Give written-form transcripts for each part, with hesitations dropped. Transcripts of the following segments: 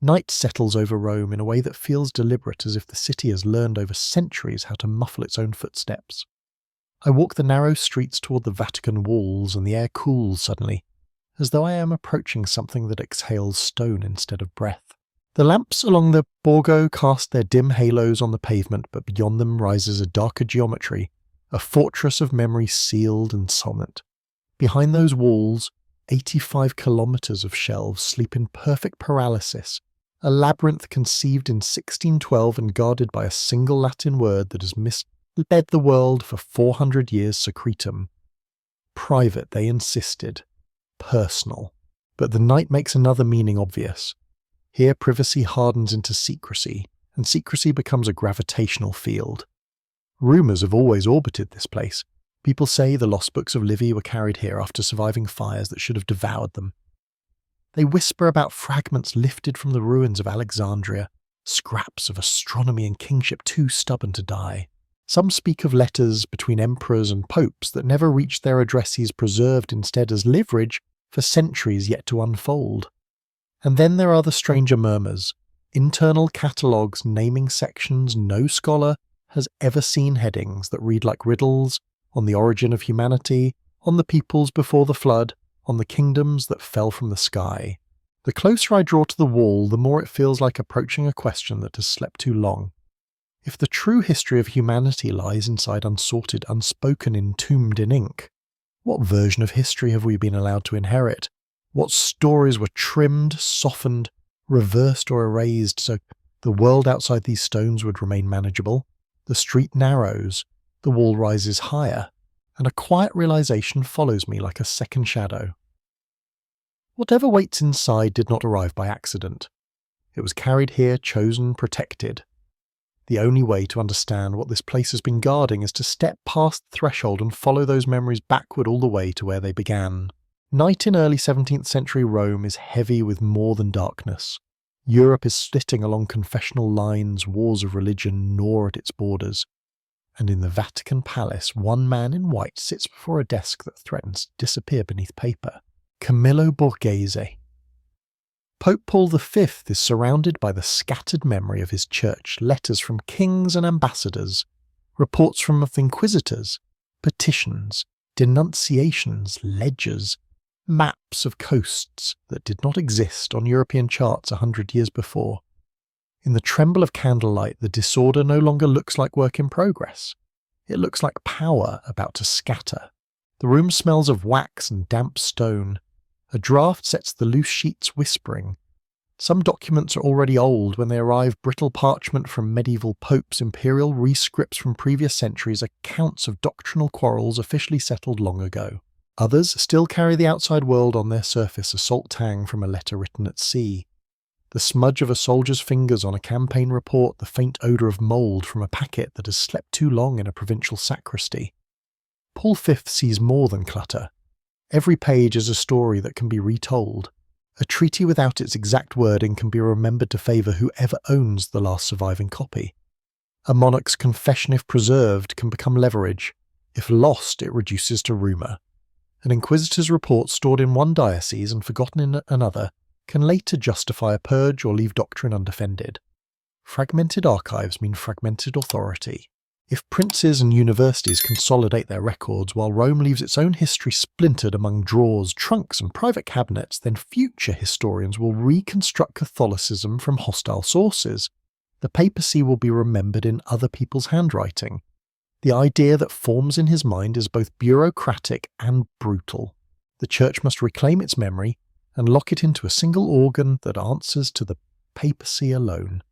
Night settles over Rome in a way that feels deliberate, as if the city has learned over centuries how to muffle its own footsteps. I walk the narrow streets toward the Vatican walls, and the air cools suddenly, as though I am approaching something that exhales stone instead of breath. The lamps along the Borgo cast their dim halos on the pavement, but beyond them rises a darker geometry, a fortress of memory sealed and sonnet. Behind those walls, 85 kilometres of shelves sleep in perfect paralysis, a labyrinth conceived in 1612 and guarded by a single Latin word that has misled the world for 400 years secretum. Private, they insisted. Personal. But the night makes another meaning obvious. Here privacy hardens into secrecy, and secrecy becomes a gravitational field. Rumours have always orbited this place. People say the lost books of Livy were carried here after surviving fires that should have devoured them. They whisper about fragments lifted from the ruins of Alexandria, scraps of astronomy and kingship too stubborn to die. Some speak of letters between emperors and popes that never reached their addressees, preserved instead as leverage for centuries yet to unfold. And then there are the stranger murmurs, internal catalogues naming sections no scholar has ever seen, headings that read like riddles, on the origin of humanity, on the peoples before the flood, on the kingdoms that fell from the sky. The closer I draw to the wall, the more it feels like approaching a question that has slept too long. If the true history of humanity lies inside unsorted, unspoken, entombed in ink, what version of history have we been allowed to inherit? What stories were trimmed, softened, reversed or erased so the world outside these stones would remain manageable? The street narrows, the wall rises higher, and a quiet realization follows me like a second shadow. Whatever waits inside did not arrive by accident. It was carried here, chosen, protected. The only way to understand what this place has been guarding is to step past the threshold and follow those memories backward all the way to where they began. Night in early 17th century Rome is heavy with more than darkness. Europe is splitting along confessional lines, wars of religion gnaw at its borders. And in the Vatican Palace, one man in white sits before a desk that threatens to disappear beneath paper. Camillo Borghese. Pope Paul V is surrounded by the scattered memory of his church, letters from kings and ambassadors, reports from inquisitors, petitions, denunciations, ledgers, maps of coasts that did not exist on European charts 100 years before. In the tremble of candlelight, the disorder no longer looks like work in progress. It looks like power about to scatter. The room smells of wax and damp stone. A draft sets the loose sheets whispering. Some documents are already old when they arrive: brittle parchment from medieval popes, imperial rescripts from previous centuries, accounts of doctrinal quarrels officially settled long ago. Others still carry the outside world on their surface, a salt tang from a letter written at sea. The smudge of a soldier's fingers on a campaign report, the faint odour of mould from a packet that has slept too long in a provincial sacristy. Paul V sees more than clutter. Every page is a story that can be retold. A treaty without its exact wording can be remembered to favour whoever owns the last surviving copy. A monarch's confession, if preserved, can become leverage. If lost, it reduces to rumour. An inquisitor's report stored in one diocese and forgotten in another can later justify a purge or leave doctrine undefended. Fragmented archives mean fragmented authority. If princes and universities consolidate their records while Rome leaves its own history splintered among drawers, trunks and private cabinets, then future historians will reconstruct Catholicism from hostile sources. The papacy will be remembered in other people's handwriting. The idea that forms in his mind is both bureaucratic and brutal. The Church must reclaim its memory and lock it into a single organ that answers to the papacy alone.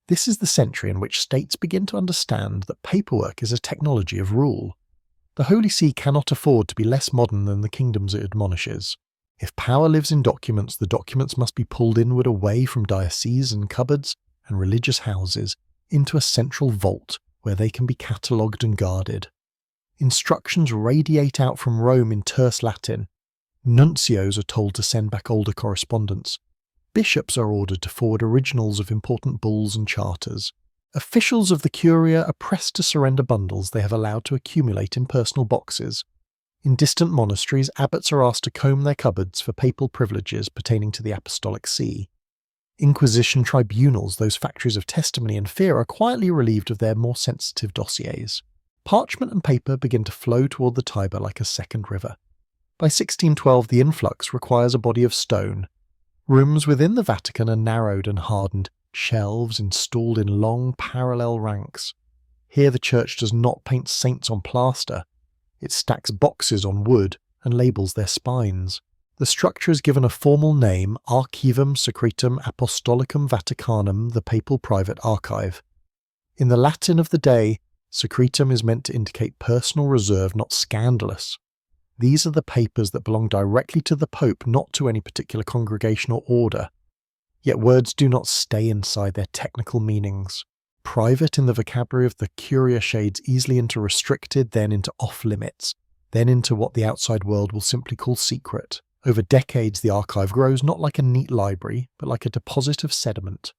This is the century in which states begin to understand that paperwork is a technology of rule. The Holy See cannot afford to be less modern than the kingdoms it admonishes. If power lives in documents, the documents must be pulled inward away from diocesan cupboards and religious houses into a central vault where they can be catalogued and guarded. Instructions radiate out from Rome in terse Latin. Nuncios are told to send back older correspondence. Bishops are ordered to forward originals of important bulls and charters. Officials of the Curia are pressed to surrender bundles they have allowed to accumulate in personal boxes. In distant monasteries, abbots are asked to comb their cupboards for papal privileges pertaining to the Apostolic See. Inquisition tribunals, those factories of testimony and fear, are quietly relieved of their more sensitive dossiers. Parchment and paper begin to flow toward the Tiber like a second river. By 1612, the influx requires a body of stone. Rooms within the Vatican are narrowed and hardened, shelves installed in long parallel ranks. Here the church does not paint saints on plaster. It stacks boxes on wood and labels their spines. The structure is given a formal name, Archivum Secretum Apostolicum Vaticanum, the Papal Private Archive. In the Latin of the day, secretum is meant to indicate personal reserve, not scandalous. These are the papers that belong directly to the Pope, not to any particular congregation or order. Yet words do not stay inside their technical meanings. Private in the vocabulary of the Curia shades easily into restricted, then into off-limits, then into what the outside world will simply call secret. Over decades, the archive grows not like a neat library, but like a deposit of sediment.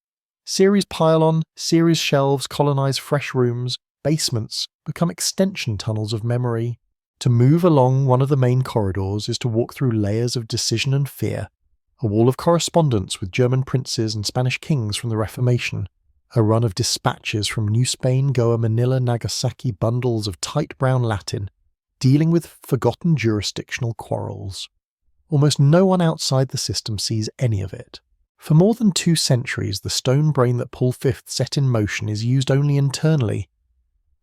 Series pile on, series shelves colonize fresh rooms, basements become extension tunnels of memory. To move along one of the main corridors is to walk through layers of decision and fear, a wall of correspondence with German princes and Spanish kings from the Reformation, a run of dispatches from New Spain, Goa, Manila, Nagasaki, bundles of tight brown Latin, dealing with forgotten jurisdictional quarrels. Almost no one outside the system sees any of it. For more than 2 centuries, the stone brain that Paul V set in motion is used only internally.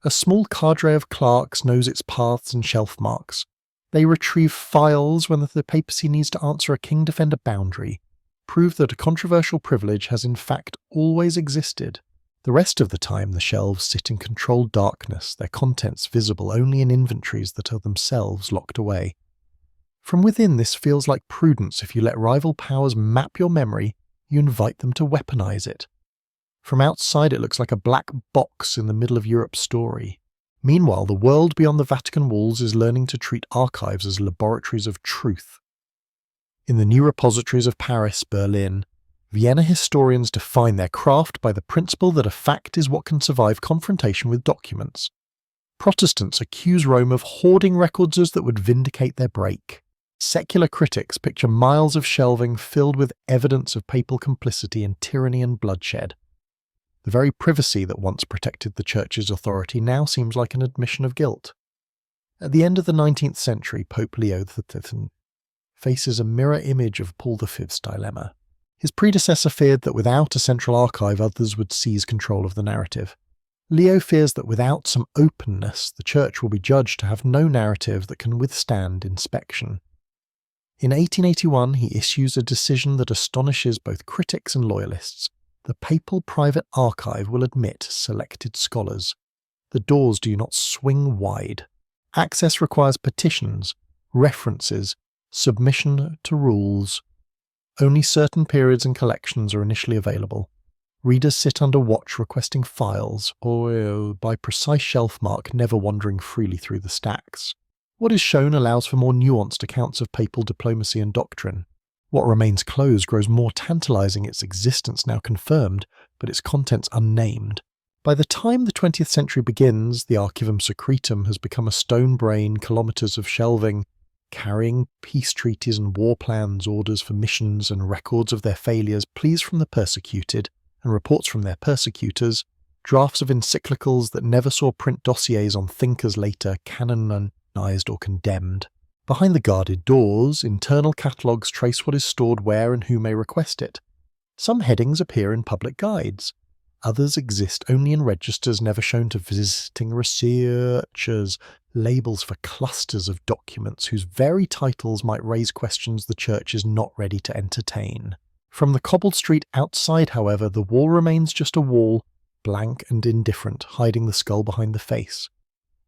A small cadre of clerks knows its paths and shelf marks. They retrieve files when the papacy needs to answer a king defender boundary, prove that a controversial privilege has in fact always existed. The rest of the time the shelves sit in controlled darkness, their contents visible only in inventories that are themselves locked away. From within, this feels like prudence. If you let rival powers map your memory, you invite them to weaponize it. From outside, it looks like a black box in the middle of Europe's story. Meanwhile, the world beyond the Vatican walls is learning to treat archives as laboratories of truth. In the new repositories of Paris, Berlin, Vienna historians define their craft by the principle that a fact is what can survive confrontation with documents. Protestants accuse Rome of hoarding records that would vindicate their break. Secular critics picture miles of shelving filled with evidence of papal complicity in tyranny and bloodshed. The very privacy that once protected the Church's authority now seems like an admission of guilt. At the end of the 19th century, Pope Leo XIII faces a mirror image of Paul V's dilemma. His predecessor feared that without a central archive, others would seize control of the narrative. Leo fears that without some openness, the Church will be judged to have no narrative that can withstand inspection. In 1881, he issues a decision that astonishes both critics and loyalists. The Papal Private Archive will admit selected scholars. The doors do not swing wide. Access requires petitions, references, submission to rules. Only certain periods and collections are initially available. Readers sit under watch requesting files, or by precise shelf mark, never wandering freely through the stacks. What is shown allows for more nuanced accounts of papal diplomacy and doctrine. What remains closed grows more tantalizing, its existence now confirmed, but its contents unnamed. By the time the 20th century begins, the Archivum Secretum has become a stone brain, kilometres of shelving, carrying peace treaties and war plans, orders for missions and records of their failures, pleas from the persecuted and reports from their persecutors, drafts of encyclicals that never saw print dossiers on thinkers later canonized or condemned. Behind the guarded doors, internal catalogues trace what is stored where and who may request it. Some headings appear in public guides. Others exist only in registers never shown to visiting researchers, labels for clusters of documents whose very titles might raise questions the Church is not ready to entertain. From the cobbled street outside, however, the wall remains just a wall, blank and indifferent, hiding the skull behind the face.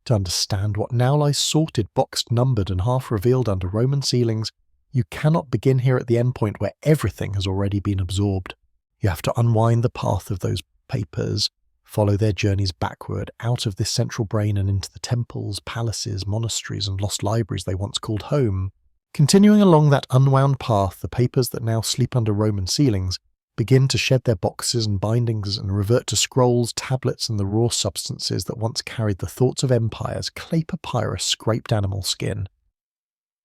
To understand what now lies sorted, boxed, numbered, and half revealed under Roman ceilings, you cannot begin here at the endpoint where everything has already been absorbed. You have to unwind the path of those papers, follow their journeys backward, out of this central brain and into the temples, palaces, monasteries, and lost libraries they once called home. Continuing along that unwound path, the papers that now sleep under Roman ceilings begin to shed their boxes and bindings and revert to scrolls, tablets, and the raw substances that once carried the thoughts of empires, clay papyrus, scraped animal skin.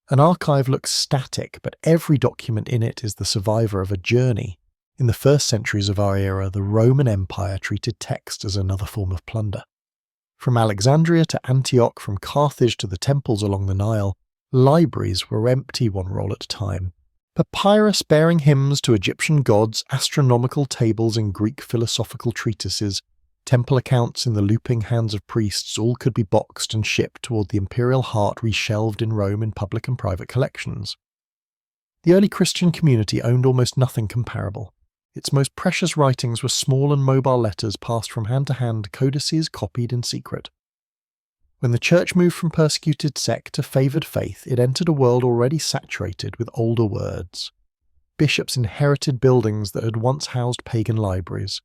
An archive looks static, but every document in it is the survivor of a journey. In the first centuries of our era, the Roman Empire treated text as another form of plunder. From Alexandria to Antioch, from Carthage to the temples along the Nile, libraries were empty one roll at a time. Papyrus bearing hymns to Egyptian gods, astronomical tables in Greek philosophical treatises, temple accounts in the looping hands of priests all could be boxed and shipped toward the imperial heart reshelved in Rome in public and private collections. The early Christian community owned almost nothing comparable. Its most precious writings were small and mobile letters passed from hand to hand, codices copied in secret. When the church moved from persecuted sect to favoured faith, it entered a world already saturated with older words. Bishops inherited buildings that had once housed pagan libraries.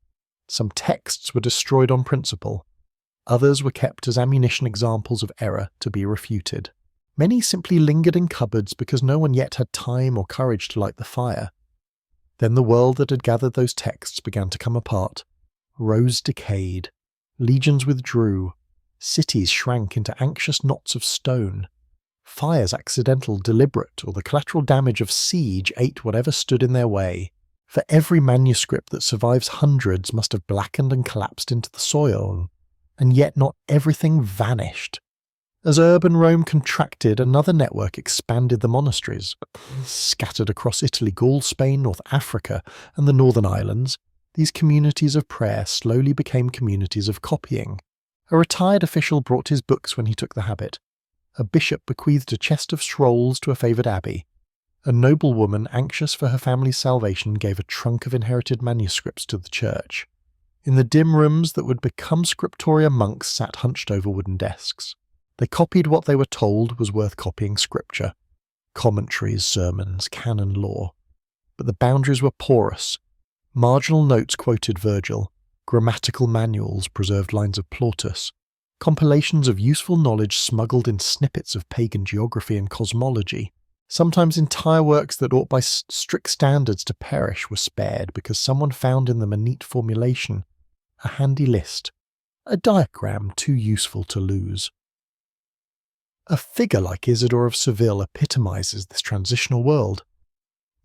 Some texts were destroyed on principle. Others were kept as ammunition examples of error to be refuted. Many simply lingered in cupboards because no one yet had time or courage to light the fire. Then the world that had gathered those texts began to come apart. Rows decayed. Legions withdrew. Cities shrank into anxious knots of stone. Fires, accidental, deliberate, or the collateral damage of siege ate whatever stood in their way. For every manuscript that survives hundreds must have blackened and collapsed into the soil. And yet not everything vanished. As urban Rome contracted, another network expanded the monasteries. Scattered across Italy, Gaul, Spain, North Africa, and the northern islands, these communities of prayer slowly became communities of copying. A retired official brought his books when he took the habit. A bishop bequeathed a chest of scrolls to a favoured abbey. A noblewoman, anxious for her family's salvation, gave a trunk of inherited manuscripts to the church. In the dim rooms that would become scriptoria, monks sat hunched over wooden desks. They copied what they were told was worth copying scripture. Commentaries, sermons, canon law. But the boundaries were porous. Marginal notes quoted Virgil. Grammatical manuals preserved lines of Plautus. Compilations of useful knowledge smuggled in snippets of pagan geography and cosmology. Sometimes entire works that ought by strict standards to perish were spared because someone found in them a neat formulation, a handy list, a diagram too useful to lose. A figure like Isidore of Seville epitomizes this transitional world.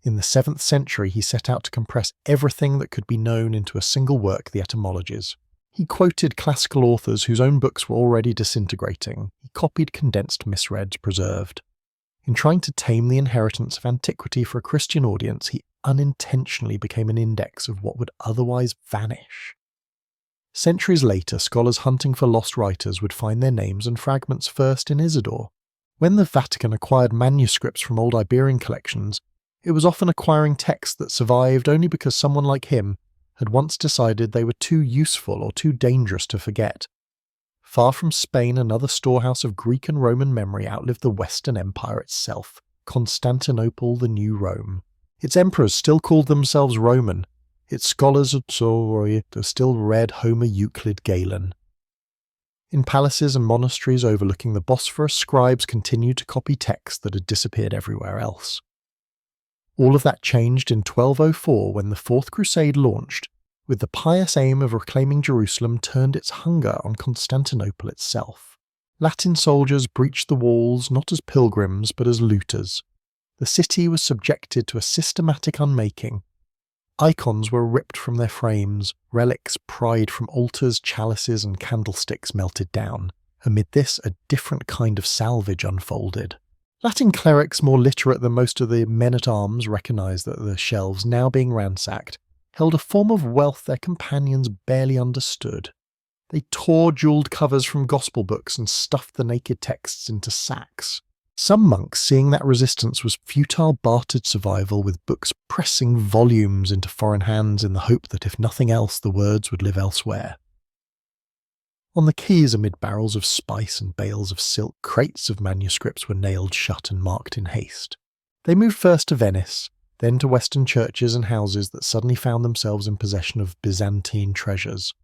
In the 7th century, he set out to compress everything that could be known into a single work, the Etymologies. He quoted classical authors whose own books were already disintegrating. He copied condensed misreads preserved. In trying to tame the inheritance of antiquity for a Christian audience, he unintentionally became an index of what would otherwise vanish. Centuries later, scholars hunting for lost writers would find their names and fragments first in Isidore. When the Vatican acquired manuscripts from old Iberian collections, it was often acquiring texts that survived only because someone like him had once decided they were too useful or too dangerous to forget. Far from Spain, another storehouse of Greek and Roman memory outlived the Western Empire itself, Constantinople, the new Rome. Its emperors still called themselves Roman. Its scholars still read Homer, Euclid, Galen. In palaces and monasteries overlooking the Bosphorus, scribes continued to copy texts that had disappeared everywhere else. All of that changed in 1204 when the Fourth Crusade launched, with the pious aim of reclaiming Jerusalem turned its hunger on Constantinople itself. Latin soldiers breached the walls not as pilgrims but as looters. The city was subjected to a systematic unmaking. Icons were ripped from their frames, relics pried from altars, chalices and candlesticks melted down. Amid this, a different kind of salvage unfolded. Latin clerics more literate than most of the men-at-arms recognised that the shelves, now being ransacked, held a form of wealth their companions barely understood. They tore jewelled covers from gospel books and stuffed the naked texts into sacks. Some monks, seeing that resistance was futile, bartered survival with books pressing volumes into foreign hands in the hope that if nothing else the words would live elsewhere. On the quays amid barrels of spice and bales of silk, crates of manuscripts were nailed shut and marked in haste. They moved first to Venice, then to Western churches and houses that suddenly found themselves in possession of Byzantine treasures.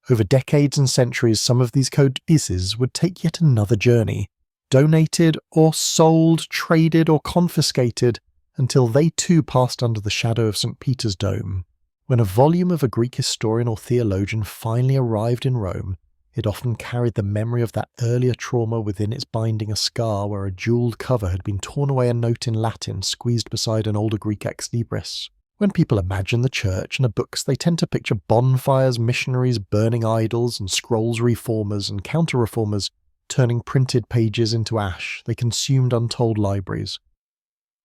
Over decades and centuries, some of these codices would take yet another journey, donated or sold, traded or confiscated, until they too passed under the shadow of St. Peter's Dome. When a volume of a Greek historian or theologian finally arrived in Rome, it often carried the memory of that earlier trauma within its binding, a scar where a jewelled cover had been torn away, a note in Latin squeezed beside an older Greek ex libris. When people imagine the church and her books, they tend to picture bonfires, missionaries, burning idols, and scrolls reformers and counter-reformers turning printed pages into ash. They consumed untold libraries.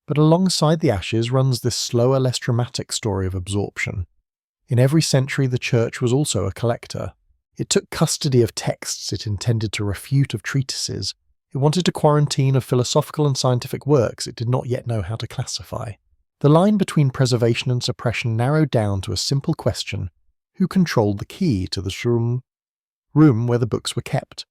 But alongside the ashes runs this slower, less dramatic story of absorption. In every century, the church was also a collector. It took custody of texts it intended to refute, of treatises. It wanted to quarantine of philosophical and scientific works it did not yet know how to classify. The line between preservation and suppression narrowed down to a simple question: who controlled the key to the room where the books were kept?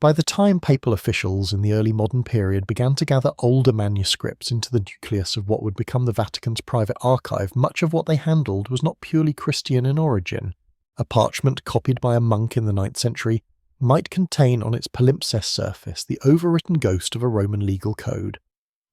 By the time papal officials in the early modern period began to gather older manuscripts into the nucleus of what would become the Vatican's private archive, much of what they handled was not purely Christian in origin. A parchment copied by a monk in the 9th century might contain on its palimpsest surface the overwritten ghost of a Roman legal code.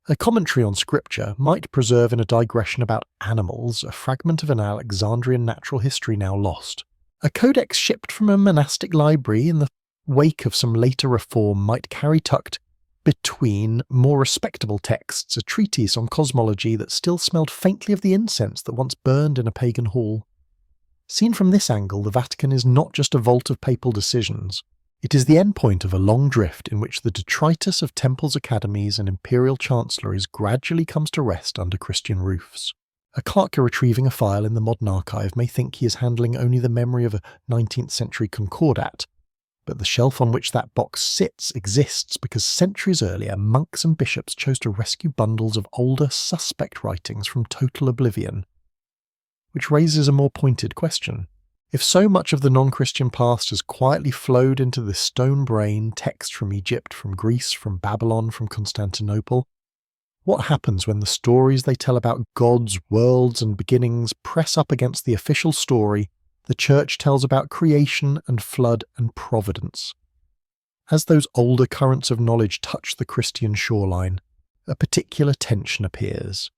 A commentary on scripture might preserve in a digression about animals a fragment of an Alexandrian natural history now lost. A codex shipped from a monastic library in the wake of some later reform might carry tucked between more respectable texts a treatise on cosmology that still smelled faintly of the incense that once burned in a pagan hall. Seen from this angle, the Vatican is not just a vault of papal decisions. It is the endpoint of a long drift in which the detritus of temples, academies, and imperial chancelleries gradually comes to rest under Christian roofs. A clerk retrieving a file in the modern archive may think he is handling only the memory of a 19th century concordat, but the shelf on which that box sits exists because centuries earlier monks and bishops chose to rescue bundles of older, suspect writings from total oblivion. Which raises a more pointed question. If so much of the non-Christian past has quietly flowed into this stone brain, text from Egypt, from Greece, from Babylon, from Constantinople, what happens when the stories they tell about gods, worlds, and beginnings press up against the official story the Church tells about creation and flood and providence? As those older currents of knowledge touch the Christian shoreline, a particular tension appears.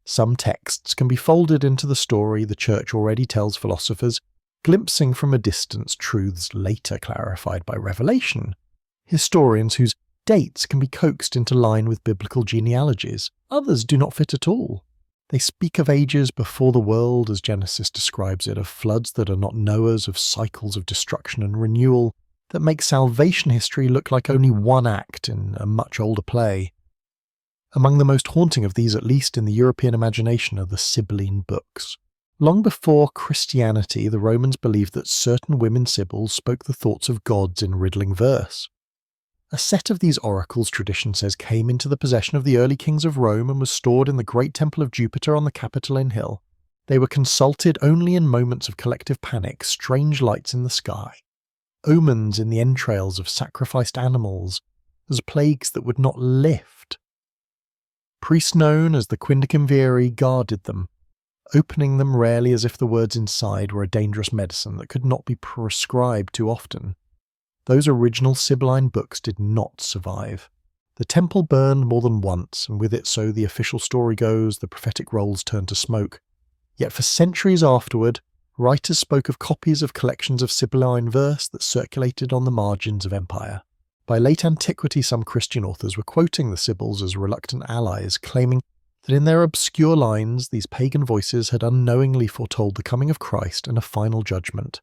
Some texts can be folded into the story the Church already tells philosophers, glimpsing from a distance truths later clarified by revelation. Historians whose dates can be coaxed into line with biblical genealogies. Others do not fit at all. They speak of ages before the world, as Genesis describes it, of floods that are not Noah's, of cycles of destruction and renewal that make salvation history look like only one act in a much older play. Among the most haunting of these, at least in the European imagination, are the Sibylline books. Long before Christianity, the Romans believed that certain women sibyls spoke the thoughts of gods in riddling verse. A set of these oracles, tradition says, came into the possession of the early kings of Rome and was stored in the great temple of Jupiter on the Capitoline Hill. They were consulted only in moments of collective panic, strange lights in the sky, omens in the entrails of sacrificed animals, as plagues that would not lift. Priests known as the Quindicumviri guarded them, opening them rarely as if the words inside were a dangerous medicine that could not be prescribed too often. Those original Sibylline books did not survive. The temple burned more than once, and with it, so the official story goes, the prophetic rolls turned to smoke. Yet for centuries afterward, writers spoke of copies of collections of Sibylline verse that circulated on the margins of empire. By late antiquity, some Christian authors were quoting the Sibyls as reluctant allies, claiming that in their obscure lines these pagan voices had unknowingly foretold the coming of Christ and a final judgment.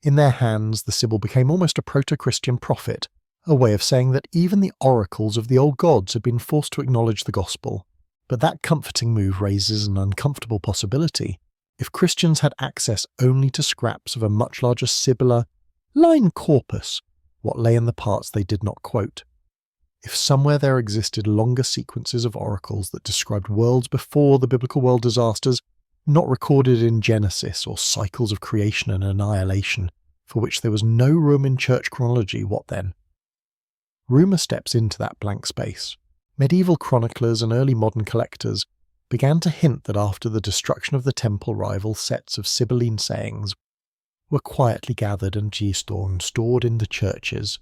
In their hands, the Sibyl became almost a proto-Christian prophet, a way of saying that even the oracles of the old gods had been forced to acknowledge the gospel. But that comforting move raises an uncomfortable possibility. If Christians had access only to scraps of a much larger Sibylline corpus, what lay in the parts they did not quote? If somewhere there existed longer sequences of oracles that described worlds before the biblical world disasters, not recorded in Genesis or cycles of creation and annihilation, for which there was no room in church chronology, what then? Rumour steps into that blank space. Medieval chroniclers and early modern collectors began to hint that after the destruction of the temple, rival sets of Sibylline sayings were quietly gathered and stored in the churches.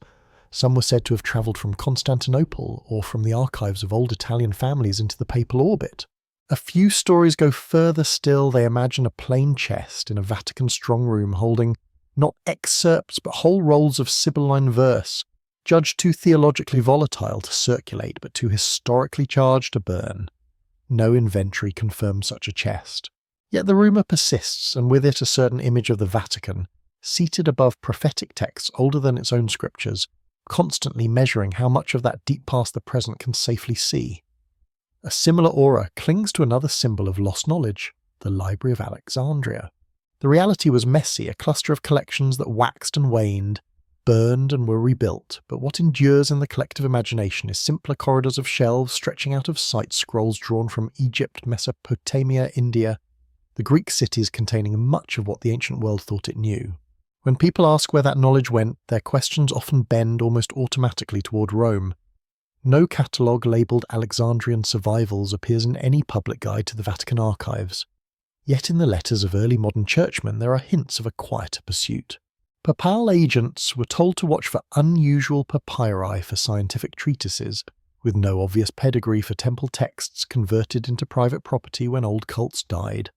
Some were said to have travelled from Constantinople or from the archives of old Italian families into the papal orbit. A few stories go further still. They imagine a plain chest in a Vatican strong room holding not excerpts but whole rolls of Sibylline verse, judged too theologically volatile to circulate but too historically charged to burn. No inventory confirmed such a chest. Yet the rumour persists, and with it a certain image of the Vatican, seated above prophetic texts older than its own scriptures, constantly measuring how much of that deep past the present can safely see. A similar aura clings to another symbol of lost knowledge, the Library of Alexandria. The reality was messy, a cluster of collections that waxed and waned, burned and were rebuilt, but what endures in the collective imagination is simpler corridors of shelves stretching out of sight, scrolls drawn from Egypt, Mesopotamia, India, the Greek cities containing much of what the ancient world thought it knew. When people ask where that knowledge went, their questions often bend almost automatically toward Rome. No catalogue labelled Alexandrian Survivals appears in any public guide to the Vatican archives. Yet in the letters of early modern churchmen there are hints of a quieter pursuit. Papal agents were told to watch for unusual papyri for scientific treatises, with no obvious pedigree for temple texts converted into private property when old cults died.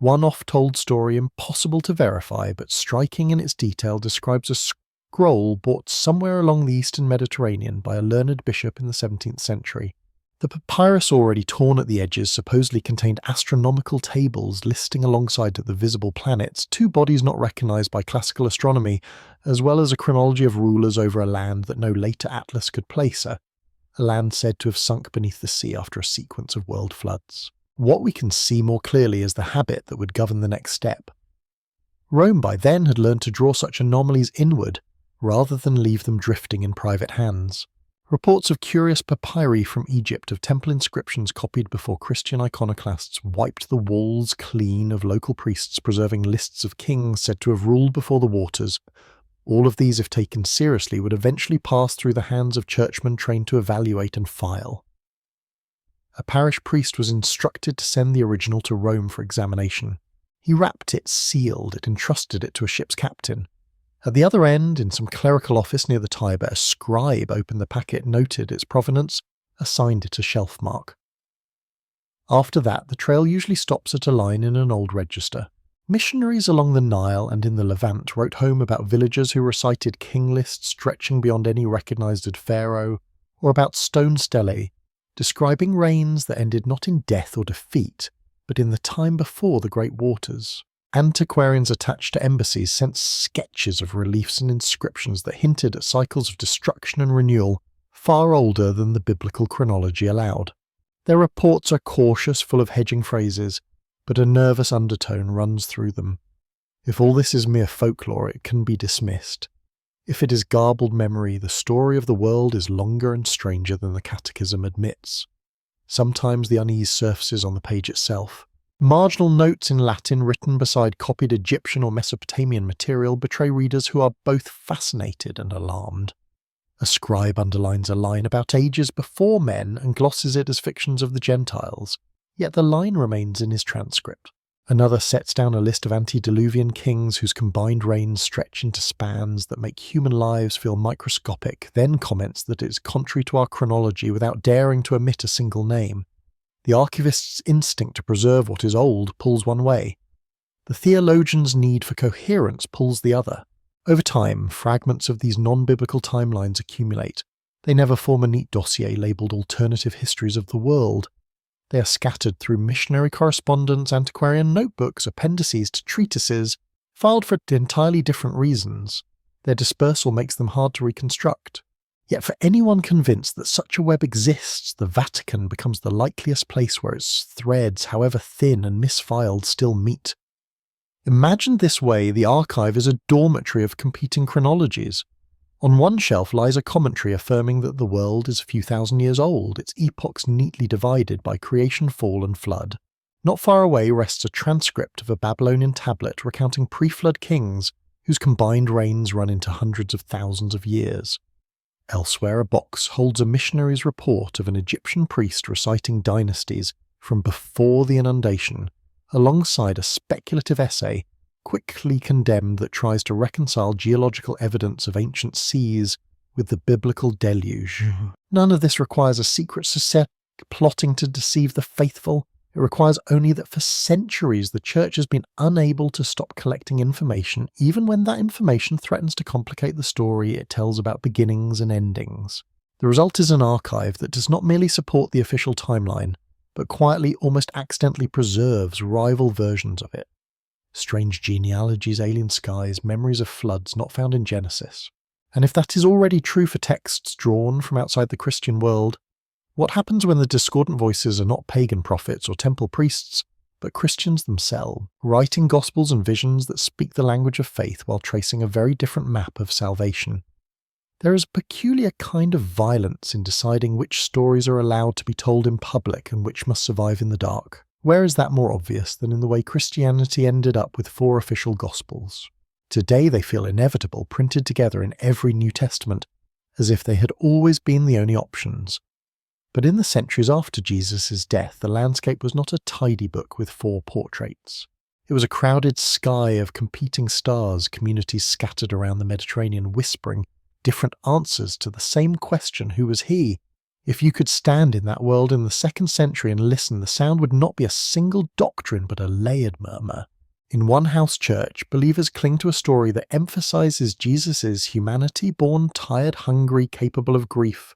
One oft-told story impossible to verify but striking in its detail describes a scroll bought somewhere along the eastern Mediterranean by a learned bishop in the 17th century. The papyrus, already torn at the edges, supposedly contained astronomical tables listing alongside the visible planets, two bodies not recognised by classical astronomy, as well as a chronology of rulers over a land that no later atlas could place, a land said to have sunk beneath the sea after a sequence of world floods. What we can see more clearly is the habit that would govern the next step. Rome by then had learned to draw such anomalies inward, rather than leave them drifting in private hands. Reports of curious papyri from Egypt of temple inscriptions copied before Christian iconoclasts wiped the walls clean of local priests preserving lists of kings said to have ruled before the waters. All of these, if taken seriously, would eventually pass through the hands of churchmen trained to evaluate and file. A parish priest was instructed to send the original to Rome for examination. He wrapped it, sealed it, entrusted it to a ship's captain. At the other end, in some clerical office near the Tiber, a scribe opened the packet, noted its provenance, assigned it a shelf mark. After that, the trail usually stops at a line in an old register. Missionaries along the Nile and in the Levant wrote home about villagers who recited king lists stretching beyond any recognised pharaoh, or about stone stelae, describing reigns that ended not in death or defeat, but in the time before the great waters. Antiquarians attached to embassies sent sketches of reliefs and inscriptions that hinted at cycles of destruction and renewal far older than the biblical chronology allowed. Their reports are cautious, full of hedging phrases, but a nervous undertone runs through them. If all this is mere folklore, it can be dismissed. If it is garbled memory, the story of the world is longer and stranger than the catechism admits. Sometimes the unease surfaces on the page itself. Marginal notes in Latin written beside copied Egyptian or Mesopotamian material betray readers who are both fascinated and alarmed. A scribe underlines a line about ages before men and glosses it as fictions of the Gentiles, yet the line remains in his transcript. Another sets down a list of antediluvian kings whose combined reigns stretch into spans that make human lives feel microscopic, then comments that it is contrary to our chronology without daring to omit a single name. The archivist's instinct to preserve what is old pulls one way. The theologian's need for coherence pulls the other. Over time, fragments of these non-biblical timelines accumulate. They never form a neat dossier labelled Alternative Histories of the World. They are scattered through missionary correspondence, antiquarian notebooks, appendices to treatises, filed for entirely different reasons. Their dispersal makes them hard to reconstruct. Yet for anyone convinced that such a web exists, the Vatican becomes the likeliest place where its threads, however thin and misfiled, still meet. Imagined this way, the archive is a dormitory of competing chronologies. On one shelf lies a commentary affirming that the world is a few thousand years old, its epochs neatly divided by creation, fall and flood. Not far away rests a transcript of a Babylonian tablet recounting pre-flood kings whose combined reigns run into hundreds of thousands of years. Elsewhere, a box holds a missionary's report of an Egyptian priest reciting dynasties from before the inundation, alongside a speculative essay quickly condemned that tries to reconcile geological evidence of ancient seas with the biblical deluge. None of this requires a secret society plotting to deceive the faithful. It requires only that for centuries the Church has been unable to stop collecting information, even when that information threatens to complicate the story it tells about beginnings and endings. The result is an archive that does not merely support the official timeline, but but quietly, almost accidentally preserves rival versions of it. Strange genealogies, alien skies, memories of floods not found in Genesis. And if that is already true for texts drawn from outside the Christian world, what happens when the discordant voices are not pagan prophets or temple priests, but Christians themselves, writing gospels and visions that speak the language of faith while tracing a very different map of salvation? There is a peculiar kind of violence in deciding which stories are allowed to be told in public and which must survive in the dark. Where is that more obvious than in the way Christianity ended up with 4 official gospels? Today they feel inevitable, printed together in every New Testament, as if they had always been the only options. But in the centuries after Jesus' death, the landscape was not a tidy book with 4 portraits. It was a crowded sky of competing stars, communities scattered around the Mediterranean whispering different answers to the same question, who was he? If you could stand in that world in the 2nd century and listen, the sound would not be a single doctrine but a layered murmur. In one house church, believers cling to a story that emphasizes Jesus' humanity, born tired, hungry, capable of grief.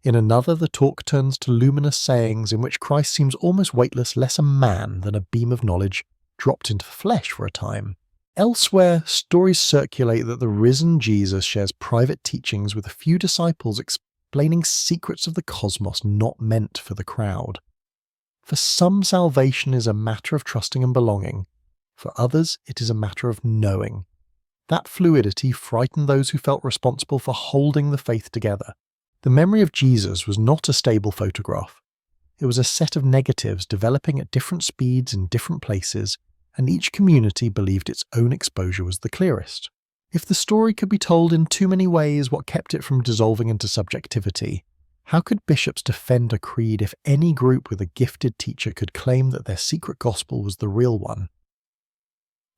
In another, the talk turns to luminous sayings in which Christ seems almost weightless, less a man than a beam of knowledge dropped into flesh for a time. Elsewhere, stories circulate that the risen Jesus shares private teachings with a few disciples explaining secrets of the cosmos not meant for the crowd. For some, salvation is a matter of trusting and belonging. For others, it is a matter of knowing. That fluidity frightened those who felt responsible for holding the faith together. The memory of Jesus was not a stable photograph. It was a set of negatives developing at different speeds in different places, and each community believed its own exposure was the clearest. If the story could be told in too many ways, what kept it from dissolving into subjectivity? How could bishops defend a creed if any group with a gifted teacher could claim that their secret gospel was the real one?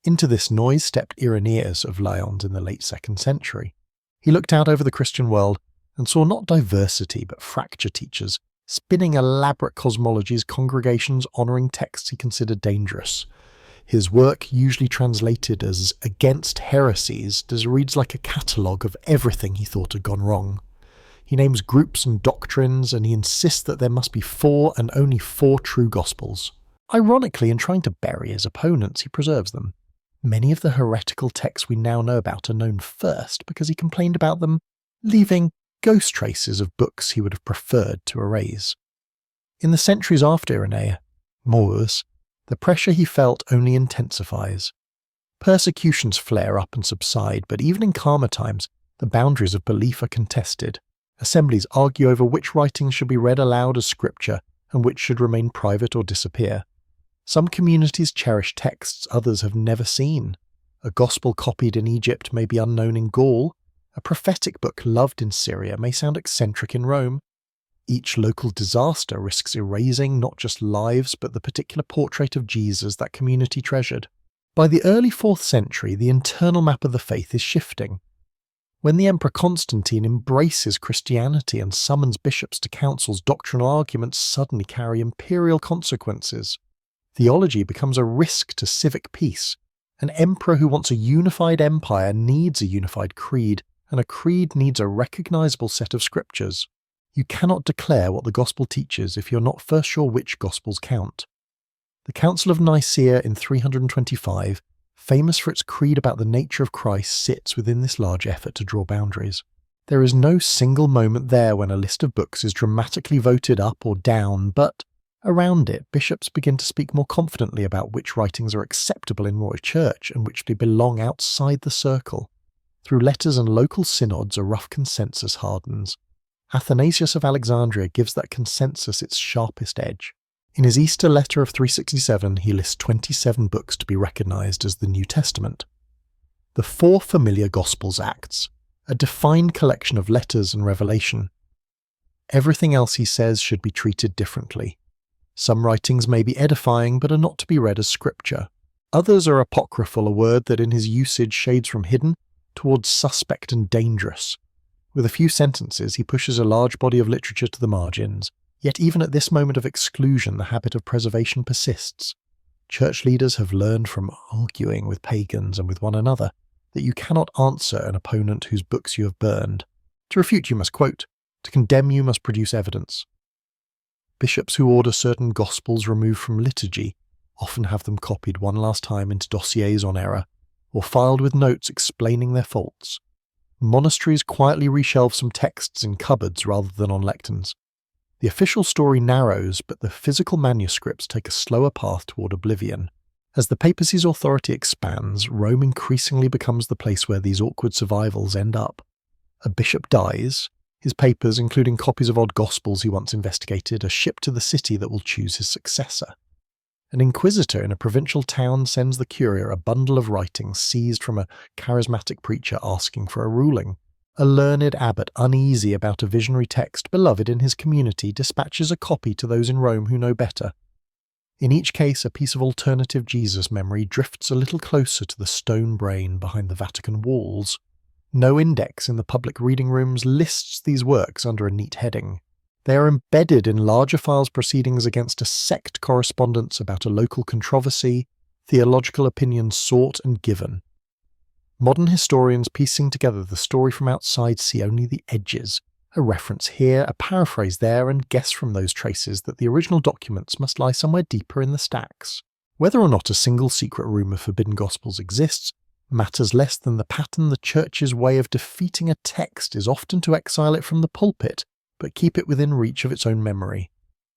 Into this noise stepped Irenaeus of Lyons in the late 2nd century. He looked out over the Christian world and saw not diversity but fracture teachers, spinning elaborate cosmologies, congregations honouring texts he considered dangerous. His work, usually translated as Against Heresies, reads like a catalogue of everything he thought had gone wrong. He names groups and doctrines, and he insists that there must be 4 and only 4 true gospels. Ironically, in trying to bury his opponents, he preserves them. Many of the heretical texts we now know about are known first because he complained about them, leaving ghost traces of books he would have preferred to erase. In the centuries after Irenaeus, the pressure he felt only intensifies. Persecutions flare up and subside, but even in calmer times, the boundaries of belief are contested. Assemblies argue over which writings should be read aloud as scripture and which should remain private or disappear. Some communities cherish texts others have never seen. A gospel copied in Egypt may be unknown in Gaul. A prophetic book loved in Syria may sound eccentric in Rome. Each local disaster risks erasing not just lives but the particular portrait of Jesus that community treasured. By the early 4th century, the internal map of the faith is shifting. When the Emperor Constantine embraces Christianity and summons bishops to councils, doctrinal arguments suddenly carry imperial consequences. Theology becomes a risk to civic peace. An emperor who wants a unified empire needs a unified creed, and a creed needs a recognizable set of scriptures. You cannot declare what the gospel teaches if you're not first sure which gospels count. The Council of Nicaea in 325, famous for its creed about the nature of Christ, sits within this large effort to draw boundaries. There is no single moment there when a list of books is dramatically voted up or down, but around it, bishops begin to speak more confidently about which writings are acceptable in royal church and which they belong outside the circle. Through letters and local synods, a rough consensus hardens. Athanasius of Alexandria gives that consensus its sharpest edge. In his Easter letter of 367, he lists 27 books to be recognised as the New Testament. The 4 familiar Gospels Acts, a defined collection of letters and revelation. Everything else he says should be treated differently. Some writings may be edifying but are not to be read as scripture. Others are apocryphal, a word that in his usage shades from hidden towards suspect and dangerous. With a few sentences, he pushes a large body of literature to the margins, yet even at this moment of exclusion, the habit of preservation persists. Church leaders have learned from arguing with pagans and with one another that you cannot answer an opponent whose books you have burned. To refute you must quote, to condemn you must produce evidence. Bishops who order certain Gospels removed from liturgy often have them copied one last time into dossiers on error, or filed with notes explaining their faults. Monasteries quietly reshelve some texts in cupboards rather than on lecterns. The official story narrows, but the physical manuscripts take a slower path toward oblivion. As the papacy's authority expands, Rome increasingly becomes the place where these awkward survivals end up. A bishop dies, his papers, including copies of odd Gospels he once investigated, are shipped to the city that will choose his successor. An inquisitor in a provincial town sends the courier a bundle of writings seized from a charismatic preacher asking for a ruling. A learned abbot, uneasy about a visionary text beloved in his community, dispatches a copy to those in Rome who know better. In each case, a piece of alternative Jesus memory drifts a little closer to the stone brain behind the Vatican walls. No index in the public reading rooms lists these works under a neat heading. They are embedded in larger files proceedings against a sect correspondence about a local controversy, theological opinions sought and given. Modern historians piecing together the story from outside see only the edges, a reference here, a paraphrase there, and guess from those traces that the original documents must lie somewhere deeper in the stacks. Whether or not a single secret room of forbidden Gospels exists matters less than the pattern the Church's way of defeating a text is often to exile it from the pulpit, but keep it within reach of its own memory.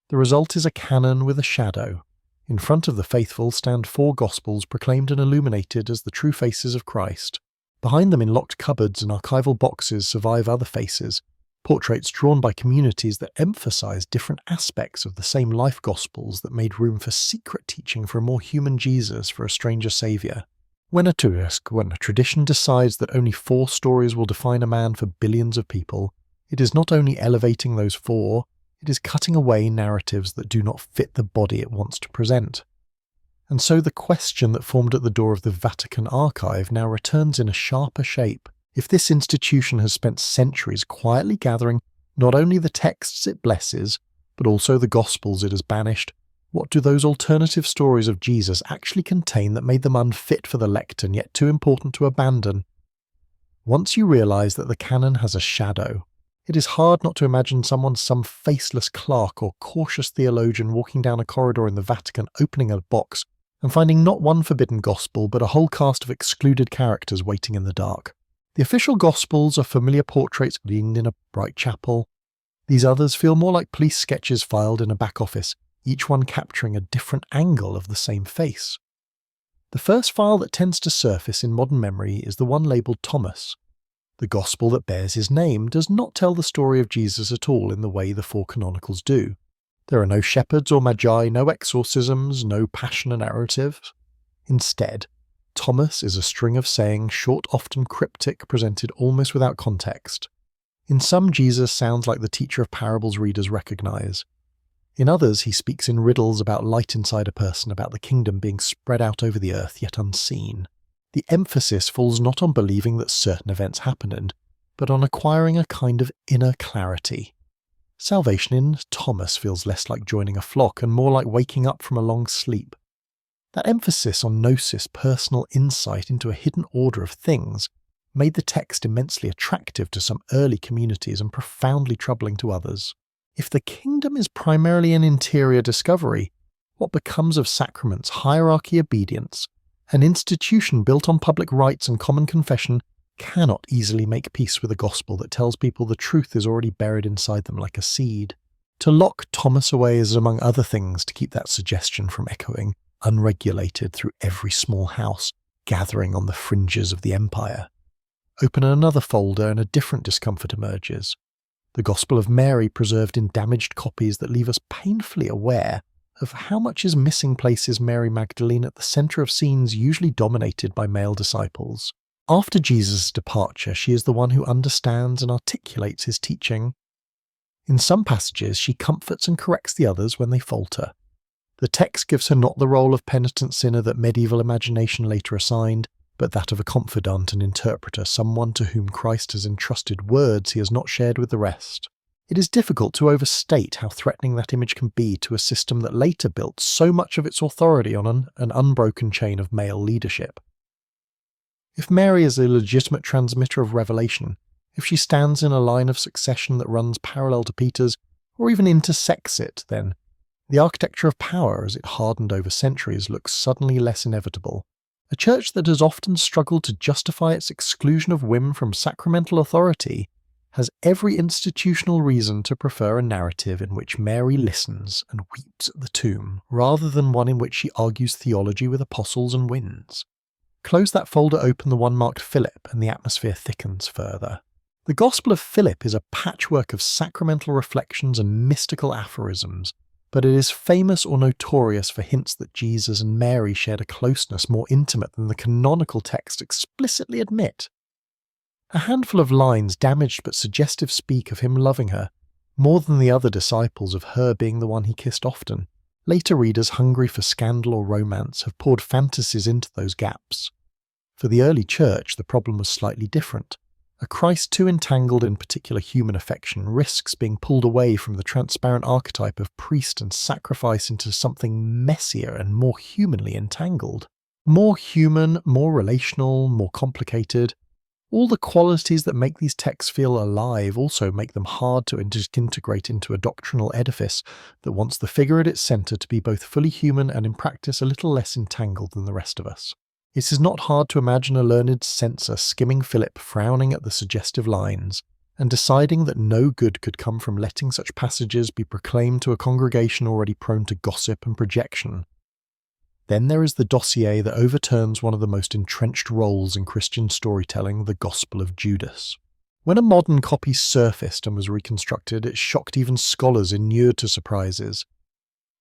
The result is a canon with a shadow. In front of the faithful stand 4 Gospels proclaimed and illuminated as the true faces of Christ. Behind them in locked cupboards and archival boxes survive other faces, portraits drawn by communities that emphasize different aspects of the same life Gospels that made room for secret teaching for a more human Jesus, for a stranger Saviour. When a tradition decides that only 4 stories will define a man for billions of people, it is not only elevating those 4, it is cutting away narratives that do not fit the body it wants to present. And so the question that formed at the door of the Vatican archive now returns in a sharper shape. If this institution has spent centuries quietly gathering not only the texts it blesses, but also the Gospels it has banished, what do those alternative stories of Jesus actually contain that made them unfit for the lectern yet too important to abandon? Once you realise that the canon has a shadow, it is hard not to imagine some faceless clerk or cautious theologian walking down a corridor in the Vatican opening a box and finding not one forbidden Gospel but a whole cast of excluded characters waiting in the dark. The official Gospels are familiar portraits leaned in a bright chapel. These others feel more like police sketches filed in a back office, each one capturing a different angle of the same face. The first file that tends to surface in modern memory is the one labelled Thomas. The Gospel that bears his name does not tell the story of Jesus at all in the way the 4 canonicals do. There are no shepherds or magi, no exorcisms, no passion narratives. Instead, Thomas is a string of sayings, short, often cryptic, presented almost without context. In some, Jesus sounds like the teacher of parables readers recognise. In others, he speaks in riddles about light inside a person, about the kingdom being spread out over the earth yet unseen. The emphasis falls not on believing that certain events happened, but on acquiring a kind of inner clarity. Salvation in Thomas feels less like joining a flock and more like waking up from a long sleep. That emphasis on gnosis, personal insight into a hidden order of things, made the text immensely attractive to some early communities and profoundly troubling to others. If the kingdom is primarily an interior discovery, what becomes of sacraments, hierarchy, obedience? An institution built on public rites and common confession cannot easily make peace with a gospel that tells people the truth is already buried inside them like a seed. To lock Thomas away is, among other things, to keep that suggestion from echoing, unregulated through every small house, gathering on the fringes of the empire. Open another folder and a different discomfort emerges. The Gospel of Mary preserved in damaged copies that leave us painfully aware of how much is missing places Mary Magdalene at the centre of scenes usually dominated by male disciples. After Jesus' departure, she is the one who understands and articulates his teaching. In some passages, she comforts and corrects the others when they falter. The text gives her not the role of penitent sinner that medieval imagination later assigned, but that of a confidant and interpreter, someone to whom Christ has entrusted words he has not shared with the rest. It is difficult to overstate how threatening that image can be to a system that later built so much of its authority on an unbroken chain of male leadership. If Mary is a legitimate transmitter of revelation, if she stands in a line of succession that runs parallel to Peter's, or even intersects it, then the architecture of power, as it hardened over centuries, looks suddenly less inevitable. A church that has often struggled to justify its exclusion of women from sacramental authority has every institutional reason to prefer a narrative in which Mary listens and weeps at the tomb, rather than one in which she argues theology with apostles and wins. Close that folder open, the one marked Philip, and the atmosphere thickens further. The Gospel of Philip is a patchwork of sacramental reflections and mystical aphorisms, but it is famous or notorious for hints that Jesus and Mary shared a closeness more intimate than the canonical texts explicitly admit. A handful of lines, damaged but suggestive, speak of him loving her, more than the other disciples of her being the one he kissed often. Later readers hungry for scandal or romance have poured fantasies into those gaps. For the early church, the problem was slightly different. A Christ too entangled in particular human affection risks being pulled away from the transparent archetype of priest and sacrifice into something messier and more humanly entangled. More human, more relational, more complicated. All the qualities that make these texts feel alive also make them hard to integrate into a doctrinal edifice that wants the figure at its centre to be both fully human and in practice a little less entangled than the rest of us. It is not hard to imagine a learned censor skimming Philip, frowning at the suggestive lines, and deciding that no good could come from letting such passages be proclaimed to a congregation already prone to gossip and projection. Then there is the dossier that overturns one of the most entrenched roles in Christian storytelling, the Gospel of Judas. When a modern copy surfaced and was reconstructed, it shocked even scholars inured to surprises.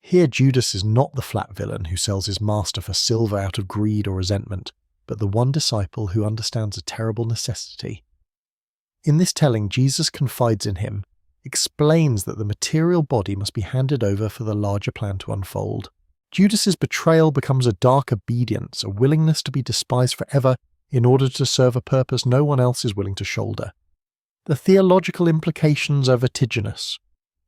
Here Judas is not the flat villain who sells his master for silver out of greed or resentment, but the one disciple who understands a terrible necessity. In this telling, Jesus confides in him, explains that the material body must be handed over for the larger plan to unfold. Judas's betrayal becomes a dark obedience, a willingness to be despised forever in order to serve a purpose no one else is willing to shoulder. The theological implications are vertiginous.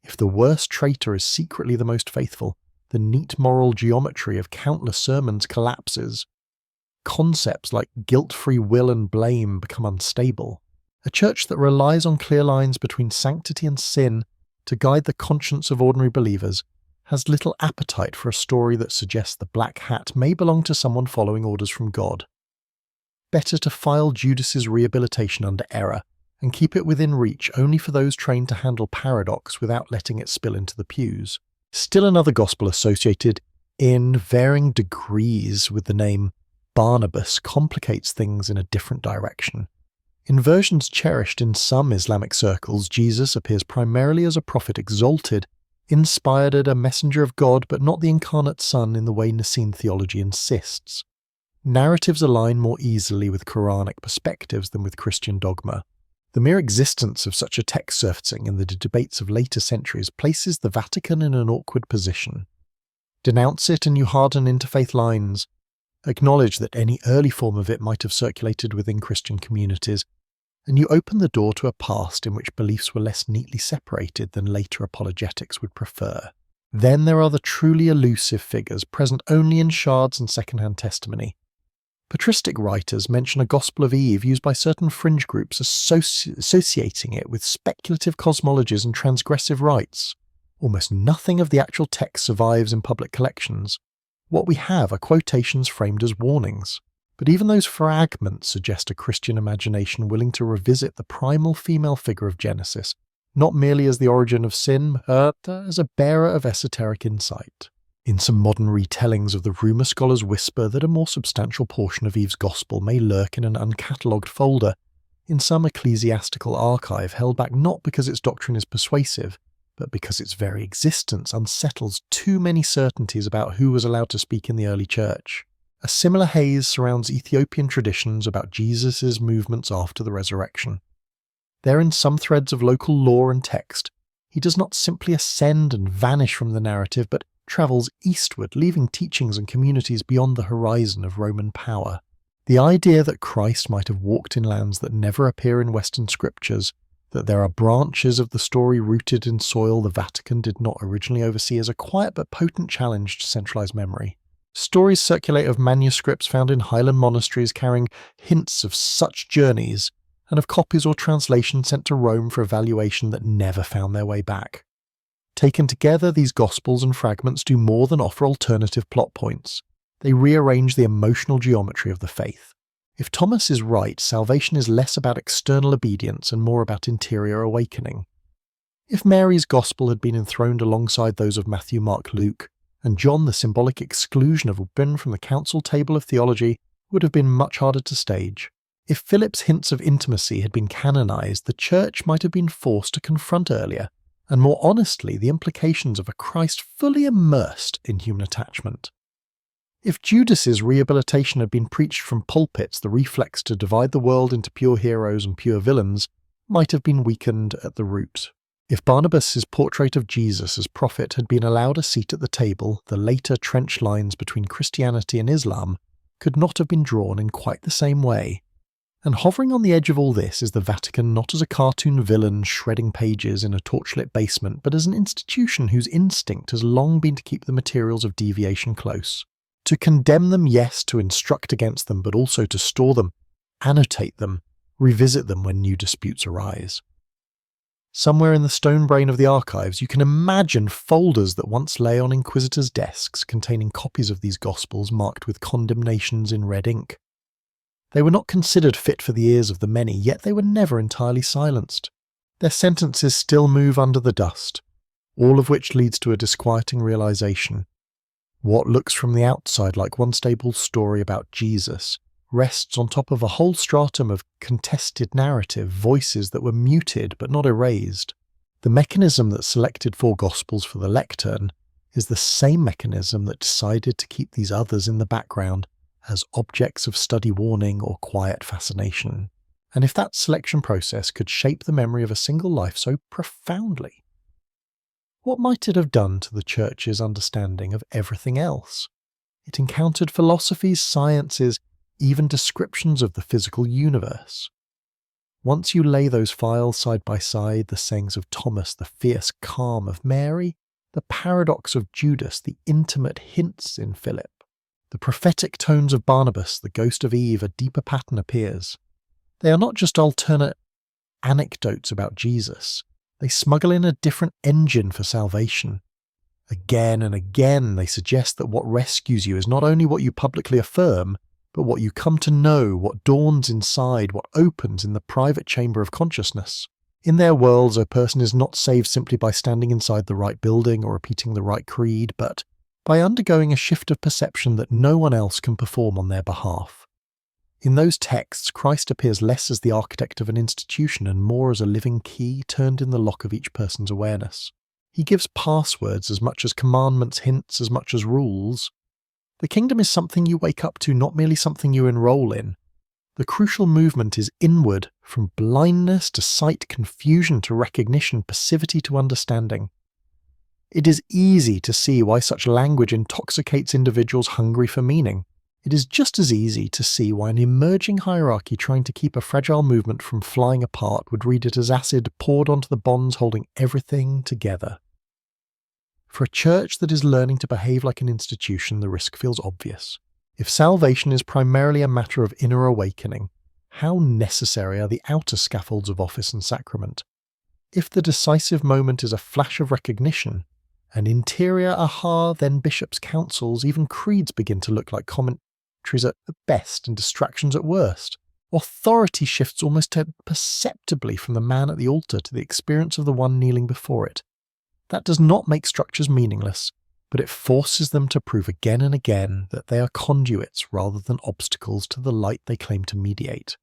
If the worst traitor is secretly the most faithful, the neat moral geometry of countless sermons collapses. Concepts like guilt-free will and blame become unstable. A church that relies on clear lines between sanctity and sin to guide the conscience of ordinary believers has little appetite for a story that suggests the black hat may belong to someone following orders from God. Better to file Judas's rehabilitation under error and keep it within reach only for those trained to handle paradox without letting it spill into the pews. Still another gospel associated, in varying degrees with the name Barnabas, complicates things in a different direction. In versions cherished in some Islamic circles, Jesus appears primarily as a prophet exalted, inspired as a messenger of God, but not the incarnate Son in the way Nicene theology insists. Narratives align more easily with Quranic perspectives than with Christian dogma. The mere existence of such a text surfacing in the debates of later centuries places the Vatican in an awkward position. Denounce it and you harden interfaith lines. Acknowledge that any early form of it might have circulated within Christian communities, and you open the door to a past in which beliefs were less neatly separated than later apologetics would prefer. Then there are the truly elusive figures present only in shards and second-hand testimony. Patristic writers mention a Gospel of Eve used by certain fringe groups associating it with speculative cosmologies and transgressive rites. Almost nothing of the actual text survives in public collections. What we have are quotations framed as warnings. But even those fragments suggest a Christian imagination willing to revisit the primal female figure of Genesis, not merely as the origin of sin, but as a bearer of esoteric insight. In some modern retellings of the rumour, scholars whisper that a more substantial portion of Eve's Gospel may lurk in an uncatalogued folder, in some ecclesiastical archive held back not because its doctrine is persuasive, but because its very existence unsettles too many certainties about who was allowed to speak in the early church. A similar haze surrounds Ethiopian traditions about Jesus' movements after the resurrection. There, in some threads of local lore and text, he does not simply ascend and vanish from the narrative, but travels eastward, leaving teachings and communities beyond the horizon of Roman power. The idea that Christ might have walked in lands that never appear in Western scriptures, that there are branches of the story rooted in soil the Vatican did not originally oversee, is a quiet but potent challenge to centralized memory. Stories circulate of manuscripts found in Highland monasteries carrying hints of such journeys, and of copies or translations sent to Rome for evaluation that never found their way back. Taken together, these Gospels and fragments do more than offer alternative plot points. They rearrange the emotional geometry of the faith. If Thomas is right, salvation is less about external obedience and more about interior awakening. If Mary's Gospel had been enthroned alongside those of Matthew, Mark, Luke, and John, the symbolic exclusion of women from the council table of theology would have been much harder to stage. If Philip's hints of intimacy had been canonized, the Church might have been forced to confront earlier, and more honestly, the implications of a Christ fully immersed in human attachment. If Judas's rehabilitation had been preached from pulpits, the reflex to divide the world into pure heroes and pure villains might have been weakened at the root. If Barnabas's portrait of Jesus as prophet had been allowed a seat at the table, the later trench lines between Christianity and Islam could not have been drawn in quite the same way. And hovering on the edge of all this is the Vatican not as a cartoon villain shredding pages in a torchlit basement, but as an institution whose instinct has long been to keep the materials of deviation close. To condemn them, yes, to instruct against them, but also to store them, annotate them, revisit them when new disputes arise. Somewhere in the stone brain of the archives, you can imagine folders that once lay on inquisitors' desks containing copies of these Gospels marked with condemnations in red ink. They were not considered fit for the ears of the many, yet they were never entirely silenced. Their sentences still move under the dust, all of which leads to a disquieting realization. What looks from the outside like one stable story about Jesus rests on top of a whole stratum of contested narrative, voices that were muted but not erased. The mechanism that selected 4 Gospels for the lectern is the same mechanism that decided to keep these others in the background as objects of study warning or quiet fascination. And if that selection process could shape the memory of a single life so profoundly, what might it have done to the Church's understanding of everything else? It encountered philosophies, sciences, even descriptions of the physical universe. Once you lay those files side by side, the sayings of Thomas, the fierce calm of Mary, the paradox of Judas, the intimate hints in Philip, the prophetic tones of Barnabas, the ghost of Eve, a deeper pattern appears. They are not just alternate anecdotes about Jesus. They smuggle in a different engine for salvation. Again and again, they suggest that what rescues you is not only what you publicly affirm, but what you come to know, what dawns inside, what opens in the private chamber of consciousness. In their worlds, a person is not saved simply by standing inside the right building or repeating the right creed, but by undergoing a shift of perception that no one else can perform on their behalf. In those texts, Christ appears less as the architect of an institution and more as a living key turned in the lock of each person's awareness. He gives passwords as much as commandments, hints as much as rules. The kingdom is something you wake up to, not merely something you enroll in. The crucial movement is inward, from blindness to sight, confusion to recognition, passivity to understanding. It is easy to see why such language intoxicates individuals hungry for meaning. It is just as easy to see why an emerging hierarchy trying to keep a fragile movement from flying apart would read it as acid poured onto the bonds holding everything together. For a church that is learning to behave like an institution, the risk feels obvious. If salvation is primarily a matter of inner awakening, how necessary are the outer scaffolds of office and sacrament? If the decisive moment is a flash of recognition, an interior aha, then bishops' councils, even creeds begin to look like commentaries at best and distractions at worst. Authority shifts almost perceptibly from the man at the altar to the experience of the one kneeling before it. That does not make structures meaningless, but it forces them to prove again and again that they are conduits rather than obstacles to the light they claim to mediate.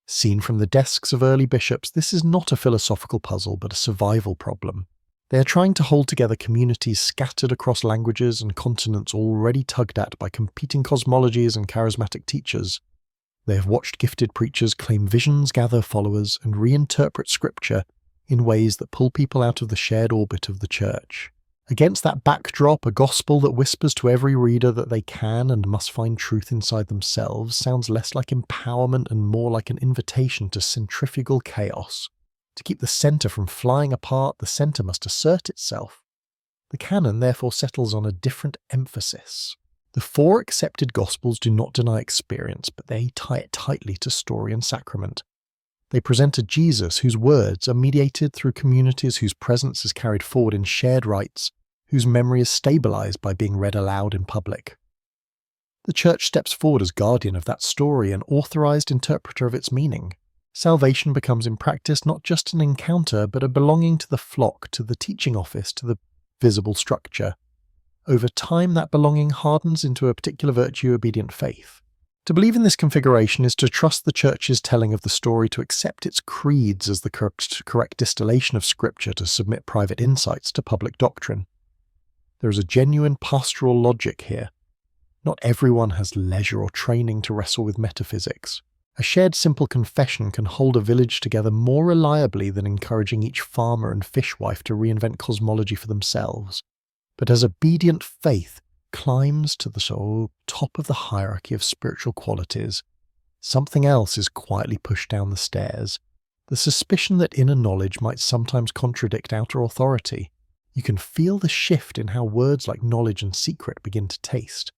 Seen from the desks of early bishops, this is not a philosophical puzzle, but a survival problem. They are trying to hold together communities scattered across languages and continents already tugged at by competing cosmologies and charismatic teachers. They have watched gifted preachers claim visions, gather followers, and reinterpret scripture in ways that pull people out of the shared orbit of the church. Against that backdrop, a gospel that whispers to every reader that they can and must find truth inside themselves sounds less like empowerment and more like an invitation to centrifugal chaos. To keep the centre from flying apart, the centre must assert itself. The Canon therefore settles on a different emphasis. The 4 accepted Gospels do not deny experience, but they tie it tightly to story and sacrament. They present a Jesus whose words are mediated through communities whose presence is carried forward in shared rites, whose memory is stabilized by being read aloud in public. The Church steps forward as guardian of that story and authorized interpreter of its meaning. Salvation becomes in practice not just an encounter, but a belonging to the flock, to the teaching office, to the visible structure. Over time, that belonging hardens into a particular virtue-obedient faith. To believe in this configuration is to trust the Church's telling of the story, to accept its creeds as the correct distillation of Scripture, to submit private insights to public doctrine. There is a genuine pastoral logic here. Not everyone has leisure or training to wrestle with metaphysics. A shared simple confession can hold a village together more reliably than encouraging each farmer and fishwife to reinvent cosmology for themselves. But as obedient faith climbs to the top of the hierarchy of spiritual qualities, something else is quietly pushed down the stairs. The suspicion that inner knowledge might sometimes contradict outer authority. You can feel the shift in how words like knowledge and secret begin to taste.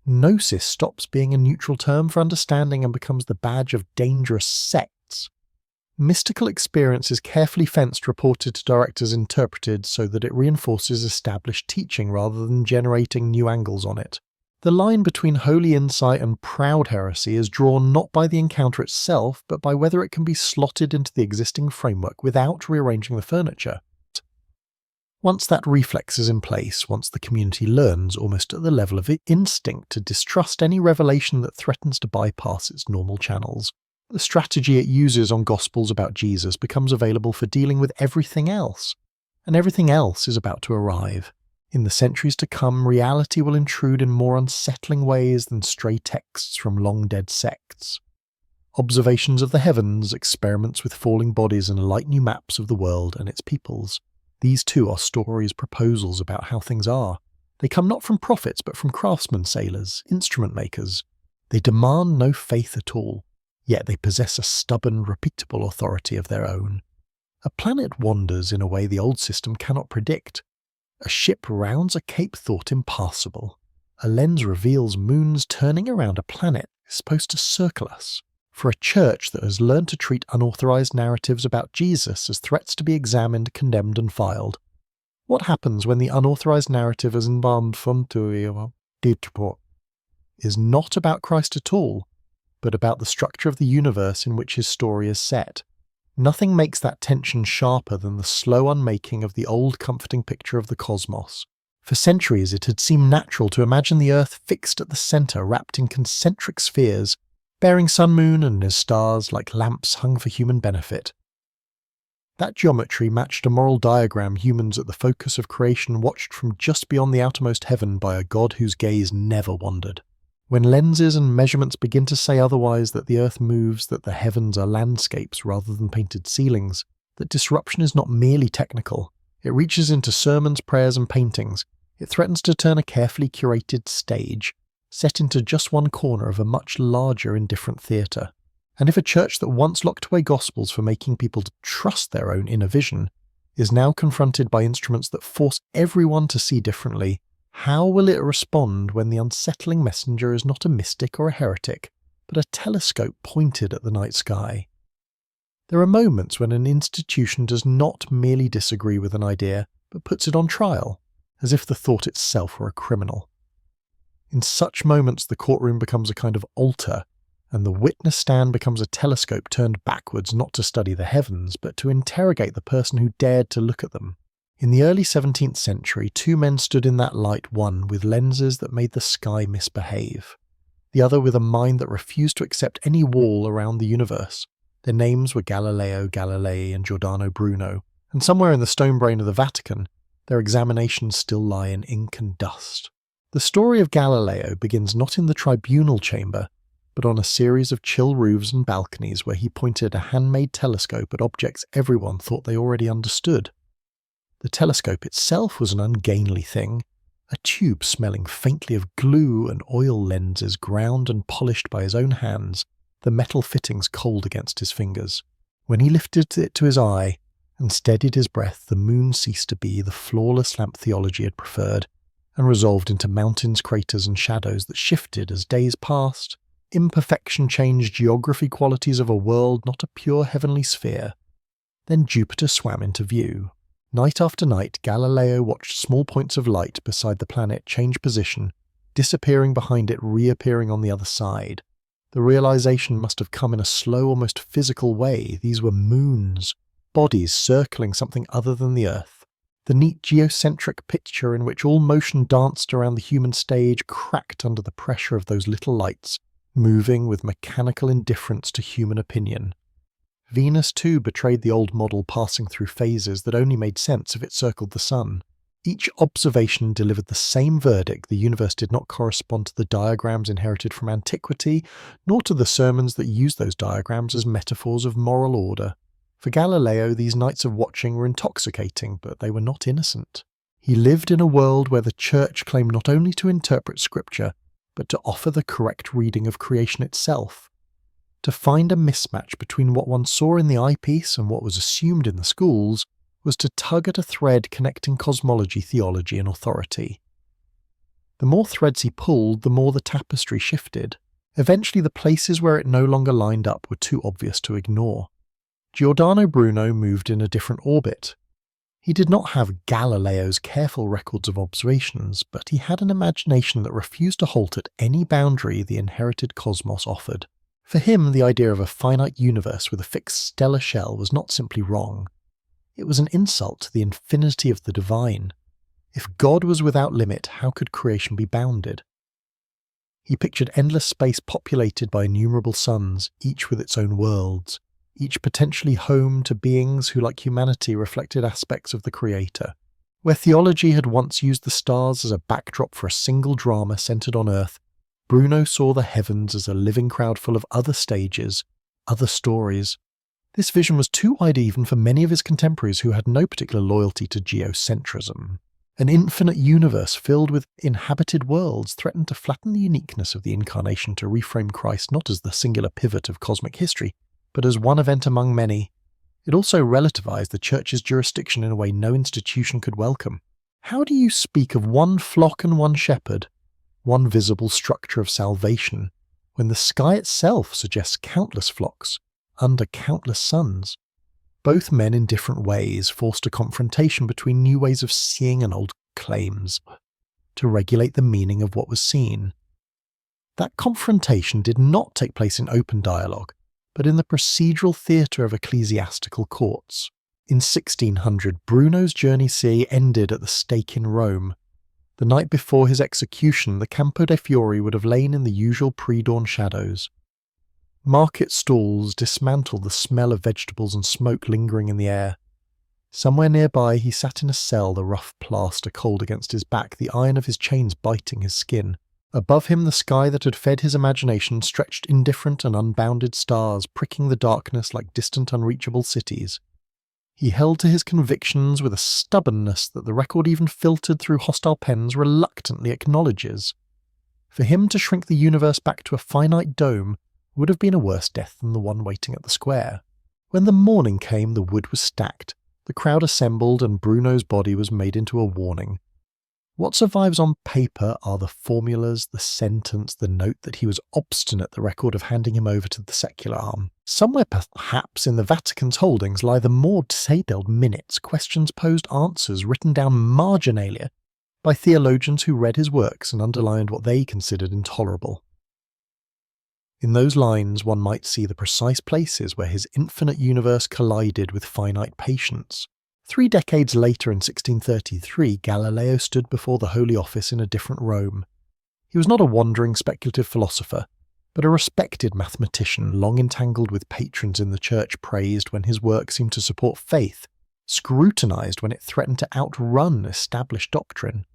Gnosis stops being a neutral term for understanding and becomes the badge of dangerous sects. Mystical experience is carefully fenced, reported to directors, interpreted so that it reinforces established teaching rather than generating new angles on it. The line between holy insight and proud heresy is drawn not by the encounter itself, but by whether it can be slotted into the existing framework without rearranging the furniture. Once that reflex is in place, once the community learns, almost at the level of instinct, to distrust any revelation that threatens to bypass its normal channels, the strategy it uses on Gospels about Jesus becomes available for dealing with everything else. And everything else is about to arrive. In the centuries to come, reality will intrude in more unsettling ways than stray texts from long-dead sects. Observations of the heavens, experiments with falling bodies, and light new maps of the world and its peoples. These too are stories, proposals about how things are. They come not from prophets, but from craftsmen, sailors, instrument makers. They demand no faith at all, yet they possess a stubborn, repeatable authority of their own. A planet wanders in a way the old system cannot predict. A ship rounds a cape thought impassable. A lens reveals moons turning around a planet supposed to circle us. For a church that has learned to treat unauthorized narratives about Jesus as threats to be examined, condemned, and filed, what happens when the unauthorized narrative is not about Christ at all, but about the structure of the universe in which his story is set? Nothing makes that tension sharper than the slow unmaking of the old comforting picture of the cosmos. For centuries it had seemed natural to imagine the Earth fixed at the center, wrapped in concentric spheres, bearing sun, moon, and his stars like lamps hung for human benefit. That geometry matched a moral diagram humans at the focus of creation watched from just beyond the outermost heaven by a God whose gaze never wandered. When lenses and measurements begin to say otherwise, that the earth moves, that the heavens are landscapes rather than painted ceilings, that disruption is not merely technical, it reaches into sermons, prayers, and paintings. It threatens to turn a carefully curated stage, set into just one corner of a much larger indifferent theatre. And if a church that once locked away Gospels for making people trust their own inner vision is now confronted by instruments that force everyone to see differently, how will it respond when the unsettling messenger is not a mystic or a heretic, but a telescope pointed at the night sky? There are moments when an institution does not merely disagree with an idea, but puts it on trial, as if the thought itself were a criminal. In such moments the courtroom becomes a kind of altar, and the witness stand becomes a telescope turned backwards not to study the heavens, but to interrogate the person who dared to look at them. In the early 17th century, two men stood in that light, one with lenses that made the sky misbehave, the other with a mind that refused to accept any wall around the universe. Their names were Galileo Galilei and Giordano Bruno, and somewhere in the stone brain of the Vatican, their examinations still lie in ink and dust. The story of Galileo begins not in the tribunal chamber, but on a series of chill roofs and balconies where he pointed a handmade telescope at objects everyone thought they already understood. The telescope itself was an ungainly thing, a tube smelling faintly of glue and oil lenses ground and polished by his own hands, the metal fittings cold against his fingers. When he lifted it to his eye and steadied his breath, the moon ceased to be the flawless lamp theology had preferred, and resolved into mountains, craters, and shadows that shifted as days passed Imperfection changed geography qualities of a world, not a pure heavenly sphere. Then Jupiter swam into view. Night after night, Galileo watched small points of light beside the planet change position, disappearing behind it, reappearing on the other side. The realization must have come in a slow, almost physical way. These were moons, bodies circling something other than the Earth. The neat geocentric picture in which all motion danced around the human stage cracked under the pressure of those little lights, moving with mechanical indifference to human opinion. Venus too betrayed the old model, passing through phases that only made sense if it circled the sun. Each observation delivered the same verdict: the universe did not correspond to the diagrams inherited from antiquity, nor to the sermons that used those diagrams as metaphors of moral order. For Galileo, these nights of watching were intoxicating, but they were not innocent. He lived in a world where the Church claimed not only to interpret Scripture, but to offer the correct reading of creation itself. To find a mismatch between what one saw in the eyepiece and what was assumed in the schools was to tug at a thread connecting cosmology, theology, and authority. The more threads he pulled, the more the tapestry shifted. Eventually, the places where it no longer lined up were too obvious to ignore. Giordano Bruno moved in a different orbit. He did not have Galileo's careful records of observations, but he had an imagination that refused to halt at any boundary the inherited cosmos offered. For him, the idea of a finite universe with a fixed stellar shell was not simply wrong. It was an insult to the infinity of the divine. If God was without limit, how could creation be bounded? He pictured endless space populated by innumerable suns, each with its own worlds, each potentially home to beings who, like humanity, reflected aspects of the Creator. Where theology had once used the stars as a backdrop for a single drama centered on Earth, Bruno saw the heavens as a living crowd full of other stages, other stories. This vision was too wide even for many of his contemporaries who had no particular loyalty to geocentrism. An infinite universe filled with inhabited worlds threatened to flatten the uniqueness of the Incarnation, to reframe Christ not as the singular pivot of cosmic history, but as one event among many. It also relativized the Church's jurisdiction in a way no institution could welcome. How do you speak of one flock and one shepherd, one visible structure of salvation, when the sky itself suggests countless flocks, under countless suns? Both men in different ways forced a confrontation between new ways of seeing and old claims, to regulate the meaning of what was seen. That confrontation did not take place in open dialogue, but in the procedural theatre of ecclesiastical courts. In 1600, Bruno's journey ended at the stake in Rome. The night before his execution, the Campo dei Fiori would have lain in the usual pre-dawn shadows. Market stalls dismantled, the smell of vegetables and smoke lingering in the air. Somewhere nearby he sat in a cell, the rough plaster cold against his back, the iron of his chains biting his skin. Above him the sky that had fed his imagination stretched indifferent and unbounded stars, pricking the darkness like distant unreachable cities. He held to his convictions with a stubbornness that the record, even filtered through hostile pens, reluctantly acknowledges. For him to shrink the universe back to a finite dome would have been a worse death than the one waiting at the square. When the morning came, the wood was stacked, the crowd assembled, and Bruno's body was made into a warning. What survives on paper are the formulas, the sentence, the note that he was obstinate, the record of handing him over to the secular arm. Somewhere perhaps in the Vatican's holdings lie the more detailed minutes, questions posed, answers written down marginalia by theologians who read his works and underlined what they considered intolerable. In those lines one might see the precise places where his infinite universe collided with finite patience. 3 decades later, in 1633, Galileo stood before the Holy Office in a different Rome. He was not a wandering speculative philosopher, but a respected mathematician, long entangled with patrons in the Church, praised when his work seemed to support faith, scrutinized when it threatened to outrun established doctrine.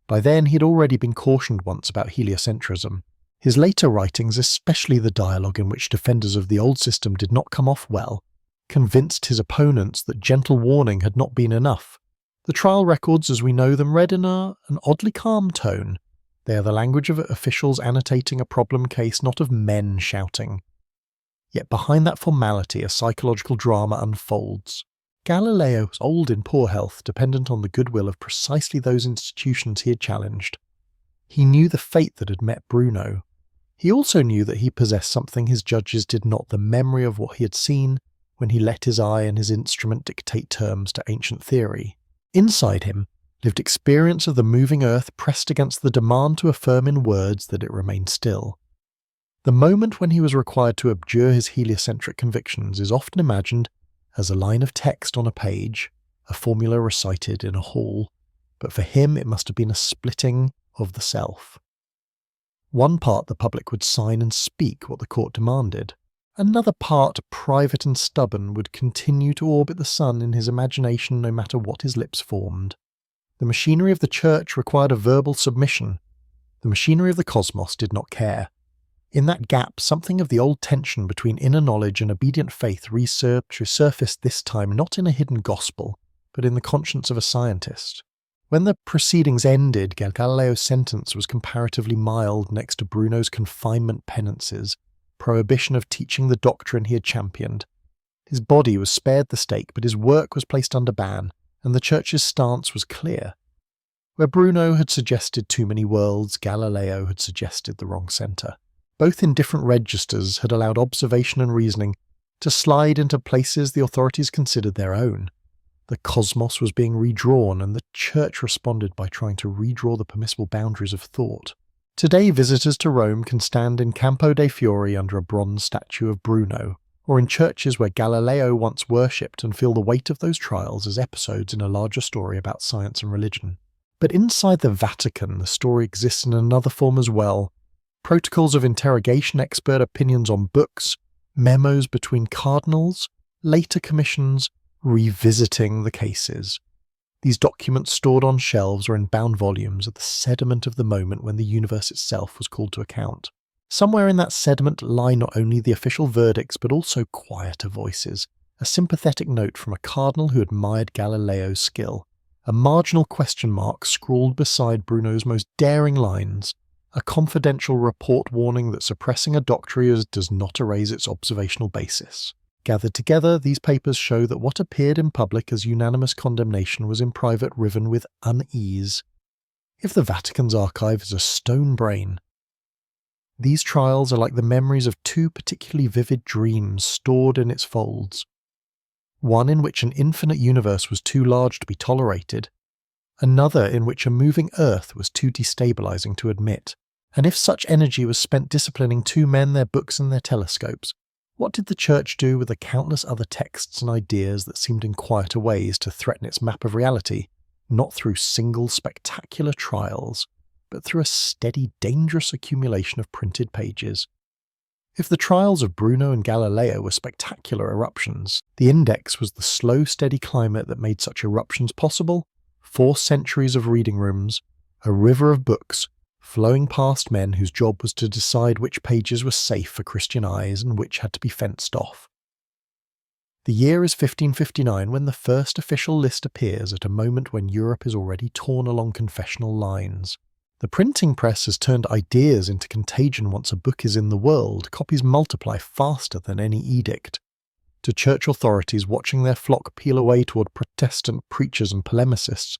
By then he had already been cautioned once about heliocentrism. His later writings, especially the dialogue in which defenders of the old system did not come off well, convinced his opponents that gentle warning had not been enough. The trial records as we know them read in an oddly calm tone. They are the language of officials annotating a problem case, not of men shouting. Yet behind that formality a psychological drama unfolds. Galileo was old, in poor health, dependent on the goodwill of precisely those institutions he had challenged. He knew the fate that had met Bruno. He also knew that he possessed something his judges did not, the memory of what he had seen when he let his eye and his instrument dictate terms to ancient theory. Inside him lived experience of the moving earth pressed against the demand to affirm in words that it remained still. The moment when he was required to abjure his heliocentric convictions is often imagined as a line of text on a page, a formula recited in a hall, but for him it must have been a splitting of the self. One part the public would sign and speak what the court demanded. Another part, private and stubborn, would continue to orbit the sun in his imagination no matter what his lips formed. The machinery of the church required a verbal submission. The machinery of the cosmos did not care. In that gap, something of the old tension between inner knowledge and obedient faith resurfaced this time not in a hidden gospel, but in the conscience of a scientist. When the proceedings ended, Galileo's sentence was comparatively mild next to Bruno's confinement penances, prohibition of teaching the doctrine he had championed. His body was spared the stake, but his work was placed under ban, and the church's stance was clear. Where Bruno had suggested too many worlds, Galileo had suggested the wrong centre. Both in different registers had allowed observation and reasoning to slide into places the authorities considered their own. The cosmos was being redrawn, and the church responded by trying to redraw the permissible boundaries of thought. Today, visitors to Rome can stand in Campo dei Fiori under a bronze statue of Bruno, or in churches where Galileo once worshipped and feel the weight of those trials as episodes in a larger story about science and religion. But inside the Vatican, the story exists in another form as well. Protocols of interrogation, expert opinions on books, memos between cardinals, later commissions revisiting the cases. These documents stored on shelves or in bound volumes are the sediment of the moment when the universe itself was called to account. Somewhere in that sediment lie not only the official verdicts but also quieter voices, a sympathetic note from a cardinal who admired Galileo's skill, a marginal question mark scrawled beside Bruno's most daring lines, a confidential report warning that suppressing a doctrine does not erase its observational basis. Gathered together, these papers show that what appeared in public as unanimous condemnation was in private riven with unease. If the Vatican's archive is a stone brain, these trials are like the memories of two particularly vivid dreams stored in its folds. One in which an infinite universe was too large to be tolerated, another in which a moving earth was too destabilizing to admit. And if such energy was spent disciplining two men, their books and their telescopes, what did the church do with the countless other texts and ideas that seemed in quieter ways to threaten its map of reality, not through single spectacular trials, but through a steady, dangerous accumulation of printed pages? If the trials of Bruno and Galileo were spectacular eruptions, the index was the slow, steady climate that made such eruptions possible. 4 centuries of reading rooms, a river of books, flowing past men whose job was to decide which pages were safe for Christian eyes and which had to be fenced off. The year is 1559 when the first official list appears at a moment when Europe is already torn along confessional lines. The printing press has turned ideas into contagion once a book is in the world. Copies multiply faster than any edict. To church authorities watching their flock peel away toward Protestant preachers and polemicists,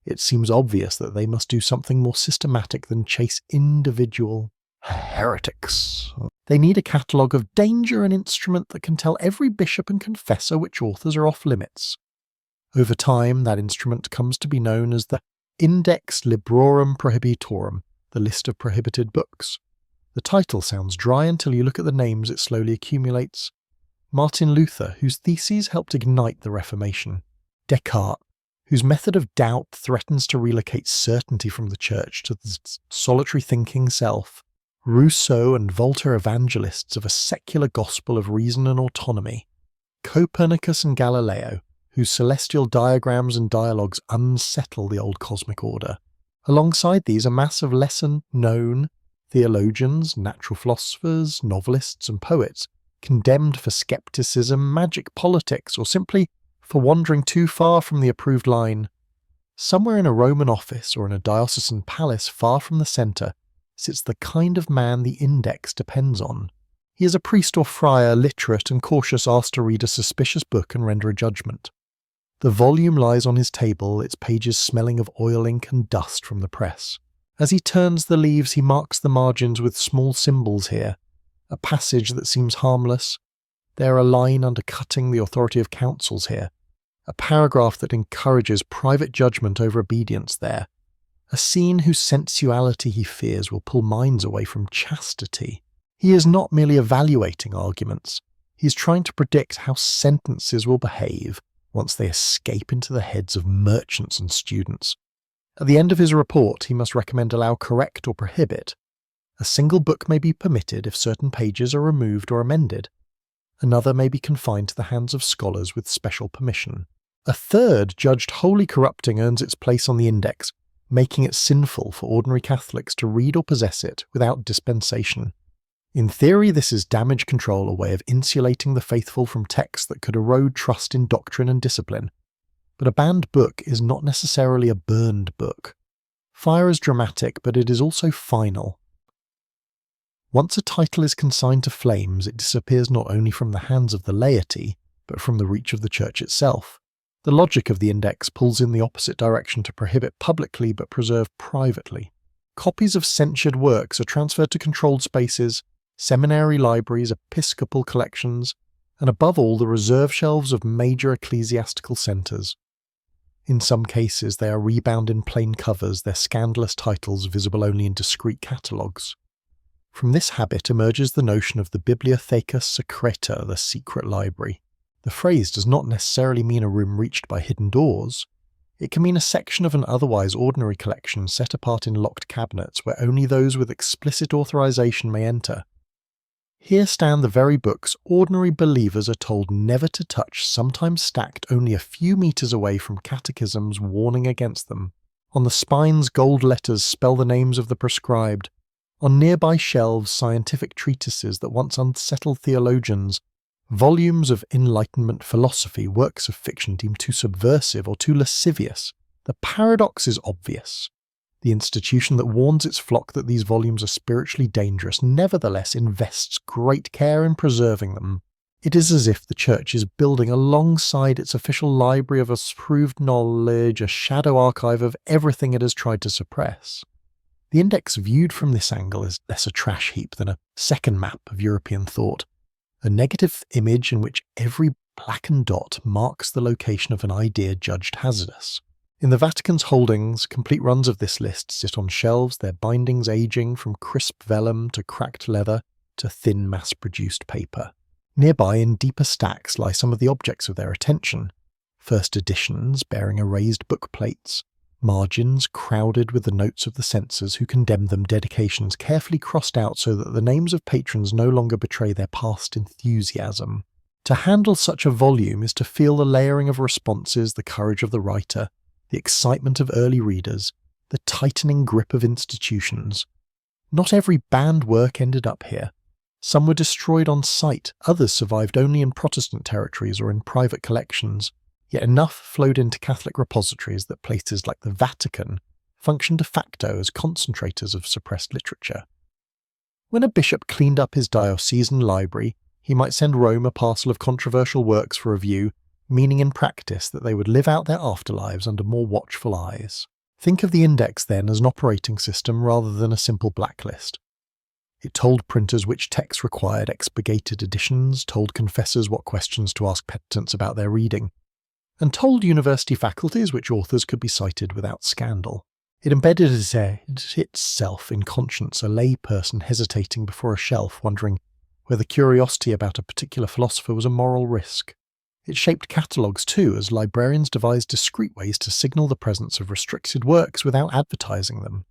it seems obvious that they must do something more systematic than chase individual heretics. They need a catalogue of danger and instrument that can tell every bishop and confessor which authors are off limits. Over time, that instrument comes to be known as the Index Librorum Prohibitorum, the list of prohibited books. The title sounds dry until you look at the names it slowly accumulates. Martin Luther, whose theses helped ignite the Reformation. Descartes, whose method of doubt threatens to relocate certainty from the church to the solitary thinking self. Rousseau and Voltaire, evangelists of a secular gospel of reason and autonomy. Copernicus and Galileo, whose celestial diagrams and dialogues unsettle the old cosmic order. Alongside these, a mass of lesser-known theologians, natural philosophers, novelists and poets, condemned for skepticism, magic politics, or simply for wandering too far from the approved line. Somewhere in a Roman office or in a diocesan palace far from the centre sits the kind of man the index depends on. He is a priest or friar, literate and cautious, asked to read a suspicious book and render a judgment. The volume lies on his table, its pages smelling of oil ink and dust from the press. As he turns the leaves, he marks the margins with small symbols here. A passage that seems harmless. There a line undercutting the authority of councils here. A paragraph that encourages private judgment over obedience there. A scene whose sensuality he fears will pull minds away from chastity. He is not merely evaluating arguments. He is trying to predict how sentences will behave once they escape into the heads of merchants and students. At the end of his report, he must recommend allow, correct, or prohibit. A single book may be permitted if certain pages are removed or amended. Another may be confined to the hands of scholars with special permission. A third, judged wholly corrupting, earns its place on the index, making it sinful for ordinary Catholics to read or possess it without dispensation. In theory, this is damage control, a way of insulating the faithful from texts that could erode trust in doctrine and discipline. But a banned book is not necessarily a burned book. Fire is dramatic, but it is also final. Once a title is consigned to flames, it disappears not only from the hands of the laity, but from the reach of the Church itself. The logic of the index pulls in the opposite direction to prohibit publicly but preserve privately. Copies of censured works are transferred to controlled spaces, seminary libraries, episcopal collections, and above all the reserve shelves of major ecclesiastical centres. In some cases they are rebound in plain covers, their scandalous titles visible only in discreet catalogues. From this habit emerges the notion of the Bibliotheca Secreta, the secret library. The phrase does not necessarily mean a room reached by hidden doors. It can mean a section of an otherwise ordinary collection set apart in locked cabinets where only those with explicit authorization may enter. Here stand the very books ordinary believers are told never to touch, sometimes stacked only a few meters away from catechisms warning against them. On the spines, gold letters spell the names of the proscribed. On nearby shelves, scientific treatises that once unsettled theologians, volumes of Enlightenment philosophy, works of fiction deemed too subversive or too lascivious. The paradox is obvious. The institution that warns its flock that these volumes are spiritually dangerous nevertheless invests great care in preserving them. It is as if the Church is building alongside its official library of approved knowledge a shadow archive of everything it has tried to suppress. The index viewed from this angle is less a trash heap than a second map of European thought, a negative image in which every blackened dot marks the location of an idea judged hazardous. In the Vatican's holdings, complete runs of this list sit on shelves, their bindings aging from crisp vellum to cracked leather to thin mass-produced paper. Nearby, in deeper stacks, lie some of the objects of their attention. First editions bearing erased book plates, margins crowded with the notes of the censors who condemned them, dedications carefully crossed out so that the names of patrons no longer betray their past enthusiasm. To handle such a volume is to feel the layering of responses, the courage of the writer, the excitement of early readers, the tightening grip of institutions. Not every banned work ended up here. Some were destroyed on sight, others survived only in Protestant territories or in private collections, yet enough flowed into Catholic repositories that places like the Vatican functioned de facto as concentrators of suppressed literature. When a bishop cleaned up his diocesan library, he might send Rome a parcel of controversial works for review, meaning in practice that they would live out their afterlives under more watchful eyes. Think of the index then as an operating system rather than a simple blacklist. It told printers which texts required expurgated editions, told confessors what questions to ask penitents about their reading, and told university faculties which authors could be cited without scandal. It embedded itself in conscience, a lay person hesitating before a shelf, wondering whether curiosity about a particular philosopher was a moral risk. It shaped catalogues too, as librarians devised discreet ways to signal the presence of restricted works without advertising them.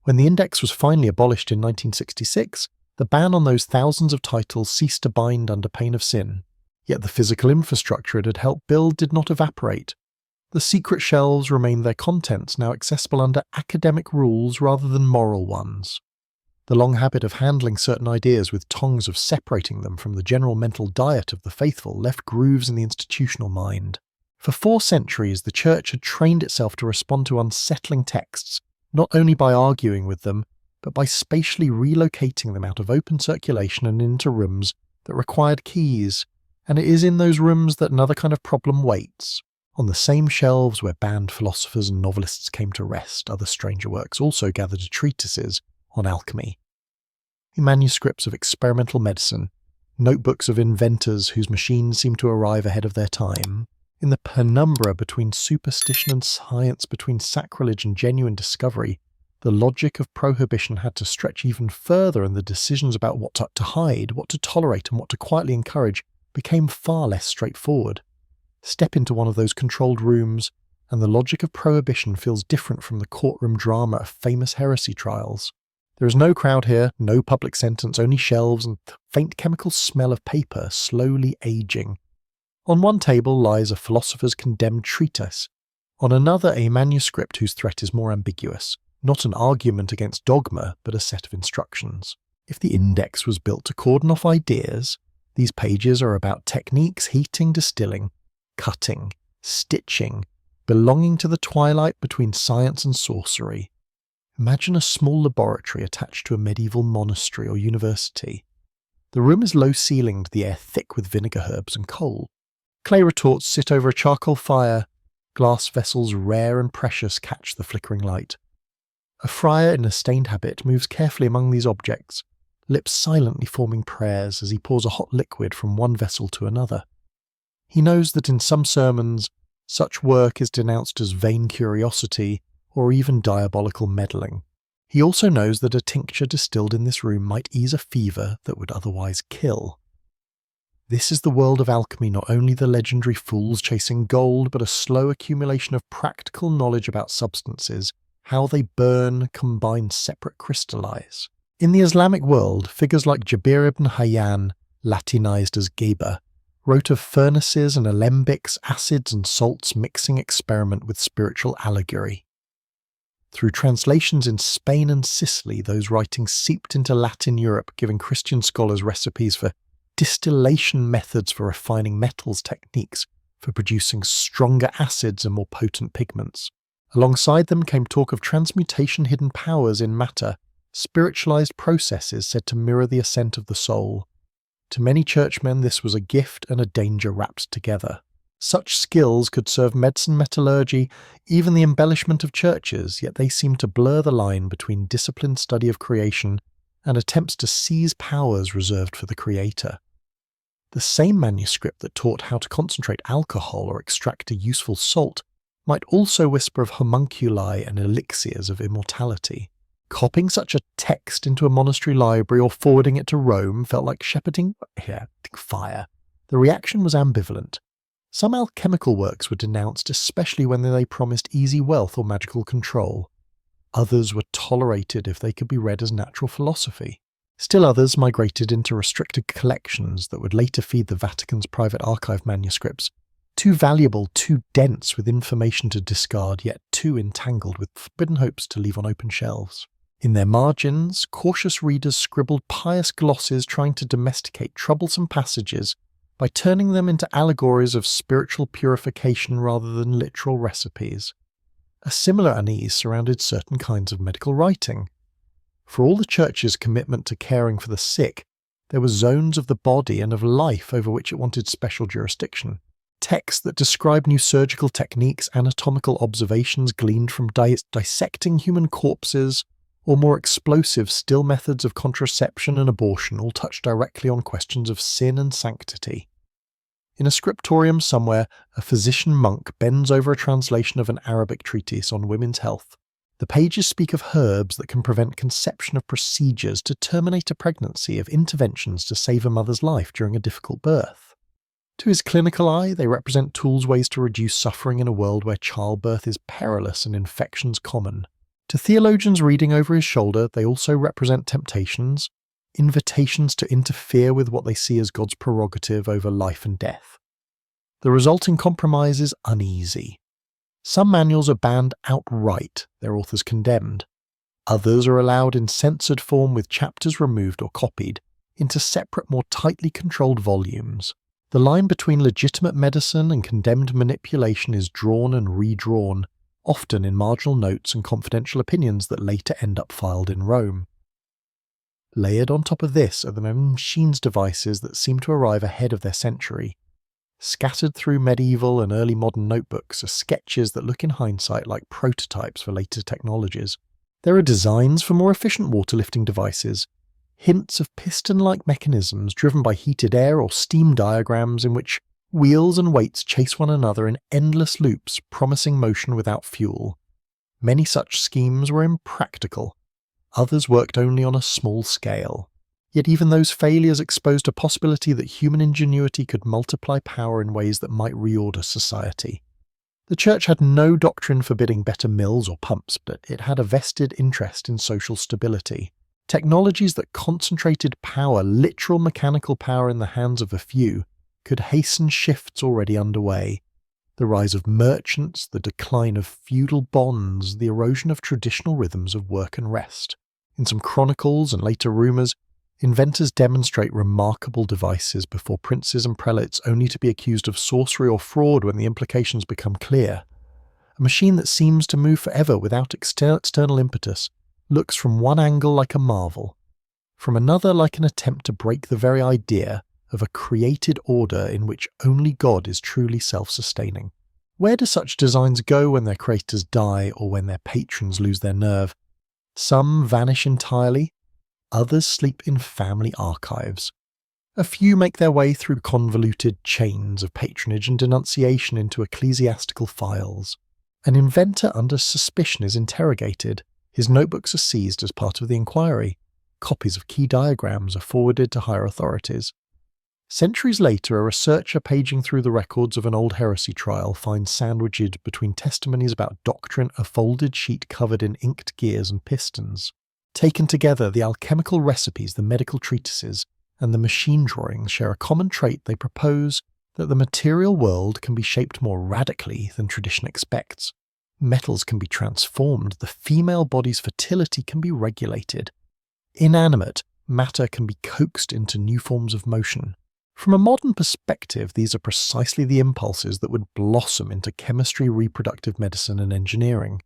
When the index was finally abolished in 1966, the ban on those thousands of titles ceased to bind under pain of sin. Yet the physical infrastructure it had helped build did not evaporate. The secret shelves remained their contents, now accessible under academic rules rather than moral ones. The long habit of handling certain ideas with tongs of separating them from the general mental diet of the faithful left grooves in the institutional mind. For 4 centuries, the Church had trained itself to respond to unsettling texts, not only by arguing with them, but by spatially relocating them out of open circulation and into rooms that required keys. And it is in those rooms that another kind of problem waits. On the same shelves where banned philosophers and novelists came to rest, other stranger works also gathered treatises on alchemy. Manuscripts of experimental medicine, notebooks of inventors whose machines seemed to arrive ahead of their time. In the penumbra between superstition and science, between sacrilege and genuine discovery, the logic of prohibition had to stretch even further, and the decisions about what to hide, what to tolerate, and what to quietly encourage became far less straightforward. Step into one of those controlled rooms, and the logic of prohibition feels different from the courtroom drama of famous heresy trials. There is no crowd here, no public sentence, only shelves and the faint chemical smell of paper slowly aging. On one table lies a philosopher's condemned treatise, on another a manuscript whose threat is more ambiguous, not an argument against dogma, but a set of instructions. If the index was built to cordon off ideas, these pages are about techniques, heating, distilling, cutting, stitching, belonging to the twilight between science and sorcery. Imagine a small laboratory attached to a medieval monastery or university. The room is low-ceilinged, the air thick with vinegar herbs and coal. Clay retorts sit over a charcoal fire. Glass vessels rare and precious catch the flickering light. A friar in a stained habit moves carefully among these objects, lips silently forming prayers as he pours a hot liquid from one vessel to another. He knows that in some sermons, such work is denounced as vain curiosity or even diabolical meddling. He also knows that a tincture distilled in this room might ease a fever that would otherwise kill. This is the world of alchemy, not only the legendary fools chasing gold, but a slow accumulation of practical knowledge about substances, how they burn, combine, separate, crystallize. In the Islamic world, figures like Jabir ibn Hayyan, Latinized as Geber, wrote of furnaces and alembics, acids and salts mixing experiment with spiritual allegory. Through translations in Spain and Sicily, those writings seeped into Latin Europe, giving Christian scholars recipes for distillation methods, for refining metals, techniques for producing stronger acids and more potent pigments. Alongside them came talk of transmutation hidden powers in matter, spiritualized processes said to mirror the ascent of the soul. To many churchmen, this was a gift and a danger wrapped together. Such skills could serve medicine, metallurgy, even the embellishment of churches, yet they seemed to blur the line between disciplined study of creation and attempts to seize powers reserved for the creator. The same manuscript that taught how to concentrate alcohol or extract a useful salt might also whisper of homunculi and elixirs of immortality. Copying such a text into a monastery library or forwarding it to Rome felt like shepherding fire. The reaction was ambivalent. Some alchemical works were denounced, especially when they promised easy wealth or magical control. Others were tolerated if they could be read as natural philosophy. Still others migrated into restricted collections that would later feed the Vatican's private archive manuscripts, too valuable, too dense with information to discard, yet too entangled with forbidden hopes to leave on open shelves. In their margins, cautious readers scribbled pious glosses trying to domesticate troublesome passages by turning them into allegories of spiritual purification rather than literal recipes. A similar unease surrounded certain kinds of medical writing. For all the Church's commitment to caring for the sick, there were zones of the body and of life over which it wanted special jurisdiction. Texts that described new surgical techniques, anatomical observations gleaned from dissecting human corpses, or more explosive still methods of contraception and abortion all touched directly on questions of sin and sanctity. In a scriptorium somewhere, a physician monk bends over a translation of an Arabic treatise on women's health. The pages speak of herbs that can prevent conception, of procedures to terminate a pregnancy, of interventions to save a mother's life during a difficult birth. To his clinical eye, they represent tools, ways to reduce suffering in a world where childbirth is perilous and infections common. To theologians reading over his shoulder, they also represent temptations, invitations to interfere with what they see as God's prerogative over life and death. The resulting compromise is uneasy. Some manuals are banned outright, their authors condemned. Others are allowed in censored form with chapters removed or copied into separate, more tightly controlled volumes. The line between legitimate medicine and condemned manipulation is drawn and redrawn, often in marginal notes and confidential opinions that later end up filed in Rome. Layered on top of this are the machines' devices that seem to arrive ahead of their century. Scattered through medieval and early modern notebooks are sketches that look in hindsight like prototypes for later technologies. There are designs for more efficient water-lifting devices, hints of piston-like mechanisms driven by heated air or steam diagrams in which wheels and weights chase one another in endless loops, promising motion without fuel. Many such schemes were impractical. Others worked only on a small scale. Yet even those failures exposed a possibility that human ingenuity could multiply power in ways that might reorder society. The Church had no doctrine forbidding better mills or pumps, but it had a vested interest in social stability. Technologies that concentrated power, literal mechanical power in the hands of a few, could hasten shifts already underway. The rise of merchants, the decline of feudal bonds, the erosion of traditional rhythms of work and rest. In some chronicles and later rumours, inventors demonstrate remarkable devices before princes and prelates, only to be accused of sorcery or fraud when the implications become clear. A machine that seems to move forever without external impetus looks from one angle like a marvel, from another like an attempt to break the very idea of a created order in which only God is truly self-sustaining. Where do such designs go when their creators die or when their patrons lose their nerve? Some vanish entirely. Others sleep in family archives. A few make their way through convoluted chains of patronage and denunciation into ecclesiastical files. An inventor under suspicion is interrogated. His notebooks are seized as part of the inquiry. Copies of key diagrams are forwarded to higher authorities. Centuries later, a researcher paging through the records of an old heresy trial finds sandwiched between testimonies about doctrine a folded sheet covered in inked gears and pistons. Taken together, the alchemical recipes, the medical treatises, and the machine drawings share a common trait. They propose that the material world can be shaped more radically than tradition expects. Metals can be transformed, the female body's fertility can be regulated. Inanimate matter can be coaxed into new forms of motion. From a modern perspective, these are precisely the impulses that would blossom into chemistry, reproductive medicine, and engineering.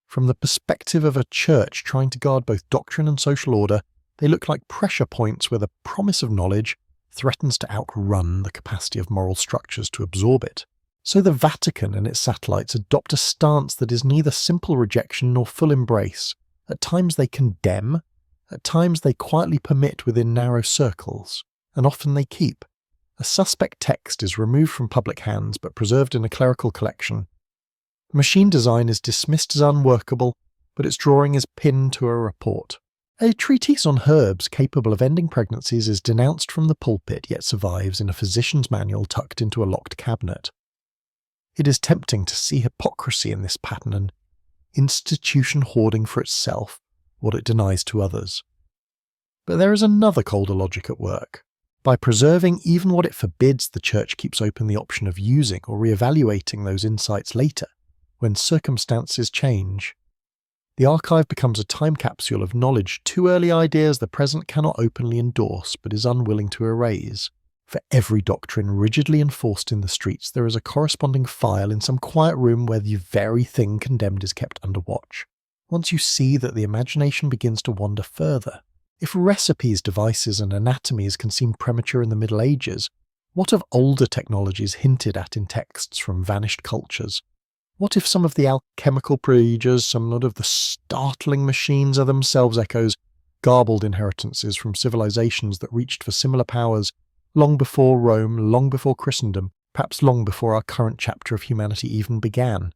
From the perspective of a church trying to guard both doctrine and social order, they look like pressure points where the promise of knowledge threatens to outrun the capacity of moral structures to absorb it. So the Vatican and its satellites adopt a stance that is neither simple rejection nor full embrace. At times they condemn, at times they quietly permit within narrow circles, and often they keep. A suspect text is removed from public hands but preserved in a clerical collection. Machine design is dismissed as unworkable, but its drawing is pinned to a report. A treatise on herbs capable of ending pregnancies is denounced from the pulpit, yet survives in a physician's manual tucked into a locked cabinet. It is tempting to see hypocrisy in this pattern, an institution hoarding for itself what it denies to others. But there is another colder logic at work. By preserving even what it forbids, the Church keeps open the option of using or re-evaluating those insights later, when circumstances change. The archive becomes a time capsule of knowledge, too early ideas the present cannot openly endorse but is unwilling to erase. For every doctrine rigidly enforced in the streets, there is a corresponding file in some quiet room where the very thing condemned is kept under watch. Once you see that, the imagination begins to wander further. If recipes, devices, and anatomies can seem premature in the Middle Ages, what of older technologies hinted at in texts from vanished cultures? What if some of the alchemical procedures, some of the startling machines are themselves echoes, garbled inheritances from civilizations that reached for similar powers long before Rome, long before Christendom, perhaps long before our current chapter of humanity even began?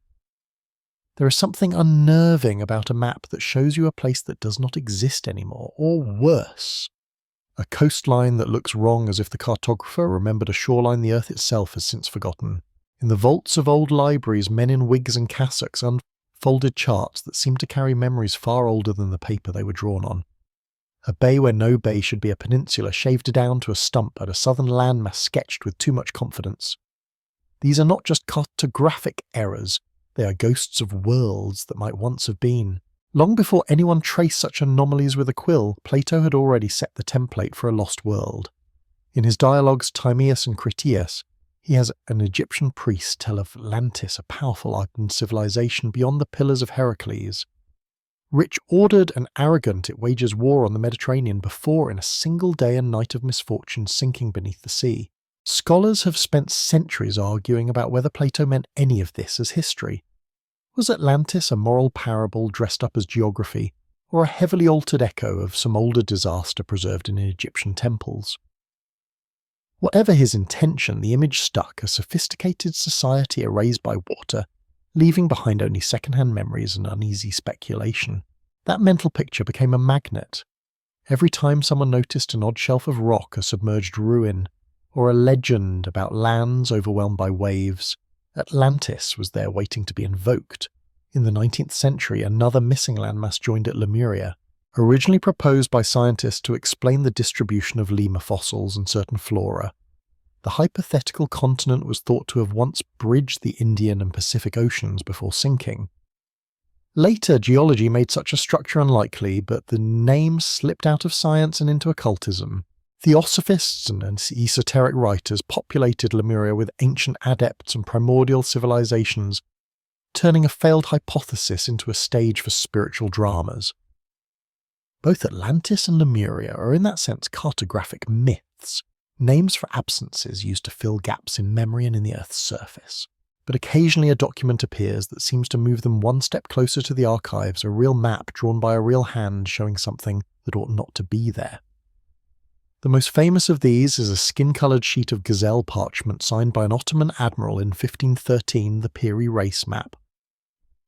There is something unnerving about a map that shows you a place that does not exist anymore, or worse, a coastline that looks wrong as if the cartographer remembered a shoreline the earth itself has since forgotten. In the vaults of old libraries, men in wigs and cassocks unfolded charts that seem to carry memories far older than the paper they were drawn on. A bay where no bay should be a peninsula, shaved down to a stump, and a southern landmass sketched with too much confidence. These are not just cartographic errors, they are ghosts of worlds that might once have been. Long before anyone traced such anomalies with a quill, Plato had already set the template for a lost world. In his dialogues Timaeus and Critias, he has an Egyptian priest tell of Atlantis, a powerful ardent civilization beyond the pillars of Heracles. Rich, ordered, and arrogant, it wages war on the Mediterranean before, in a single day and night of misfortune, sinking beneath the sea. Scholars have spent centuries arguing about whether Plato meant any of this as history. Was Atlantis a moral parable dressed up as geography, or a heavily altered echo of some older disaster preserved in Egyptian temples? Whatever his intention, the image stuck, a sophisticated society erased by water, leaving behind only second-hand memories and uneasy speculation. That mental picture became a magnet. Every time someone noticed an odd shelf of rock, a submerged ruin, or a legend about lands overwhelmed by waves, Atlantis was there waiting to be invoked. In the 19th century, another missing landmass joined at Lemuria, originally proposed by scientists to explain the distribution of lemur fossils and certain flora. The hypothetical continent was thought to have once bridged the Indian and Pacific Oceans before sinking. Later, geology made such a structure unlikely, but the name slipped out of science and into occultism. Theosophists and esoteric writers populated Lemuria with ancient adepts and primordial civilizations, turning a failed hypothesis into a stage for spiritual dramas. Both Atlantis and Lemuria are in that sense cartographic myths, names for absences used to fill gaps in memory and in the Earth's surface. But occasionally a document appears that seems to move them one step closer to the archives, a real map drawn by a real hand showing something that ought not to be there. The most famous of these is a skin-coloured sheet of gazelle parchment signed by an Ottoman admiral in 1513, the Piri Reis map.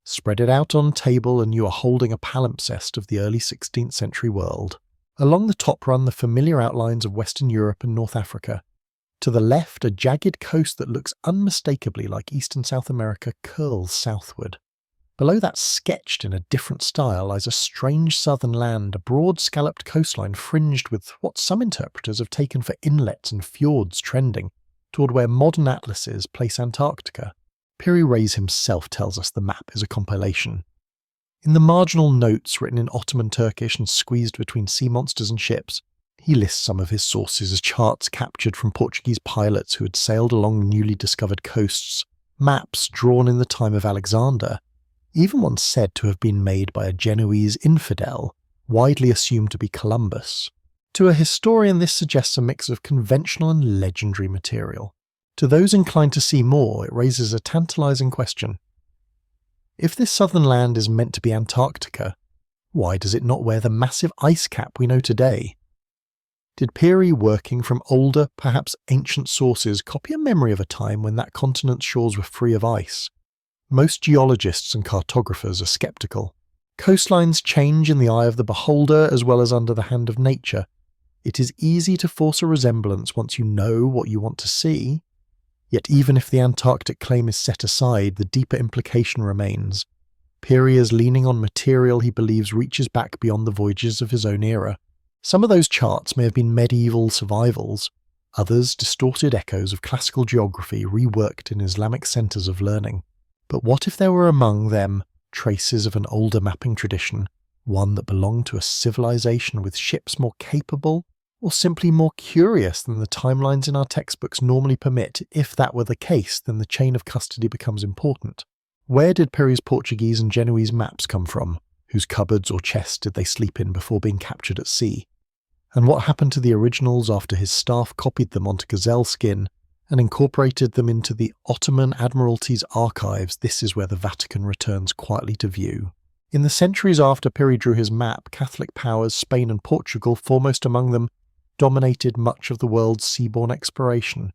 Spread it out on a table and you are holding a palimpsest of the early 16th century world. Along the top run the familiar outlines of Western Europe and North Africa. To the left, a jagged coast that looks unmistakably like East and South America curls southward. Below that, sketched in a different style, lies a strange southern land, a broad scalloped coastline fringed with what some interpreters have taken for inlets and fjords trending toward where modern atlases place Antarctica. Piri Reis himself tells us the map is a compilation. In the marginal notes written in Ottoman Turkish and squeezed between sea monsters and ships, he lists some of his sources as charts captured from Portuguese pilots who had sailed along newly discovered coasts, maps drawn in the time of Alexander, even one said to have been made by a Genoese infidel, widely assumed to be Columbus. To a historian, this suggests a mix of conventional and legendary material. To those inclined to see more, it raises a tantalizing question. If this southern land is meant to be Antarctica, why does it not wear the massive ice cap we know today? Did Piri, working from older, perhaps ancient sources, copy a memory of a time when that continent's shores were free of ice? Most geologists and cartographers are sceptical. Coastlines change in the eye of the beholder as well as under the hand of nature. It is easy to force a resemblance once you know what you want to see. Yet even if the Antarctic claim is set aside, the deeper implication remains. Piri is leaning on material he believes reaches back beyond the voyages of his own era. Some of those charts may have been medieval survivals, others distorted echoes of classical geography reworked in Islamic centres of learning. But what if there were among them traces of an older mapping tradition, one that belonged to a civilization with ships more capable, or simply more curious than the timelines in our textbooks normally permit? If that were the case, then the chain of custody becomes important. Where did Piri's Portuguese and Genoese maps come from? Whose cupboards or chests did they sleep in before being captured at sea? And what happened to the originals after his staff copied them onto gazelle skin and incorporated them into the Ottoman Admiralty's archives? This is where the Vatican returns quietly to view. In the centuries after Piri drew his map, Catholic powers, Spain and Portugal, foremost among them, dominated much of the world's seaborne exploration.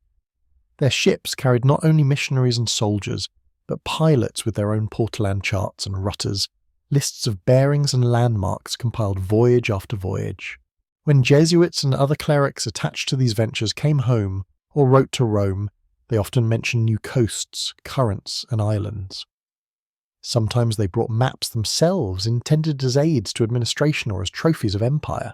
Their ships carried not only missionaries and soldiers, but pilots with their own Portolan charts and rutters, lists of bearings and landmarks compiled voyage after voyage. When Jesuits and other clerics attached to these ventures came home, or wrote to Rome, they often mentioned new coasts, currents, and islands. Sometimes they brought maps themselves, intended as aids to administration or as trophies of empire.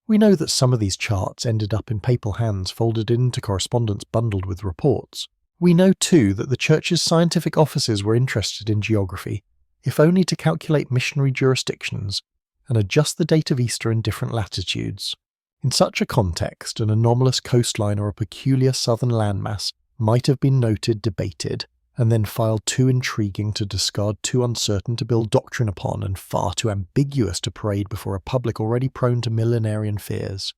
We know that some of these charts ended up in papal hands folded into correspondence bundled with reports. We know too that the Church's scientific offices were interested in geography, if only to calculate missionary jurisdictions and adjust the date of Easter in different latitudes. In such a context, an anomalous coastline or a peculiar southern landmass might have been noted, debated, and then filed too intriguing to discard, too uncertain to build doctrine upon, and far too ambiguous to parade before a public already prone to millenarian fears.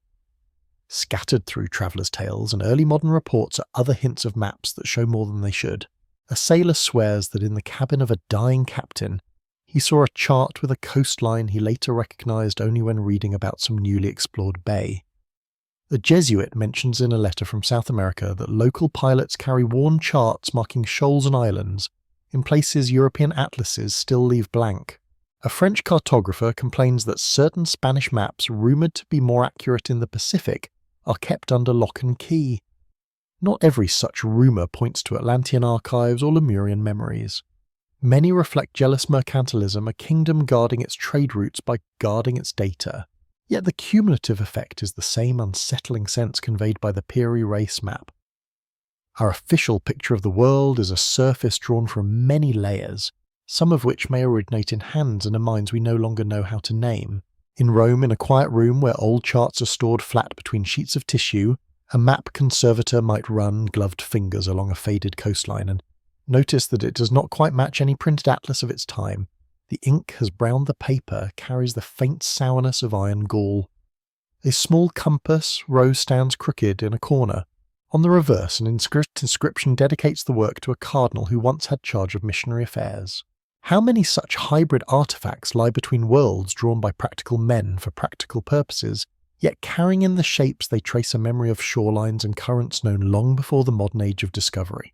Scattered through travellers' tales and early modern reports are other hints of maps that show more than they should. A sailor swears that in the cabin of a dying captain, he saw a chart with a coastline he later recognised only when reading about some newly explored bay. A Jesuit mentions in a letter from South America that local pilots carry worn charts marking shoals and islands, in places European atlases still leave blank. A French cartographer complains that certain Spanish maps rumoured to be more accurate in the Pacific are kept under lock and key. Not every such rumour points to Atlantean archives or Lemurian memories. Many reflect jealous mercantilism, a kingdom guarding its trade routes by guarding its data. Yet the cumulative effect is the same unsettling sense conveyed by the Piri Reis map. Our official picture of the world is a surface drawn from many layers, some of which may originate in hands and in minds we no longer know how to name. In Rome, in a quiet room where old charts are stored flat between sheets of tissue, a map conservator might run gloved fingers along a faded coastline and notice that it does not quite match any printed atlas of its time. The ink has browned the paper, carries the faint sourness of iron gall. A small compass row stands crooked in a corner. On the reverse, an inscription dedicates the work to a cardinal who once had charge of missionary affairs. How many such hybrid artefacts lie between worlds drawn by practical men for practical purposes, yet carrying in the shapes they trace a memory of shorelines and currents known long before the modern age of discovery?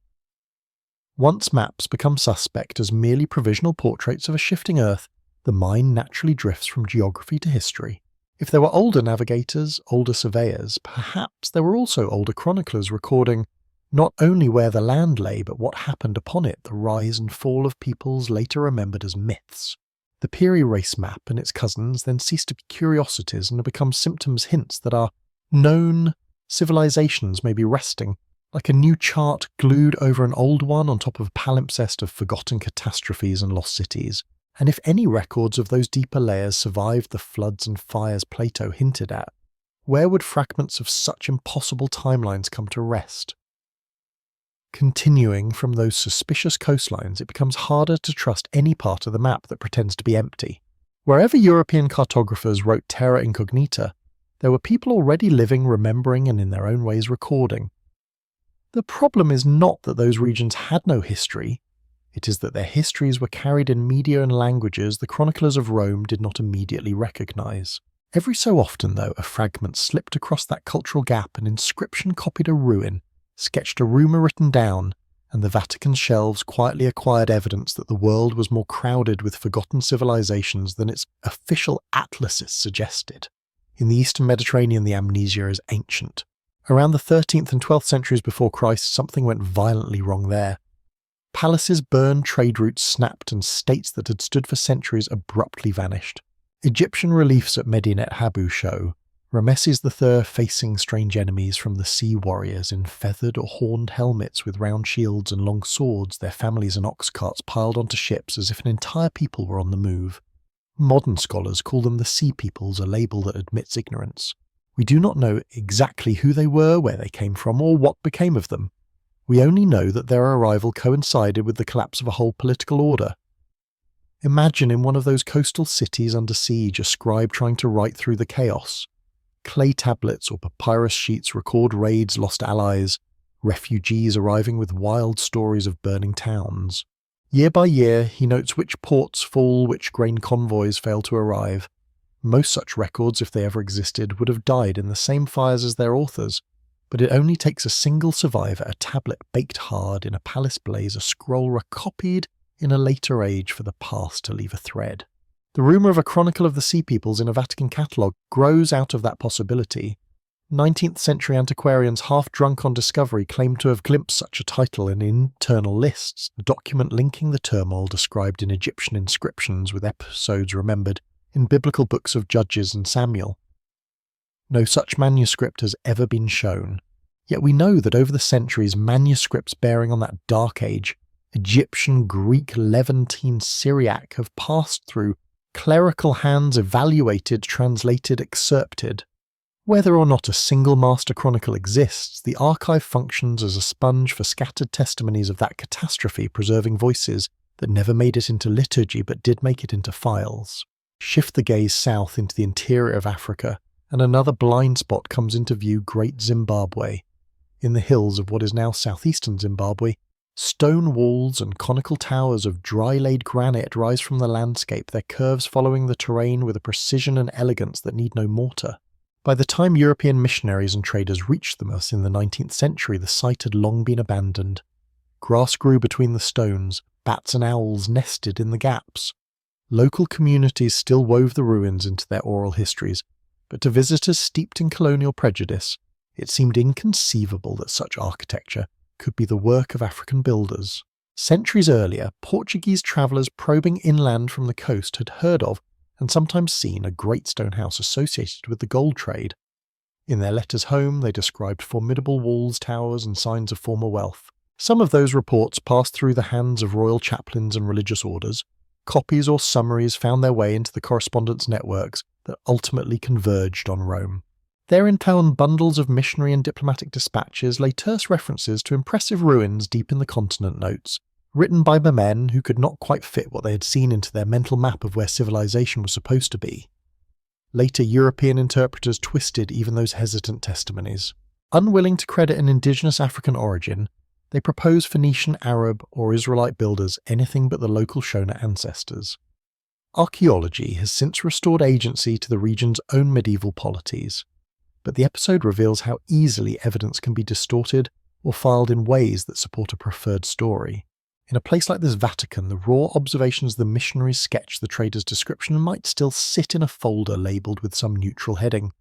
Once maps become suspect as merely provisional portraits of a shifting Earth, the mind naturally drifts from geography to history. If there were older navigators, older surveyors, perhaps there were also older chroniclers recording not only where the land lay, but what happened upon it, the rise and fall of peoples later remembered as myths. The Piri Reis map and its cousins then cease to be curiosities and become symptoms, hints that our known civilizations may be resting, like a new chart glued over an old one on top of a palimpsest of forgotten catastrophes and lost cities. And if any records of those deeper layers survived the floods and fires Plato hinted at, where would fragments of such impossible timelines come to rest? Continuing from those suspicious coastlines, it becomes harder to trust any part of the map that pretends to be empty. Wherever European cartographers wrote terra incognita, there were people already living, remembering, and in their own ways recording. The problem is not that those regions had no history, it is that their histories were carried in media and languages the chroniclers of Rome did not immediately recognise. Every so often, though, a fragment slipped across that cultural gap, an inscription copied a ruin, sketched a rumour written down, and the Vatican shelves quietly acquired evidence that the world was more crowded with forgotten civilizations than its official atlases suggested. In the Eastern Mediterranean, the amnesia is ancient. Around the 13th and 12th centuries before Christ, something went violently wrong there. Palaces burned, trade routes snapped, and states that had stood for centuries abruptly vanished. Egyptian reliefs at Medinet Habu show Rameses III facing strange enemies from the sea warriors in feathered or horned helmets with round shields and long swords, their families and ox carts piled onto ships as if an entire people were on the move. Modern scholars call them the Sea Peoples, a label that admits ignorance. We do not know exactly who they were, where they came from, or what became of them. We only know that their arrival coincided with the collapse of a whole political order. Imagine in one of those coastal cities under siege a scribe trying to write through the chaos. Clay tablets or papyrus sheets record raids, lost allies, refugees arriving with wild stories of burning towns. Year by year, he notes which ports fall, which grain convoys fail to arrive. Most such records, if they ever existed, would have died in the same fires as their authors, but it only takes a single survivor, a tablet baked hard in a palace blaze, a scroll recopied in a later age for the past to leave a thread. The rumour of a chronicle of the Sea Peoples in a Vatican catalogue grows out of that possibility. 19th century antiquarians half drunk on discovery claim to have glimpsed such a title in internal lists, a document linking the turmoil described in Egyptian inscriptions with episodes remembered in biblical books of Judges and Samuel. No such manuscript has ever been shown, yet we know that over the centuries manuscripts bearing on that dark age, Egyptian, Greek, Levantine, Syriac, have passed through clerical hands, evaluated, translated, excerpted. Whether or not a single master chronicle exists, the archive functions as a sponge for scattered testimonies of that catastrophe, preserving voices that never made it into liturgy but did make it into files. Shift the gaze south into the interior of Africa, and another blind spot comes into view: Great Zimbabwe. In the hills of what is now southeastern Zimbabwe, stone walls and conical towers of dry-laid granite rise from the landscape, their curves following the terrain with a precision and elegance that need no mortar. By the time European missionaries and traders reached the Moss in the 19th century, the site had long been abandoned. Grass grew between the stones, bats and owls nested in the gaps. Local communities still wove the ruins into their oral histories, but to visitors steeped in colonial prejudice, it seemed inconceivable that such architecture could be the work of African builders. Centuries earlier, Portuguese travellers probing inland from the coast had heard of and sometimes seen a great stone house associated with the gold trade. In their letters home, they described formidable walls, towers, and signs of former wealth. Some of those reports passed through the hands of royal chaplains and religious orders. Copies or summaries found their way into the correspondence networks that ultimately converged on Rome. Therein found bundles of missionary and diplomatic dispatches lay terse references to impressive ruins deep in the continent notes, written by the men who could not quite fit what they had seen into their mental map of where civilization was supposed to be. Later European interpreters twisted even those hesitant testimonies. Unwilling to credit an indigenous African origin, they proposed Phoenician, Arab, or Israelite builders anything but the local Shona ancestors. Archaeology has since restored agency to the region's own medieval polities, but the episode reveals how easily evidence can be distorted or filed in ways that support a preferred story. In a place like this Vatican, the raw observations the missionaries sketch the trader's description might still sit in a folder labelled with some neutral heading.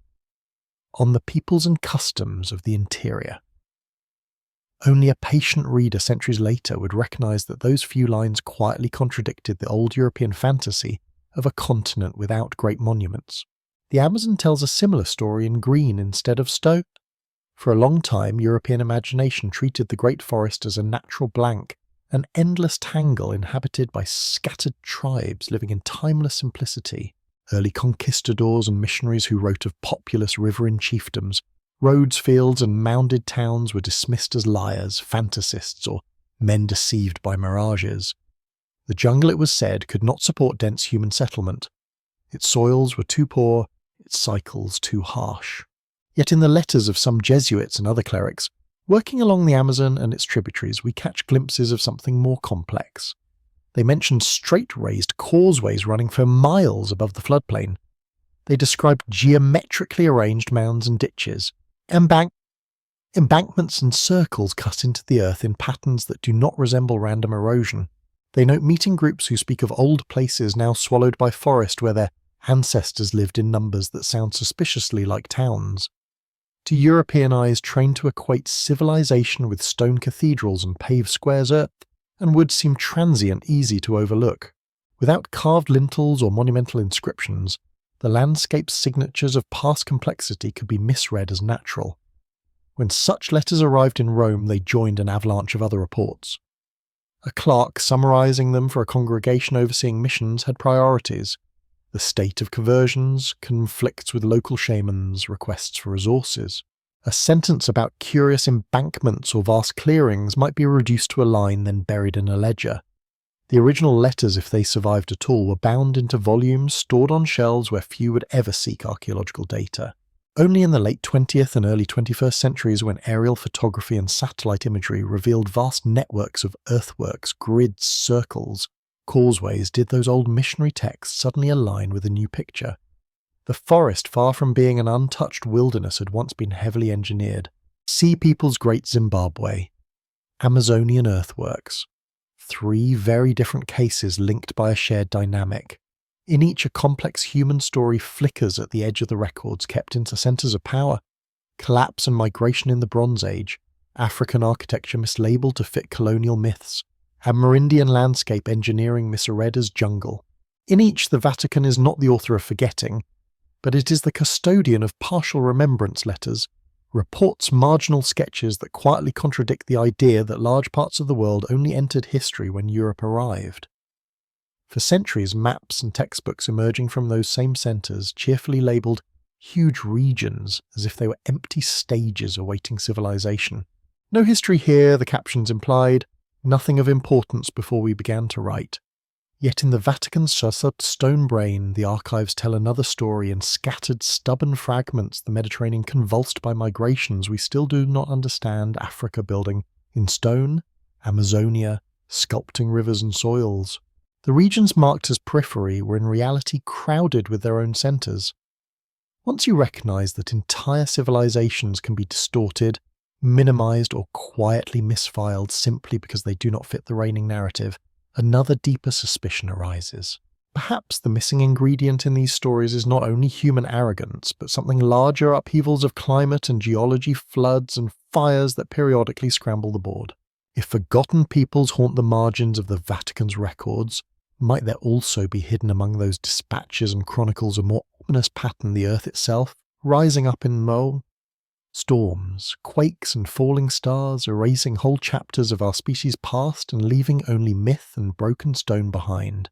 On the peoples and customs of the interior. Only a patient reader centuries later would recognise that those few lines quietly contradicted the old European fantasy of a continent without great monuments. The Amazon tells a similar story in green instead of stone. For a long time, European imagination treated the great forest as a natural blank, an endless tangle inhabited by scattered tribes living in timeless simplicity. Early conquistadors and missionaries who wrote of populous riverine chiefdoms, roads, fields, and mounded towns were dismissed as liars, fantasists, or men deceived by mirages. The jungle, it was said, could not support dense human settlement. Its soils were too poor, its cycles too harsh. Yet in the letters of some Jesuits and other clerics, working along the Amazon and its tributaries, we catch glimpses of something more complex. They mention straight-raised causeways running for miles above the floodplain. They describe geometrically arranged mounds and ditches, embankments and circles cut into the earth in patterns that do not resemble random erosion. They note meeting groups who speak of old places now swallowed by forest where their ancestors lived in numbers that sound suspiciously like towns. To European eyes trained to equate civilization with stone cathedrals and paved squares, earth and wood seem transient, easy to overlook. Without carved lintels or monumental inscriptions, the landscape's signatures of past complexity could be misread as natural. When such letters arrived in Rome, they joined an avalanche of other reports. A clerk summarizing them for a congregation overseeing missions had priorities. The state of conversions, conflicts with local shamans, requests for resources. A sentence about curious embankments or vast clearings might be reduced to a line then buried in a ledger. The original letters, if they survived at all, were bound into volumes stored on shelves where few would ever seek archaeological data. Only in the late 20th and early 21st centuries, when aerial photography and satellite imagery revealed vast networks of earthworks, grids, circles, causeways, did those old missionary texts suddenly align with a new picture. The forest, far from being an untouched wilderness, had once been heavily engineered. Sea People's Great Zimbabwe. Amazonian earthworks. 3 very different cases linked by a shared dynamic. In each, a complex human story flickers at the edge of the records kept into centres of power. Collapse and migration in the Bronze Age, African architecture mislabelled to fit colonial myths, Amerindian landscape engineering misread as jungle. In each, the Vatican is not the author of forgetting, but it is the custodian of partial remembrance letters, reports marginal sketches that quietly contradict the idea that large parts of the world only entered history when Europe arrived. For centuries, maps and textbooks emerging from those same centres cheerfully labelled huge regions as if they were empty stages awaiting civilization. No history here, the captions implied, nothing of importance before we began to write. Yet in the Vatican's stone brain, the archives tell another story. In scattered, stubborn fragments, the Mediterranean convulsed by migrations, we still do not understand Africa building in stone, Amazonia, sculpting rivers and soils. The regions marked as periphery were in reality crowded with their own centres. Once you recognise that entire civilizations can be distorted, minimised or quietly misfiled simply because they do not fit the reigning narrative, another deeper suspicion arises. Perhaps the missing ingredient in these stories is not only human arrogance, but something larger: upheavals of climate and geology, floods and fires that periodically scramble the board. If forgotten peoples haunt the margins of the Vatican's records, might there also be hidden among those dispatches and chronicles a more ominous pattern: the earth itself, rising up in storms, quakes and falling stars, erasing whole chapters of our species' past and leaving only myth and broken stone behind?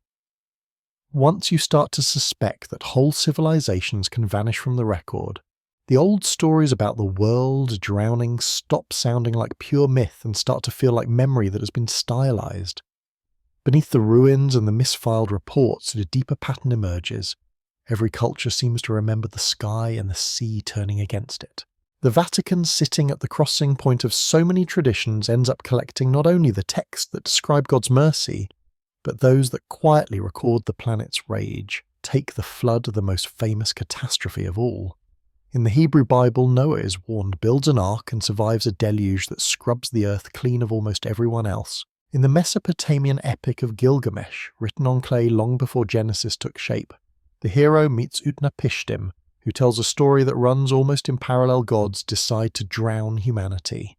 Once you start to suspect that whole civilizations can vanish from the record, the old stories about the world drowning stop sounding like pure myth and start to feel like memory that has been stylized. Beneath the ruins and the misfiled reports, a deeper pattern emerges. Every culture seems to remember the sky and the sea turning against it. The Vatican, sitting at the crossing point of so many traditions, ends up collecting not only the texts that describe God's mercy, but those that quietly record the planet's rage. Take the flood, the most famous catastrophe of all. In the Hebrew Bible, Noah is warned, builds an ark and survives a deluge that scrubs the earth clean of almost everyone else. In the Mesopotamian epic of Gilgamesh, written on clay long before Genesis took shape, the hero meets Utnapishtim, who tells a story that runs almost in parallel. Gods decide to drown humanity.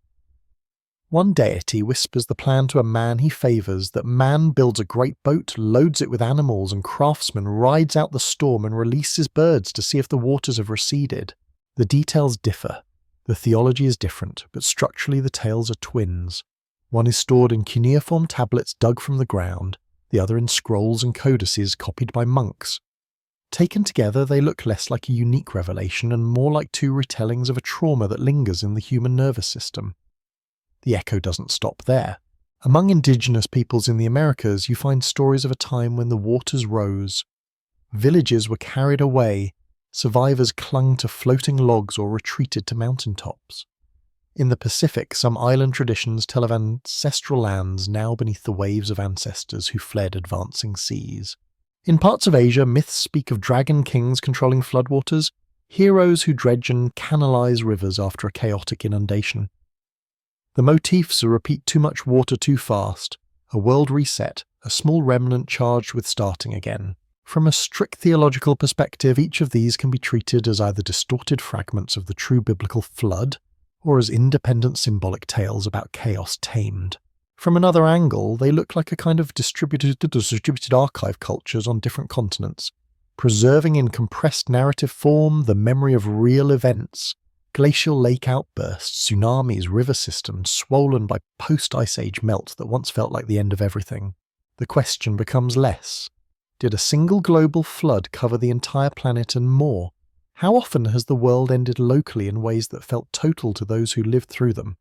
One deity whispers the plan to a man he favours: that man builds a great boat, loads it with animals, and craftsman rides out the storm and releases birds to see if the waters have receded. The details differ. The theology is different, but structurally the tales are twins. One is stored in cuneiform tablets dug from the ground, the other in scrolls and codices copied by monks. Taken together, they look less like a unique revelation and more like two retellings of a trauma that lingers in the human nervous system. The echo doesn't stop there. Among indigenous peoples in the Americas, you find stories of a time when the waters rose. Villages were carried away, survivors clung to floating logs or retreated to mountaintops. In the Pacific, some island traditions tell of ancestral lands now beneath the waves of ancestors who fled advancing seas. In parts of Asia, myths speak of dragon kings controlling floodwaters, heroes who dredge and canalize rivers after a chaotic inundation. The motifs repeat: too much water too fast, a world reset, a small remnant charged with starting again. From a strict theological perspective, each of these can be treated as either distorted fragments of the true biblical flood, or as independent symbolic tales about chaos tamed. From another angle, they look like a kind of distributed archive cultures on different continents, preserving in compressed narrative form the memory of real events: glacial lake outbursts, tsunamis, river systems swollen by post-Ice Age melt that once felt like the end of everything. The question becomes less: did a single global flood cover the entire planet, and more: how often has the world ended locally in ways that felt total to those who lived through them?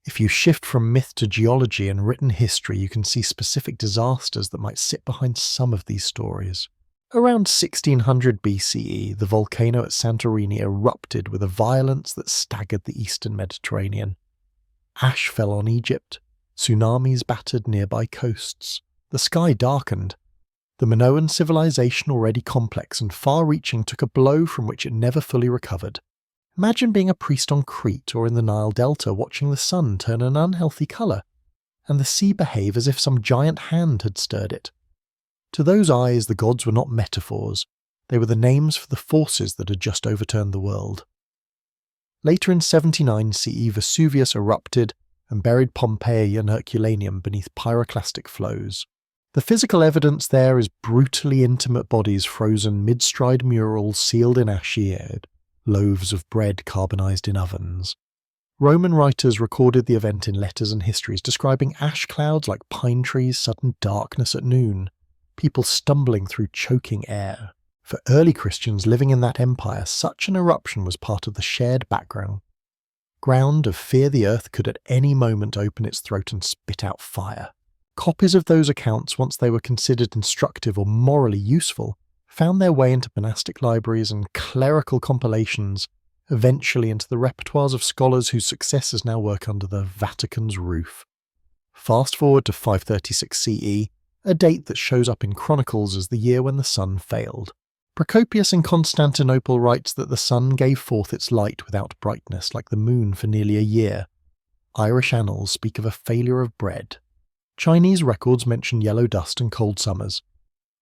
If you shift from myth to geology and written history, you can see specific disasters that might sit behind some of these stories. Around 1600 BCE, the volcano at Santorini erupted with a violence that staggered the eastern Mediterranean. Ash fell on Egypt. Tsunamis battered nearby coasts. The sky darkened. The Minoan civilization, already complex and far-reaching, took a blow from which it never fully recovered. Imagine being a priest on Crete or in the Nile Delta, watching the sun turn an unhealthy colour, and the sea behave as if some giant hand had stirred it. To those eyes, the gods were not metaphors. They were the names for the forces that had just overturned the world. Later in 79 CE, Vesuvius erupted and buried Pompeii and Herculaneum beneath pyroclastic flows. The physical evidence there is brutally intimate bodies frozen, mid-stride murals sealed in ashy air, loaves of bread carbonized in ovens. Roman writers recorded the event in letters and histories, describing ash clouds like pine trees, sudden darkness at noon, people stumbling through choking air. For early Christians living in that empire, such an eruption was part of the shared background. Ground of fear: the earth could at any moment open its throat and spit out fire. Copies of those accounts, once they were considered instructive or morally useful, found their way into monastic libraries and clerical compilations, eventually into the repertoires of scholars whose successors now work under the Vatican's roof. Fast forward to 536 CE, a date that shows up in chronicles as the year when the sun failed. Procopius in Constantinople writes that the sun gave forth its light without brightness, like the moon for nearly a year. Irish annals speak of a failure of bread. Chinese records mention yellow dust and cold summers.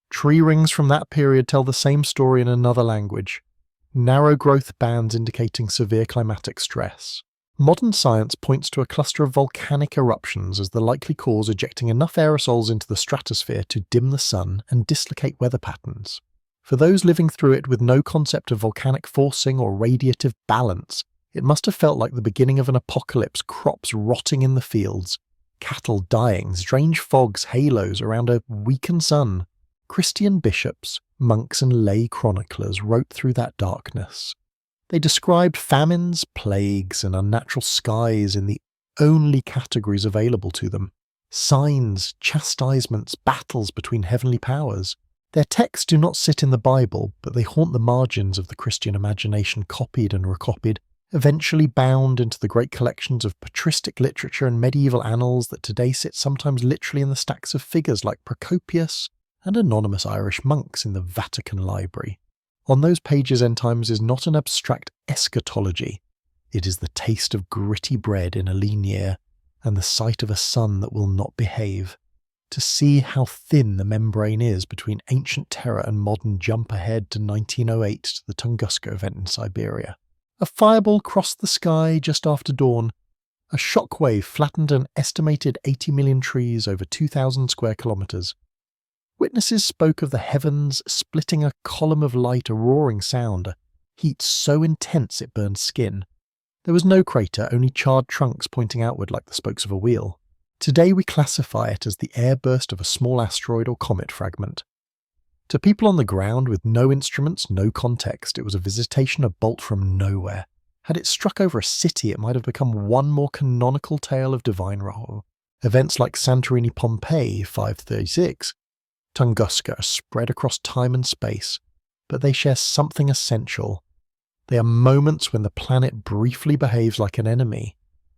Tree rings from that period tell the same story in another language. Narrow growth bands indicating severe climatic stress. Modern science points to a cluster of volcanic eruptions as the likely cause, ejecting enough aerosols into the stratosphere to dim the sun and dislocate weather patterns. For those living through it with no concept of volcanic forcing or radiative balance, it must have felt like the beginning of an apocalypse, crops rotting in the fields, cattle dying, strange fogs, halos around a weakened sun. Christian bishops, monks and lay chroniclers wrote through that darkness. They described famines, plagues, and unnatural skies in the only categories available to them. Signs, chastisements, battles between heavenly powers. Their texts do not sit in the Bible, but they haunt the margins of the Christian imagination, copied and recopied, eventually bound into the great collections of patristic literature and medieval annals that today sit sometimes literally in the stacks of figures like Procopius and anonymous Irish monks in the Vatican Library. On those pages, End Times is not an abstract eschatology. It is the taste of gritty bread in a lean year, and the sight of a sun that will not behave. To see how thin the membrane is between ancient terror and modern jump ahead to 1908 to the Tunguska event in Siberia. A fireball crossed the sky just after dawn. A shockwave flattened an estimated 80 million trees over 2,000 square kilometers. Witnesses spoke of the heavens splitting a column of light, a roaring sound, a heat so intense it burned skin. There was no crater, only charred trunks pointing outward like the spokes of a wheel. Today we classify it as the airburst of a small asteroid or comet fragment. To people on the ground with no instruments, no context, it was a visitation of bolt from nowhere. Had it struck over a city, it might have become one more canonical tale of divine wrath. Events like Santorini Pompeii 536, Tunguska are spread across time and space, but they share something essential. They are moments when the planet briefly behaves like an enemy.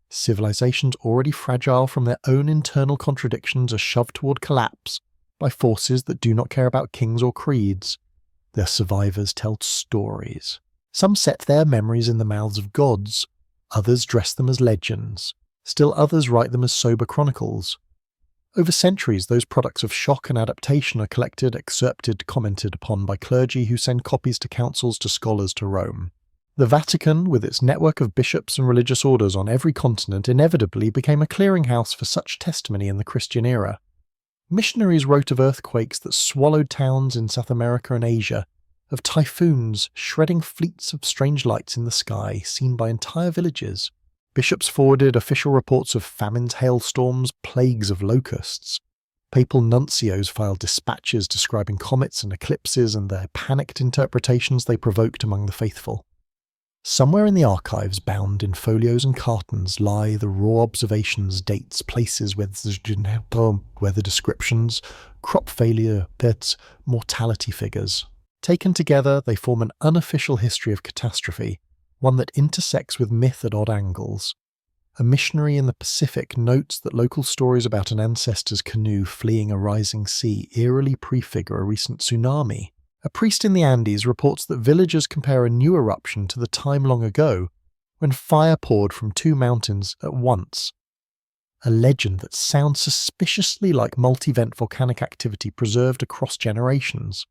Civilizations already fragile from their own internal contradictions are shoved toward collapse by forces that do not care about kings or creeds. Their survivors tell stories. Some set their memories in the mouths of gods, others dress them as legends, still others write them as sober chronicles. Over centuries, those products of shock and adaptation are collected, excerpted, commented upon by clergy who send copies to councils, to scholars, to Rome. The Vatican, with its network of bishops and religious orders on every continent, inevitably became a clearinghouse for such testimony in the Christian era. Missionaries wrote of earthquakes that swallowed towns in South America and Asia, of typhoons shredding fleets of strange lights in the sky seen by entire villages. Bishops forwarded official reports of famines, hailstorms, plagues of locusts. Papal nuncios filed dispatches describing comets and eclipses and the panicked interpretations they provoked among the faithful. Somewhere in the archives, bound in folios and cartons, lie the raw observations, dates, places, weather descriptions, crop failure, pits, mortality figures. Taken together, they form an unofficial history of catastrophe, one that intersects with myth at odd angles. A missionary in the Pacific notes that local stories about an ancestor's canoe fleeing a rising sea eerily prefigure a recent tsunami. A priest in the Andes reports that villagers compare a new eruption to the time long ago when fire poured from two mountains at once. A legend that sounds suspiciously like multi-vent volcanic activity preserved across generations.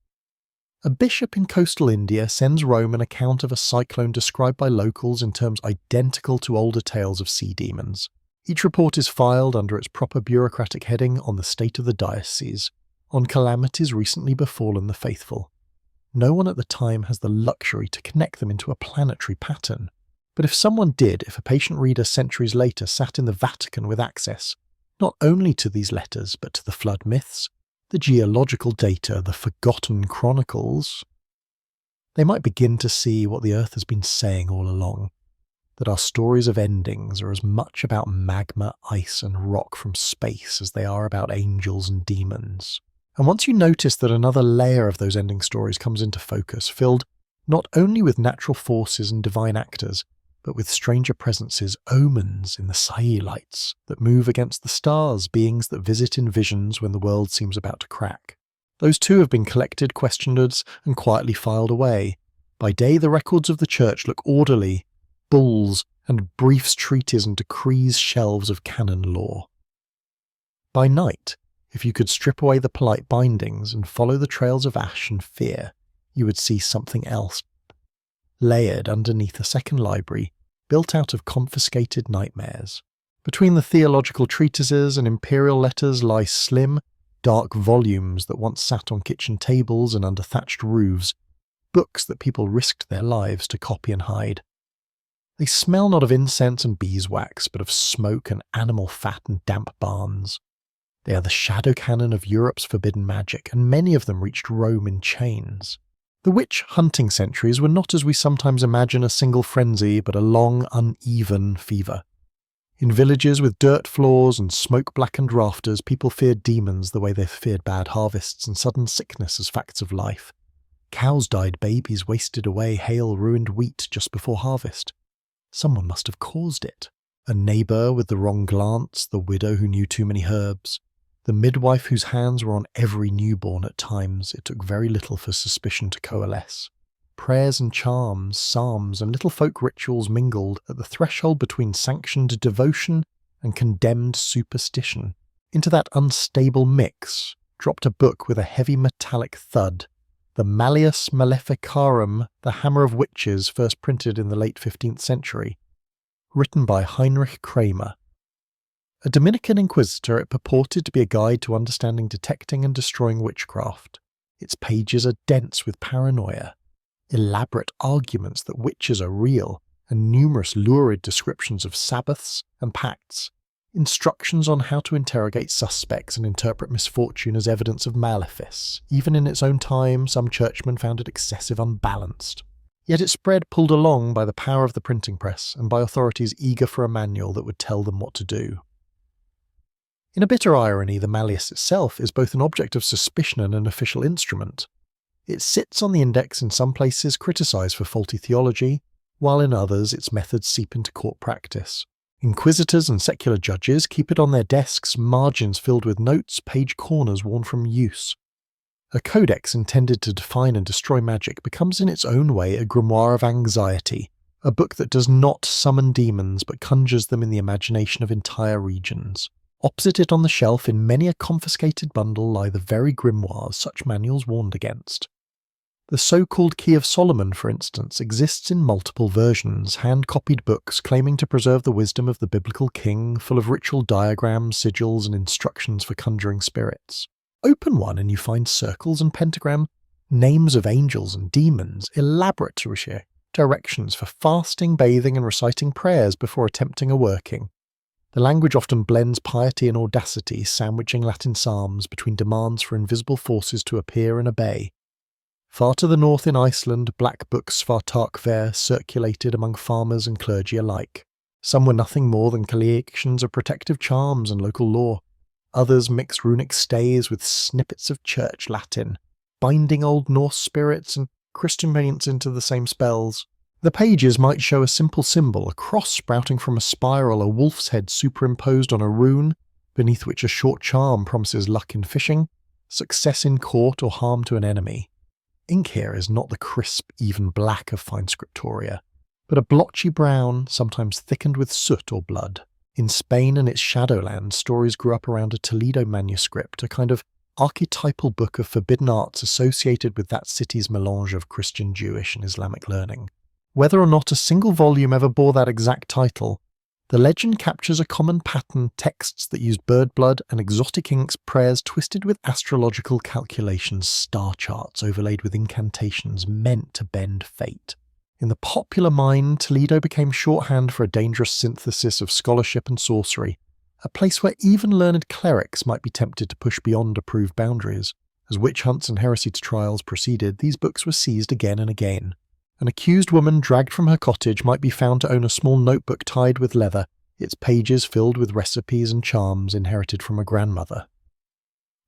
A bishop in coastal India sends Rome an account of a cyclone described by locals in terms identical to older tales of sea demons. Each report is filed under its proper bureaucratic heading on the state of the diocese, on calamities recently befallen the faithful. No one at the time has the luxury to connect them into a planetary pattern. But if someone did, if a patient reader centuries later sat in the Vatican with access, not only to these letters, but to the flood myths, the geological data, the forgotten chronicles, they might begin to see what the earth has been saying all along. that our stories of endings are as much about magma, ice, and rock from space as they are about angels and demons. And once you notice that another layer of those ending stories comes into focus, filled not only with natural forces and divine actors, but with stranger presences, omens in the Sai lights that move against the stars, beings that visit in visions when the world seems about to crack. Those too have been collected, questioned, and quietly filed away. By day the records of the church look orderly, bulls and briefs, treaties and decrees shelves of canon law. By night, if you could strip away the polite bindings and follow the trails of ash and fear, you would see something else, layered underneath a second library, built out of confiscated nightmares. Between the theological treatises and imperial letters lie slim, dark volumes that once sat on kitchen tables and under thatched roofs, books that people risked their lives to copy and hide. They smell not of incense and beeswax, but of smoke and animal fat and damp barns. They are the shadow canon of Europe's forbidden magic, and many of them reached Rome in chains. The witch-hunting centuries were not as we sometimes imagine a single frenzy, but a long, uneven fever. In villages with dirt floors and smoke-blackened rafters, people feared demons the way they feared bad harvests and sudden sickness as facts of life. Cows died, babies wasted away, hail ruined wheat just before harvest. Someone must have caused it. A neighbour with the wrong glance, the widow who knew too many herbs, the midwife whose hands were on every newborn at times. It took very little for suspicion to coalesce. Prayers and charms, psalms, and little folk rituals mingled at the threshold between sanctioned devotion and condemned superstition. Into that unstable mix dropped a book with a heavy metallic thud, the Malleus Maleficarum, the Hammer of Witches, first printed in the late 15th century. Written by Heinrich Kramer. A Dominican inquisitor, it purported to be a guide to understanding, detecting, and destroying witchcraft. Its pages are dense with paranoia, elaborate arguments that witches are real, and numerous lurid descriptions of sabbaths and pacts, instructions on how to interrogate suspects and interpret misfortune as evidence of malefice. Even in its own time, some churchmen found it excessive unbalanced. Yet it spread pulled along by the power of the printing press and by authorities eager for a manual that would tell them what to do. In a bitter irony, the Malleus itself is both an object of suspicion and an official instrument. It sits on the index in some places criticised for faulty theology, while in others its methods seep into court practice. Inquisitors and secular judges keep it on their desks, margins filled with notes, page corners worn from use. A codex intended to define and destroy magic becomes in its own way a grimoire of anxiety, a book that does not summon demons but conjures them in the imagination of entire regions. Opposite it on the shelf in many a confiscated bundle lie the very grimoires such manuals warned against. The so-called Key of Solomon, for instance, exists in multiple versions, hand-copied books claiming to preserve the wisdom of the biblical king, full of ritual diagrams, sigils, and instructions for conjuring spirits. Open one and you find circles and pentagram, names of angels and demons, elaborate directions for fasting, bathing, and reciting prayers before attempting a working. The language often blends piety and audacity, sandwiching Latin psalms between demands for invisible forces to appear and obey. Far to the north in Iceland, black books Svartakver circulated among farmers and clergy alike. Some were nothing more than collections of protective charms and local law. Others mixed runic stays with snippets of church Latin, binding Old Norse spirits and Christian paints into the same spells. The pages might show a simple symbol, a cross sprouting from a spiral, a wolf's head superimposed on a rune, beneath which a short charm promises luck in fishing, success in court, or harm to an enemy. Ink here is not the crisp, even black of fine scriptoria, but a blotchy brown, sometimes thickened with soot or blood. In Spain and its shadowlands, stories grew up around a Toledo manuscript, a kind of archetypal book of forbidden arts associated with that city's melange of Christian, Jewish, and Islamic learning. Whether or not a single volume ever bore that exact title, the legend captures a common pattern: texts that used bird blood and exotic inks, prayers twisted with astrological calculations, star charts overlaid with incantations meant to bend fate. In the popular mind, Toledo became shorthand for a dangerous synthesis of scholarship and sorcery, a place where even learned clerics might be tempted to push beyond approved boundaries. As witch hunts and heresy trials proceeded, these books were seized again and again. An accused woman dragged from her cottage might be found to own a small notebook tied with leather, its pages filled with recipes and charms inherited from a grandmother.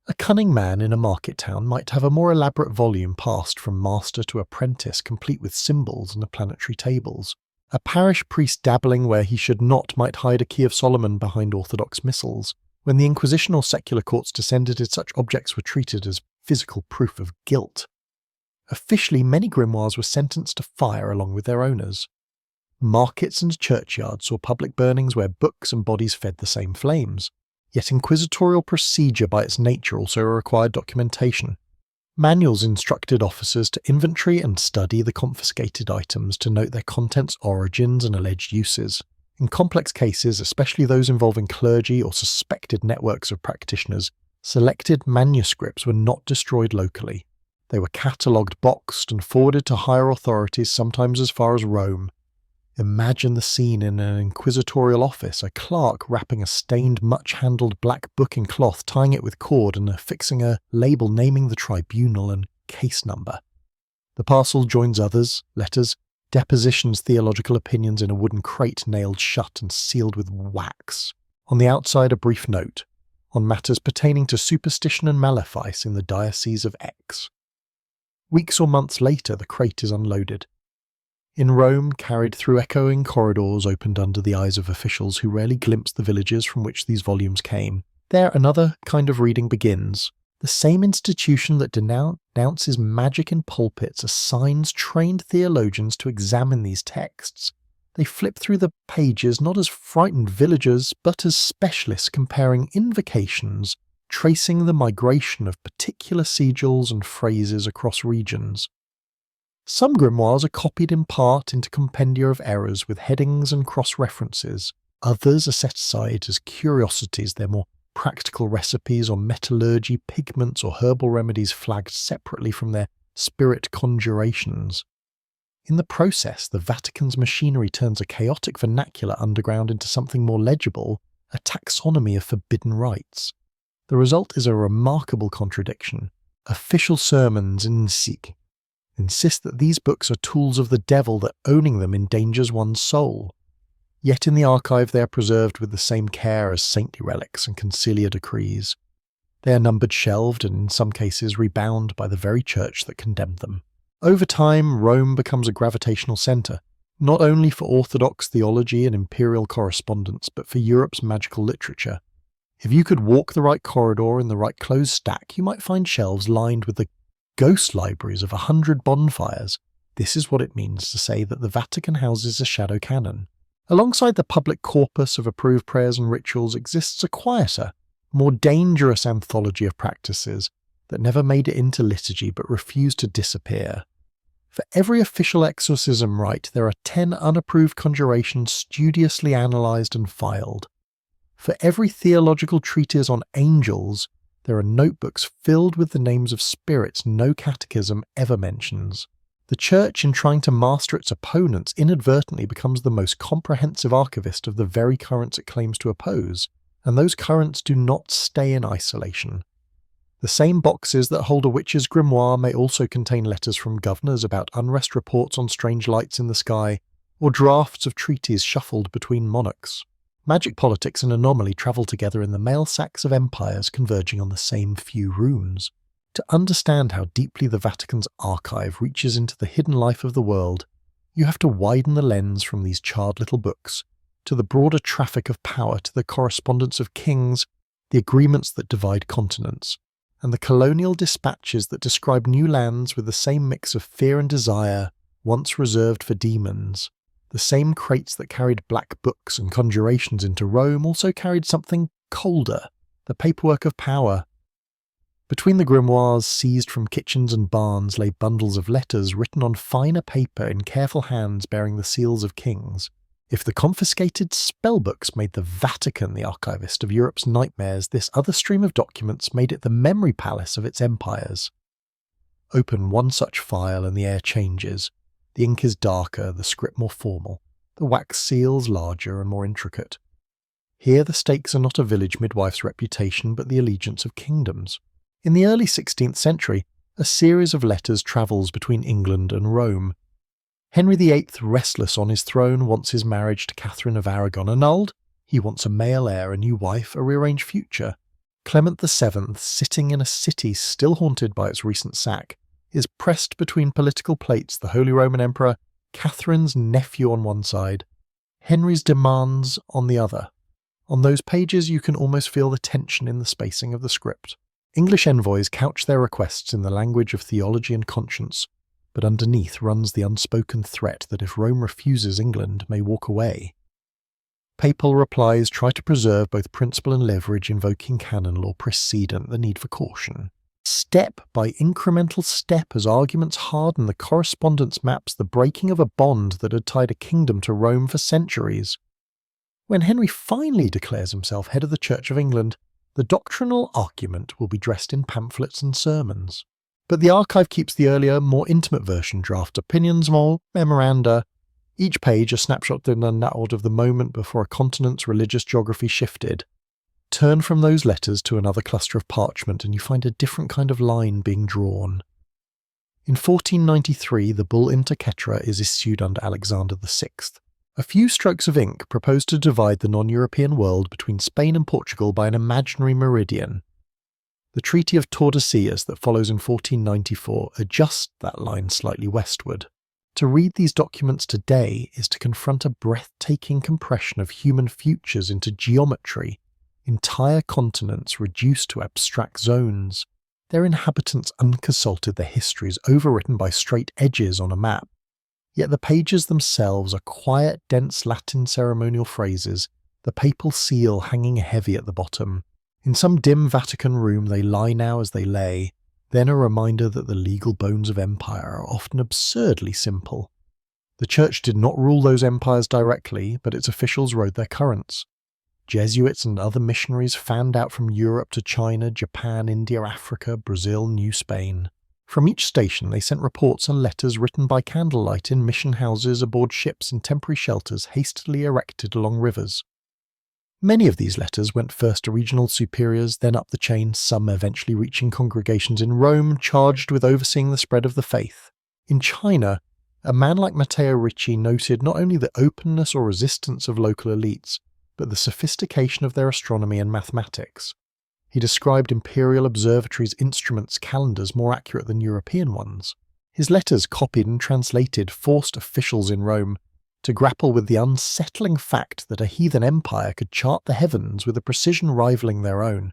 A cunning man in a market town might have a more elaborate volume passed from master to apprentice, complete with symbols and the planetary tables. A parish priest dabbling where he should not might hide a key of Solomon behind orthodox missals. When the Inquisition or secular courts descended, such objects were treated as physical proof of guilt. Officially, many grimoires were sentenced to fire along with their owners. Markets and churchyards saw public burnings where books and bodies fed the same flames. Yet inquisitorial procedure by its nature also required documentation. Manuals instructed officers to inventory and study the confiscated items to note their contents, origins, and alleged uses. In complex cases, especially those involving clergy or suspected networks of practitioners, selected manuscripts were not destroyed locally. They were catalogued, boxed, and forwarded to higher authorities, sometimes as far as Rome. Imagine the scene in an inquisitorial office, a clerk wrapping a stained, much-handled black book in cloth, tying it with cord and affixing a label naming the tribunal and case number. The parcel joins others, letters, depositions, theological opinions in a wooden crate nailed shut and sealed with wax. On the outside a brief note, on matters pertaining to superstition and malefice in the Diocese of X. Weeks or months later the crate is unloaded. In Rome, carried through echoing corridors opened under the eyes of officials who rarely glimpsed the villages from which these volumes came, there another kind of reading begins. The same institution that denounces magic in pulpits assigns trained theologians to examine these texts. They flip through the pages not as frightened villagers, but as specialists comparing invocations, tracing the migration of particular sigils and phrases across regions. Some grimoires are copied in part into compendia of errors with headings and cross-references. Others are set aside as curiosities, their more practical recipes or metallurgy, pigments or herbal remedies flagged separately from their spirit conjurations. In the process, the Vatican's machinery turns a chaotic vernacular underground into something more legible, a taxonomy of forbidden rites. The result is a remarkable contradiction. Official sermons insist that these books are tools of the devil, that owning them endangers one's soul. Yet in the archive they are preserved with the same care as saintly relics and conciliar decrees. They are numbered, shelved, and in some cases rebound by the very church that condemned them. Over time, Rome becomes a gravitational centre, not only for orthodox theology and imperial correspondence, but for Europe's magical literature. If you could walk the right corridor in the right closed stack, you might find shelves lined with the ghost libraries of 100 bonfires. This is what it means to say that the Vatican houses a shadow canon. Alongside the public corpus of approved prayers and rituals exists a quieter, more dangerous anthology of practices that never made it into liturgy but refused to disappear. For every official exorcism rite, there are 10 unapproved conjurations studiously analysed and filed. For every theological treatise on angels, there are notebooks filled with the names of spirits no catechism ever mentions. The Church, in trying to master its opponents, inadvertently becomes the most comprehensive archivist of the very currents it claims to oppose, and those currents do not stay in isolation. The same boxes that hold a witch's grimoire may also contain letters from governors about unrest, reports on strange lights in the sky, or drafts of treaties shuffled between monarchs. Magic, politics, and anomaly travel together in the mail sacks of empires converging on the same few rooms. To understand how deeply the Vatican's archive reaches into the hidden life of the world, you have to widen the lens from these charred little books to the broader traffic of power, to the correspondence of kings, the agreements that divide continents, and the colonial dispatches that describe new lands with the same mix of fear and desire once reserved for demons. The same crates that carried black books and conjurations into Rome also carried something colder, the paperwork of power. Between the grimoires seized from kitchens and barns lay bundles of letters written on finer paper in careful hands bearing the seals of kings. If the confiscated spellbooks made the Vatican the archivist of Europe's nightmares, this other stream of documents made it the memory palace of its empires. Open one such file and the air changes. The ink is darker, the script more formal, the wax seals larger and more intricate. Here the stakes are not a village midwife's reputation, but the allegiance of kingdoms. In the early 16th century, a series of letters travels between England and Rome. Henry VIII, restless on his throne, wants his marriage to Catherine of Aragon annulled. He wants a male heir, a new wife, a rearranged future. Clement VII, sitting in a city still haunted by its recent sack, is pressed between political plates, the Holy Roman Emperor, Catherine's nephew on one side, Henry's demands on the other. On those pages you can almost feel the tension in the spacing of the script. English envoys couch their requests in the language of theology and conscience, but underneath runs the unspoken threat that if Rome refuses, England may walk away. Papal replies try to preserve both principle and leverage, invoking canon law precedent, the need for caution. Step by incremental step, as arguments harden, the correspondence maps the breaking of a bond that had tied a kingdom to Rome for centuries. When Henry finally declares himself head of the Church of England, the doctrinal argument will be dressed in pamphlets and sermons. But the archive keeps the earlier, more intimate version, draft opinions, more memoranda, each page a snapshot in the knot of the moment before a continent's religious geography shifted. Turn from those letters to another cluster of parchment and you find a different kind of line being drawn. In 1493, the bull Inter Caetera is issued under Alexander VI. A few strokes of ink propose to divide the non-European world between Spain and Portugal by an imaginary meridian. The Treaty of Tordesillas that follows in 1494 adjusts that line slightly westward. To read these documents today is to confront a breathtaking compression of human futures into geometry, entire continents reduced to abstract zones, their inhabitants unconsulted, their histories overwritten by straight edges on a map. Yet the pages themselves are quiet, dense Latin ceremonial phrases, the papal seal hanging heavy at the bottom. In some dim Vatican room they lie now as they lay, then a reminder that the legal bones of empire are often absurdly simple. The Church did not rule those empires directly, but its officials rode their currents. Jesuits and other missionaries fanned out from Europe to China, Japan, India, Africa, Brazil, New Spain. From each station they sent reports and letters written by candlelight in mission houses, aboard ships, in temporary shelters hastily erected along rivers. Many of these letters went first to regional superiors, then up the chain, some eventually reaching congregations in Rome charged with overseeing the spread of the faith. In China, a man like Matteo Ricci noted not only the openness or resistance of local elites, but the sophistication of their astronomy and mathematics. He described imperial observatories' instruments' calendars more accurate than European ones. His letters, copied and translated, forced officials in Rome to grapple with the unsettling fact that a heathen empire could chart the heavens with a precision rivaling their own.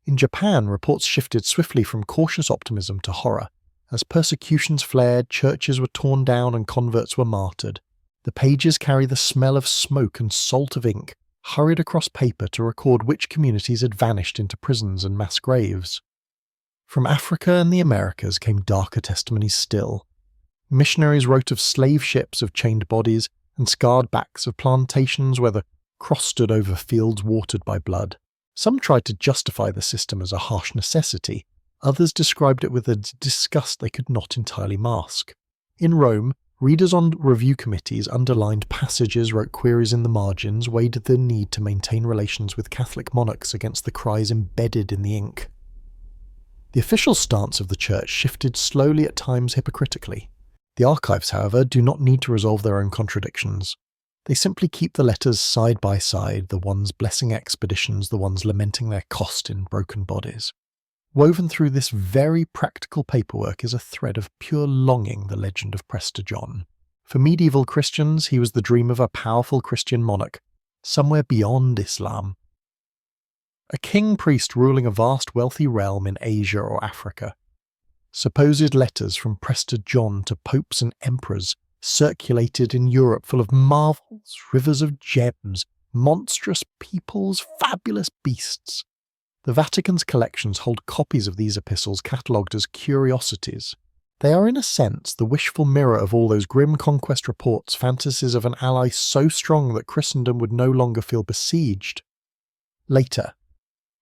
In Japan, reports shifted swiftly from cautious optimism to horror. As persecutions flared, churches were torn down and converts were martyred. The pages carry the smell of smoke and salt of ink, hurried across paper to record which communities had vanished into prisons and mass graves. From Africa and the Americas came darker testimonies still. Missionaries wrote of slave ships of chained bodies and scarred backs, of plantations where the cross stood over fields watered by blood. Some tried to justify the system as a harsh necessity, others described it with a disgust they could not entirely mask. In Rome, readers on review committees underlined passages, wrote queries in the margins, weighed the need to maintain relations with Catholic monarchs against the cries embedded in the ink. The official stance of the Church shifted slowly, at times hypocritically. The archives, however, do not need to resolve their own contradictions. They simply keep the letters side by side, the ones blessing expeditions, the ones lamenting their cost in broken bodies. Woven through this very practical paperwork is a thread of pure longing, the legend of Prester John. For medieval Christians, he was the dream of a powerful Christian monarch, somewhere beyond Islam. A king-priest ruling a vast wealthy realm in Asia or Africa. Supposed letters from Prester John to popes and emperors circulated in Europe, full of marvels, rivers of gems, monstrous peoples, fabulous beasts. The Vatican's collections hold copies of these epistles catalogued as curiosities. They are in a sense the wishful mirror of all those grim conquest reports, fantasies of an ally so strong that Christendom would no longer feel besieged. Later,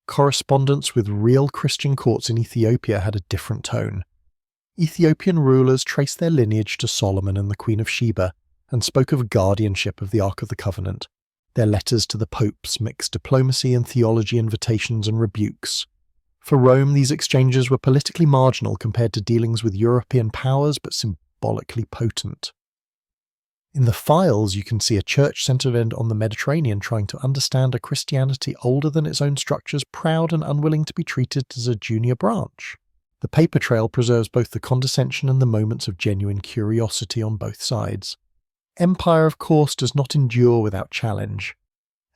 correspondence with real Christian courts in Ethiopia had a different tone. Ethiopian rulers traced their lineage to Solomon and the Queen of Sheba, and spoke of guardianship of the Ark of the Covenant. Their letters to the popes mixed diplomacy and theology, invitations and rebukes. For Rome, these exchanges were politically marginal compared to dealings with European powers, but symbolically potent. In the files, you can see a church centered on the Mediterranean trying to understand a Christianity older than its own structures, proud and unwilling to be treated as a junior branch. The paper trail preserves both the condescension and the moments of genuine curiosity on both sides. Empire, of course, does not endure without challenge.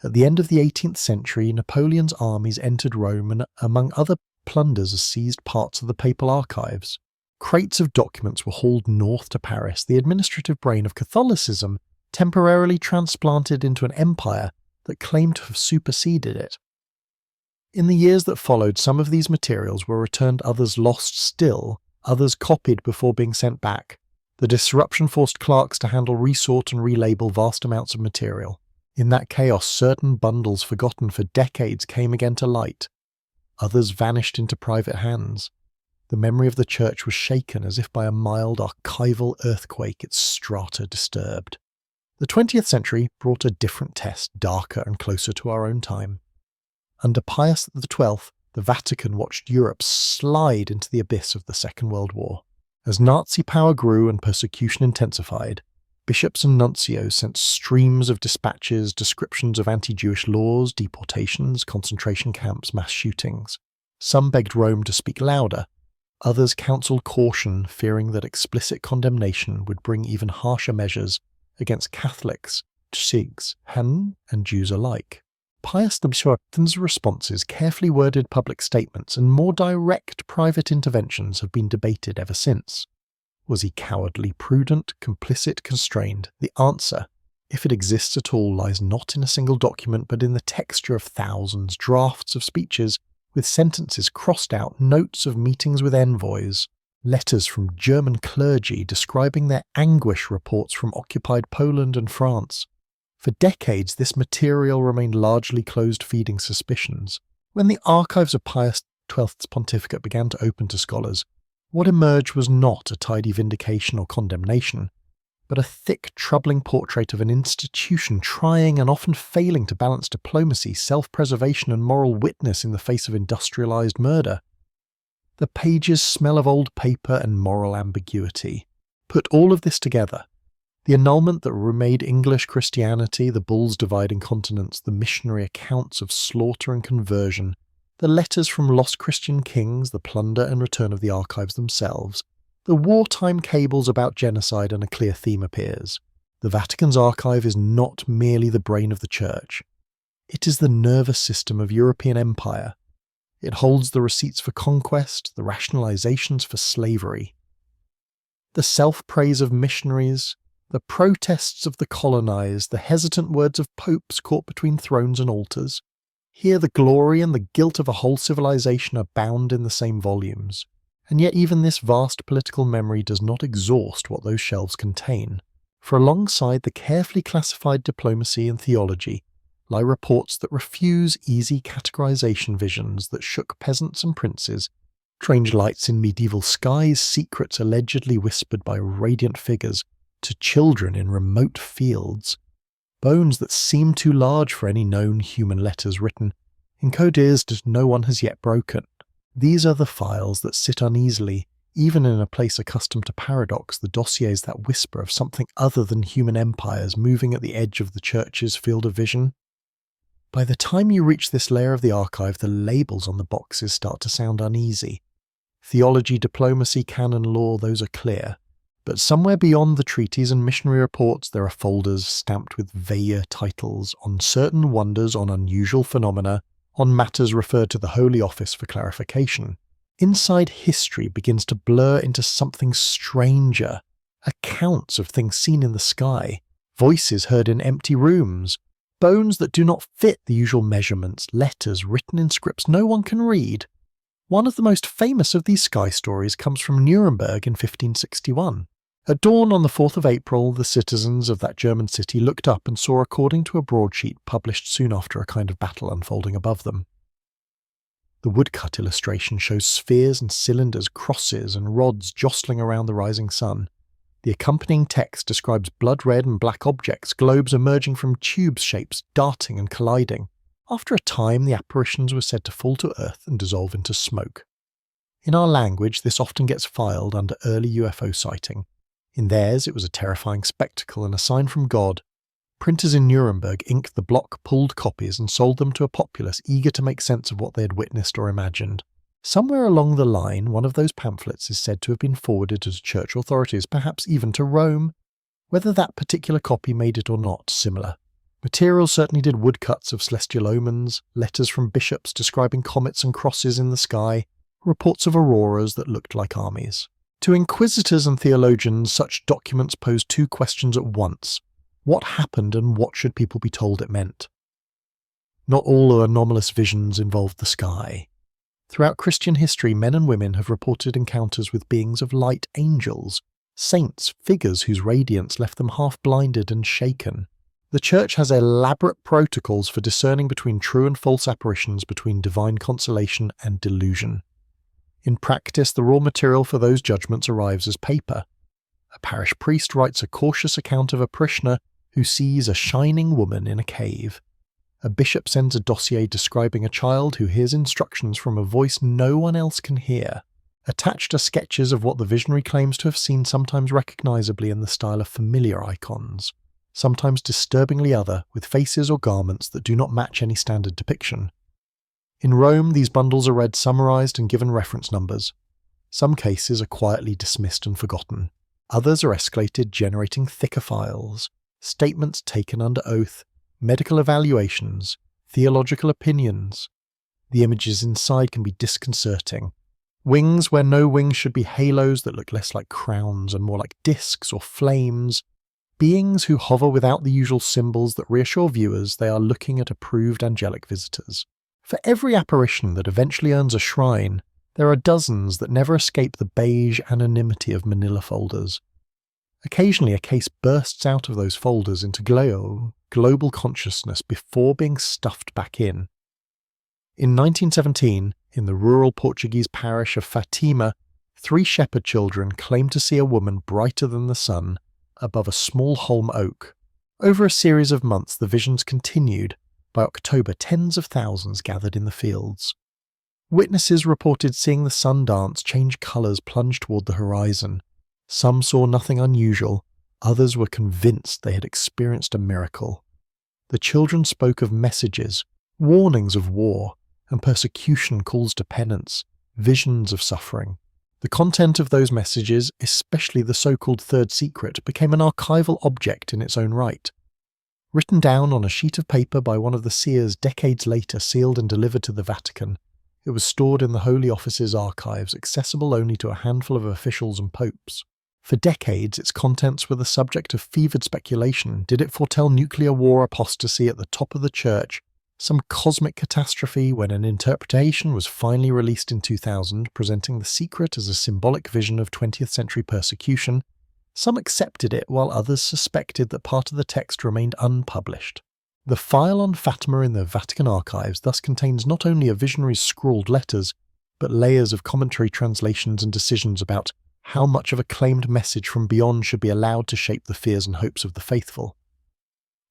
At the end of the 18th century, Napoleon's armies entered Rome and, among other plunders, seized parts of the papal archives. Crates of documents were hauled north to Paris, the administrative brain of Catholicism, temporarily transplanted into an empire that claimed to have superseded it. In the years that followed, some of these materials were returned, others lost still, others copied before being sent back. The disruption forced clerks to handle, resort and relabel vast amounts of material. In that chaos, certain bundles forgotten for decades came again to light. Others vanished into private hands. The memory of the church was shaken as if by a mild archival earthquake, its strata disturbed. The 20th century brought a different test, darker and closer to our own time. Under Pius XII, the Vatican watched Europe slide into the abyss of the Second World War. As Nazi power grew and persecution intensified, bishops and nuncios sent streams of dispatches, descriptions of anti-Jewish laws, deportations, concentration camps, mass shootings. Some begged Rome to speak louder. Others counselled caution, fearing that explicit condemnation would bring even harsher measures against Catholics, Sikhs, Han, and Jews alike. Pius XII's responses, carefully worded public statements, and more direct private interventions have been debated ever since. Was he cowardly, prudent, complicit, constrained? The answer, if it exists at all, lies not in a single document but in the texture of thousands, drafts of speeches, with sentences crossed out, notes of meetings with envoys, letters from German clergy describing their anguish, reports from occupied Poland and France. For decades, this material remained largely closed, feeding suspicions. When the archives of Pius XII's pontificate began to open to scholars, what emerged was not a tidy vindication or condemnation, but a thick, troubling portrait of an institution trying and often failing to balance diplomacy, self-preservation and moral witness in the face of industrialized murder. The pages smell of old paper and moral ambiguity. Put all of this together, the annulment that remade English Christianity, the bulls dividing continents, the missionary accounts of slaughter and conversion, the letters from lost Christian kings, the plunder and return of the archives themselves, the wartime cables about genocide, and a clear theme appears. The Vatican's archive is not merely the brain of the Church. It is the nervous system of European empire. It holds the receipts for conquest, the rationalizations for slavery, the self-praise of missionaries, the protests of the colonized, the hesitant words of popes caught between thrones and altars. Here the glory and the guilt of a whole civilization are bound in the same volumes. And yet even this vast political memory does not exhaust what those shelves contain, for alongside the carefully classified diplomacy and theology lie reports that refuse easy categorization, visions that shook peasants and princes, strange lights in medieval skies, secrets allegedly whispered by radiant figures to children in remote fields, bones that seem too large for any known human letters written, in codes that no one has yet broken. These are the files that sit uneasily, even in a place accustomed to paradox, the dossiers that whisper of something other than human empires moving at the edge of the Church's field of vision. By the time you reach this layer of the archive, the labels on the boxes start to sound uneasy. Theology, diplomacy, canon, law, those are clear. But somewhere beyond the treaties and missionary reports, there are folders stamped with vague titles on certain wonders, on unusual phenomena, on matters referred to the Holy Office for clarification. Inside history begins to blur into something stranger. Accounts of things seen in the sky, voices heard in empty rooms, bones that do not fit the usual measurements, letters written in scripts no one can read. One of the most famous of these sky stories comes from Nuremberg in 1561. At dawn on the 4th of April, the citizens of that German city looked up and saw, according to a broadsheet published soon after a kind of battle unfolding above them. The woodcut illustration shows spheres and cylinders, crosses and rods jostling around the rising sun. The accompanying text describes blood-red and black objects, globes emerging from tube shapes, darting and colliding. After a time, the apparitions were said to fall to earth and dissolve into smoke. In our language, this often gets filed under early UFO sighting. In theirs, it was a terrifying spectacle and a sign from God. Printers in Nuremberg inked the block-pulled copies and sold them to a populace eager to make sense of what they had witnessed or imagined. Somewhere along the line, one of those pamphlets is said to have been forwarded to church authorities, perhaps even to Rome. Whether that particular copy made it or not, similar. Material certainly did woodcuts of celestial omens, letters from bishops describing comets and crosses in the sky, reports of auroras that looked like armies. To inquisitors and theologians, such documents posed two questions at once. What happened and what should people be told it meant? Not all anomalous visions involved the sky. Throughout Christian history, men and women have reported encounters with beings of light angels, saints, figures whose radiance left them half-blinded and shaken. The Church has elaborate protocols for discerning between true and false apparitions, between divine consolation and delusion. In practice, the raw material for those judgments arrives as paper. A parish priest writes a cautious account of a parishioner who sees a shining woman in a cave. A bishop sends a dossier describing a child who hears instructions from a voice no one else can hear. Attached are sketches of what the visionary claims to have seen, sometimes recognisably in the style of familiar icons, sometimes disturbingly other, with faces or garments that do not match any standard depiction. In Rome, these bundles are read summarised and given reference numbers. Some cases are quietly dismissed and forgotten. Others are escalated, generating thicker files, statements taken under oath, medical evaluations, theological opinions. The images inside can be disconcerting. Wings where no wings should be, halos that look less like crowns and more like discs or flames. Beings who hover without the usual symbols that reassure viewers they are looking at approved angelic visitors. For every apparition that eventually earns a shrine, there are dozens that never escape the beige anonymity of manila folders. Occasionally a case bursts out of those folders into global consciousness before being stuffed back in. In 1917, in the rural Portuguese parish of Fatima, 3 shepherd children claimed to see a woman brighter than the sun above a small holm oak. Over a series of months the visions continued. By October, tens of thousands gathered in the fields. Witnesses reported seeing the sun dance, change colours, plunge toward the horizon. Some saw nothing unusual, others were convinced they had experienced a miracle. The children spoke of messages, warnings of war, and persecution, calls to penance, visions of suffering. The content of those messages, especially the so-called third secret, became an archival object in its own right. Written down on a sheet of paper by one of the seers decades later, sealed and delivered to the Vatican, it was stored in the Holy Office's archives, accessible only to a handful of officials and popes. For decades, its contents were the subject of fevered speculation. Did it foretell nuclear war, apostasy at the top of the Church, some cosmic catastrophe? When an interpretation was finally released in 2000, presenting the secret as a symbolic vision of 20th century persecution, some accepted it while others suspected that part of the text remained unpublished. The file on Fatima in the Vatican archives thus contains not only a visionary's scrawled letters, but layers of commentary, translations and decisions about how much of a claimed message from beyond should be allowed to shape the fears and hopes of the faithful.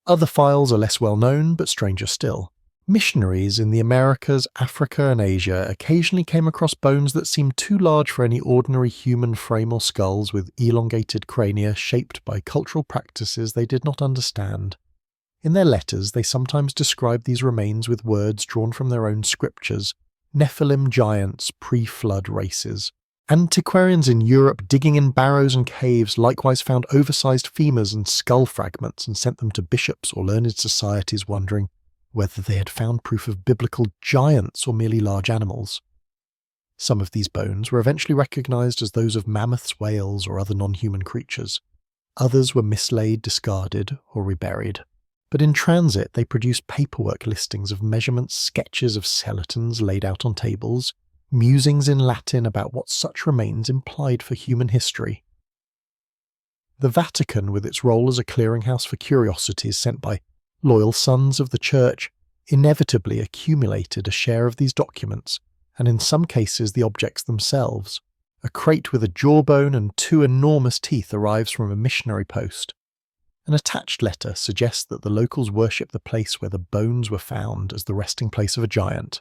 Other files are less well known, but stranger still. Missionaries in the Americas, Africa and Asia occasionally came across bones that seemed too large for any ordinary human frame or skulls, with elongated crania shaped by cultural practices they did not understand. In their letters, they sometimes described these remains with words drawn from their own scriptures, Nephilim giants, pre-flood races. Antiquarians in Europe digging in barrows and caves likewise found oversized femurs and skull fragments and sent them to bishops or learned societies, wondering whether they had found proof of biblical giants or merely large animals. Some of these bones were eventually recognized as those of mammoths, whales, or other non-human creatures. Others were mislaid, discarded, or reburied. But in transit, they produced paperwork listings of measurements, sketches of skeletons laid out on tables, musings in Latin about what such remains implied for human history. The Vatican, with its role as a clearinghouse for curiosities sent by loyal sons of the Church, inevitably accumulated a share of these documents, and in some cases the objects themselves. A crate with a jawbone and 2 enormous teeth arrives from a missionary post. An attached letter suggests that the locals worship the place where the bones were found as the resting place of a giant.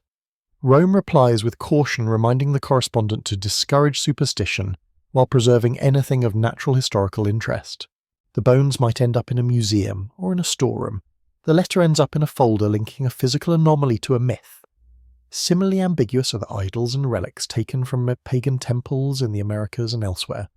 Rome replies with caution, reminding the correspondent to discourage superstition, while preserving anything of natural historical interest. The bones might end up in a museum or in a storeroom. The letter ends up in a folder linking a physical anomaly to a myth. Similarly ambiguous are the idols and relics taken from pagan temples in the Americas and elsewhere.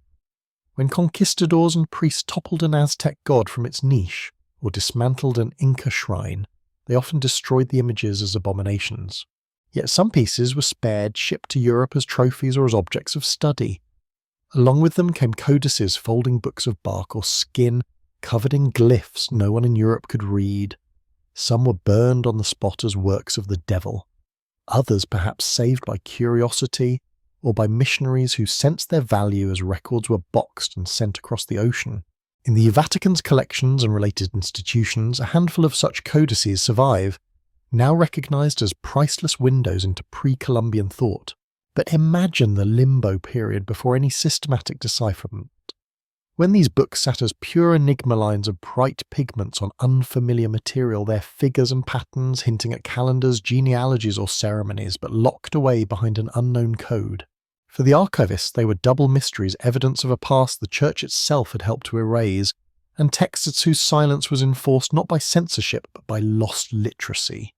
When conquistadors and priests toppled an Aztec god from its niche, or dismantled an Inca shrine, they often destroyed the images as abominations. Yet some pieces were spared, shipped to Europe as trophies or as objects of study. Along with them came codices folding books of bark or skin, covered in glyphs no one in Europe could read. Some were burned on the spot as works of the devil. Others perhaps saved by curiosity, or by missionaries who sensed their value as records were boxed and sent across the ocean. In the Vatican's collections and related institutions, a handful of such codices survive, now recognized as priceless windows into pre-Columbian thought. But imagine the limbo period before any systematic decipherment. When these books sat as pure enigma lines of bright pigments on unfamiliar material, their figures and patterns hinting at calendars, genealogies or ceremonies, but locked away behind an unknown code. For the archivists, they were double mysteries, evidence of a past the Church itself had helped to erase, and texts whose silence was enforced not by censorship, but by lost literacy.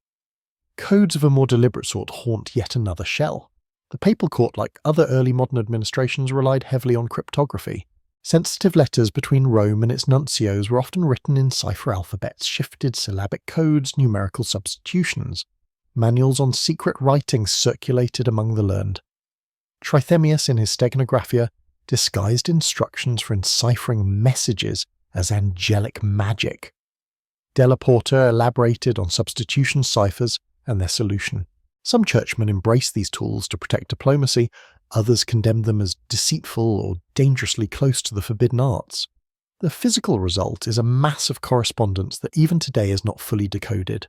Codes of a more deliberate sort haunt yet another shell. The papal court, like other early modern administrations, relied heavily on cryptography. Sensitive letters between Rome and its nuncios were often written in cipher alphabets, shifted syllabic codes, numerical substitutions. Manuals on secret writings circulated among the learned. Trithemius in his Stegnographia disguised instructions for enciphering messages as angelic magic. Della Porta elaborated on substitution ciphers and their solution. Some churchmen embraced these tools to protect diplomacy, others condemned them as deceitful or dangerously close to the forbidden arts. The physical result is a mass of correspondence that even today is not fully decoded.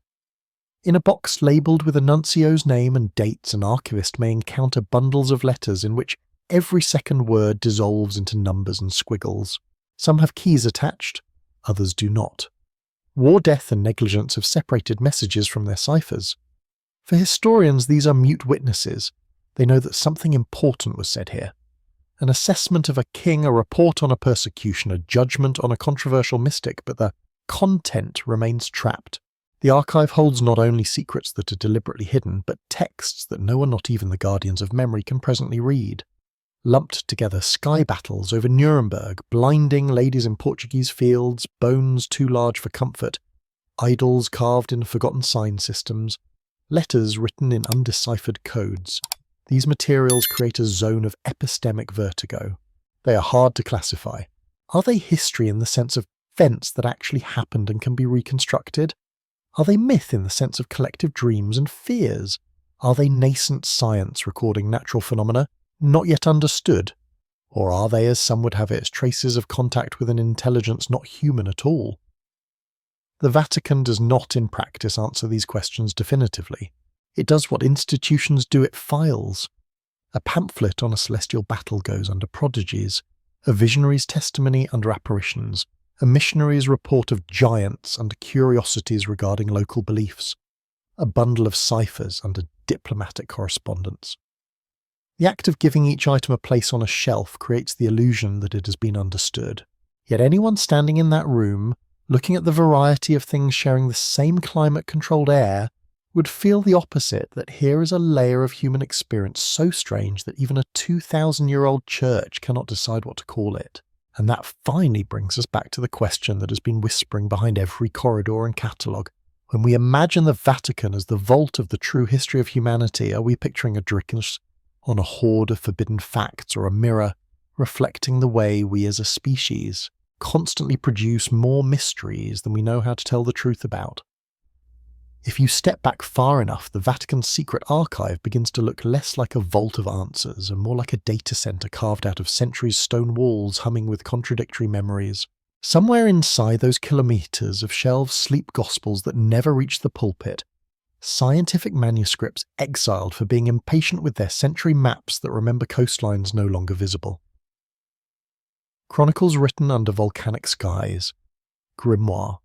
In a box labelled with a nuncio's name and dates, an archivist may encounter bundles of letters in which every second word dissolves into numbers and squiggles. Some have keys attached, others do not. War, death and negligence have separated messages from their ciphers. For historians, these are mute witnesses. They know that something important was said here. An assessment of a king, a report on a persecution, a judgment on a controversial mystic, but the content remains trapped. The archive holds not only secrets that are deliberately hidden, but texts that no one, not even the guardians of memory, can presently read. Lumped together sky battles over Nuremberg, blinding ladies in Portuguese fields, bones too large for comfort, idols carved in forgotten sign systems, letters written in undeciphered codes. These materials create a zone of epistemic vertigo. They are hard to classify. Are they history in the sense of events that actually happened and can be reconstructed? Are they myth in the sense of collective dreams and fears? Are they nascent science recording natural phenomena not yet understood? Or are they, as some would have it, traces of contact with an intelligence not human at all? The Vatican does not in practice answer these questions definitively. It does what institutions do, it files. A pamphlet on a celestial battle goes under prodigies, a visionary's testimony under apparitions, a missionary's report of giants under curiosities regarding local beliefs, a bundle of ciphers under diplomatic correspondence. The act of giving each item a place on a shelf creates the illusion that it has been understood. Yet anyone standing in that room, looking at the variety of things sharing the same climate-controlled air, would feel the opposite, that here is a layer of human experience so strange that even a 2,000-year-old church cannot decide what to call it. And that finally brings us back to the question that has been whispering behind every corridor and catalogue. When we imagine the Vatican as the vault of the true history of humanity, are we picturing a Drickus on a hoard of forbidden facts, or a mirror reflecting the way we as a species constantly produce more mysteries than we know how to tell the truth about? If you step back far enough, the Vatican Secret Archive begins to look less like a vault of answers and more like a data center carved out of centuries' stone walls humming with contradictory memories. Somewhere inside those kilometers of shelves sleep gospels that never reach the pulpit, scientific manuscripts exiled for being impatient with their century maps that remember coastlines no longer visible. Chronicles written under volcanic skies. Grimoire.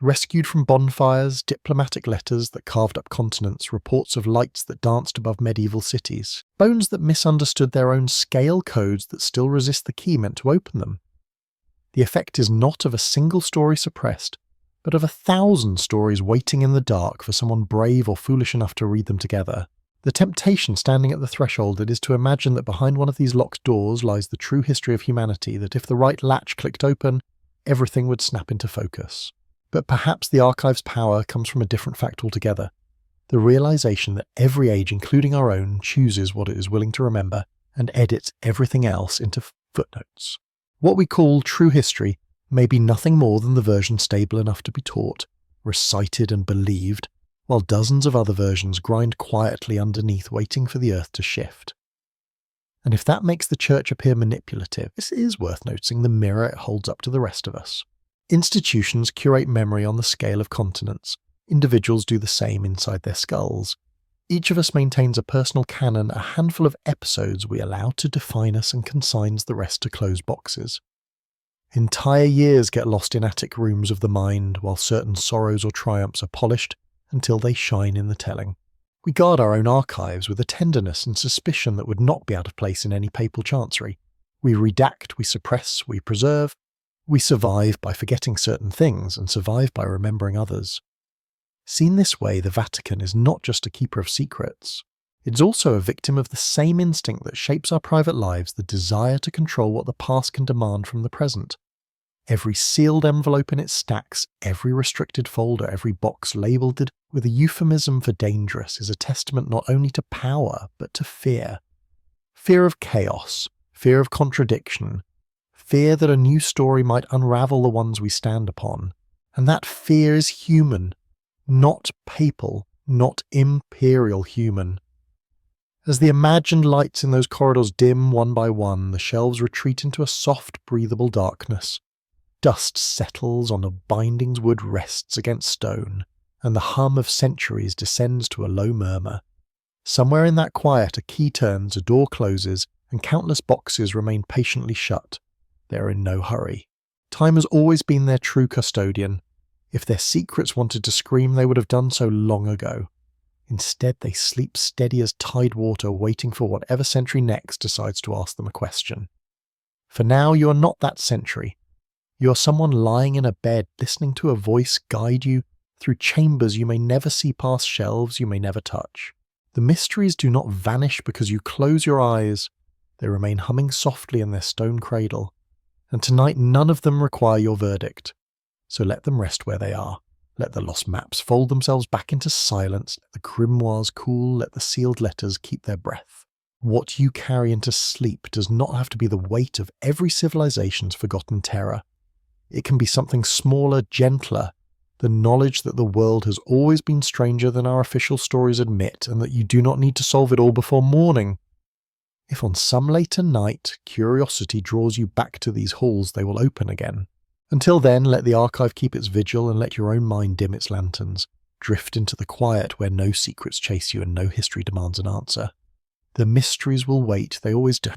Rescued from bonfires, diplomatic letters that carved up continents, reports of lights that danced above medieval cities, bones that misunderstood their own scale codes that still resist the key meant to open them. The effect is not of a single story suppressed, but of 1,000 stories waiting in the dark for someone brave or foolish enough to read them together. The temptation standing at the threshold is to imagine that behind one of these locked doors lies the true history of humanity, that if the right latch clicked open, everything would snap into focus. But perhaps the archive's power comes from a different fact altogether. The realization that every age, including our own, chooses what it is willing to remember and edits everything else into footnotes. What we call true history may be nothing more than the version stable enough to be taught, recited and believed, while dozens of other versions grind quietly underneath waiting for the earth to shift. And if that makes the church appear manipulative, this is worth noticing the mirror it holds up to the rest of us. Institutions curate memory on the scale of continents. Individuals do the same inside their skulls. Each of us maintains a personal canon, a handful of episodes we allow to define us and consigns the rest to closed boxes. Entire years get lost in attic rooms of the mind, while certain sorrows or triumphs are polished until they shine in the telling. We guard our own archives with a tenderness and suspicion that would not be out of place in any papal chancery. We redact, we suppress, we preserve. We survive by forgetting certain things and survive by remembering others. Seen this way, the Vatican is not just a keeper of secrets. It's also a victim of the same instinct that shapes our private lives, the desire to control what the past can demand from the present. Every sealed envelope in its stacks, every restricted folder, every box labelled with a euphemism for dangerous is a testament not only to power, but to fear. Fear of chaos, fear of contradiction, fear that a new story might unravel the ones we stand upon. And that fear is human, not papal, not imperial human. As the imagined lights in those corridors dim one by one, the shelves retreat into a soft, breathable darkness. Dust settles on the bindings, wood rests against stone, and the hum of centuries descends to a low murmur. Somewhere in that quiet a key turns, a door closes, and countless boxes remain patiently shut. They are in no hurry. Time has always been their true custodian. If their secrets wanted to scream, they would have done so long ago. Instead, they sleep steady as tide water, waiting for whatever century next decides to ask them a question. For now, you are not that century. You are someone lying in a bed, listening to a voice guide you through chambers you may never see past shelves you may never touch. The mysteries do not vanish because you close your eyes. They remain humming softly in their stone cradle. And tonight none of them require your verdict. So let them rest where they are. Let the lost maps fold themselves back into silence. Let the grimoires cool. Let the sealed letters keep their breath. What you carry into sleep does not have to be the weight of every civilization's forgotten terror. It can be something smaller, gentler, the knowledge that the world has always been stranger than our official stories admit, and that you do not need to solve it all before morning. If on some later night curiosity draws you back to these halls, they will open again. Until then, let the archive keep its vigil and let your own mind dim its lanterns. Drift into the quiet where no secrets chase you and no history demands an answer. The mysteries will wait, they always do.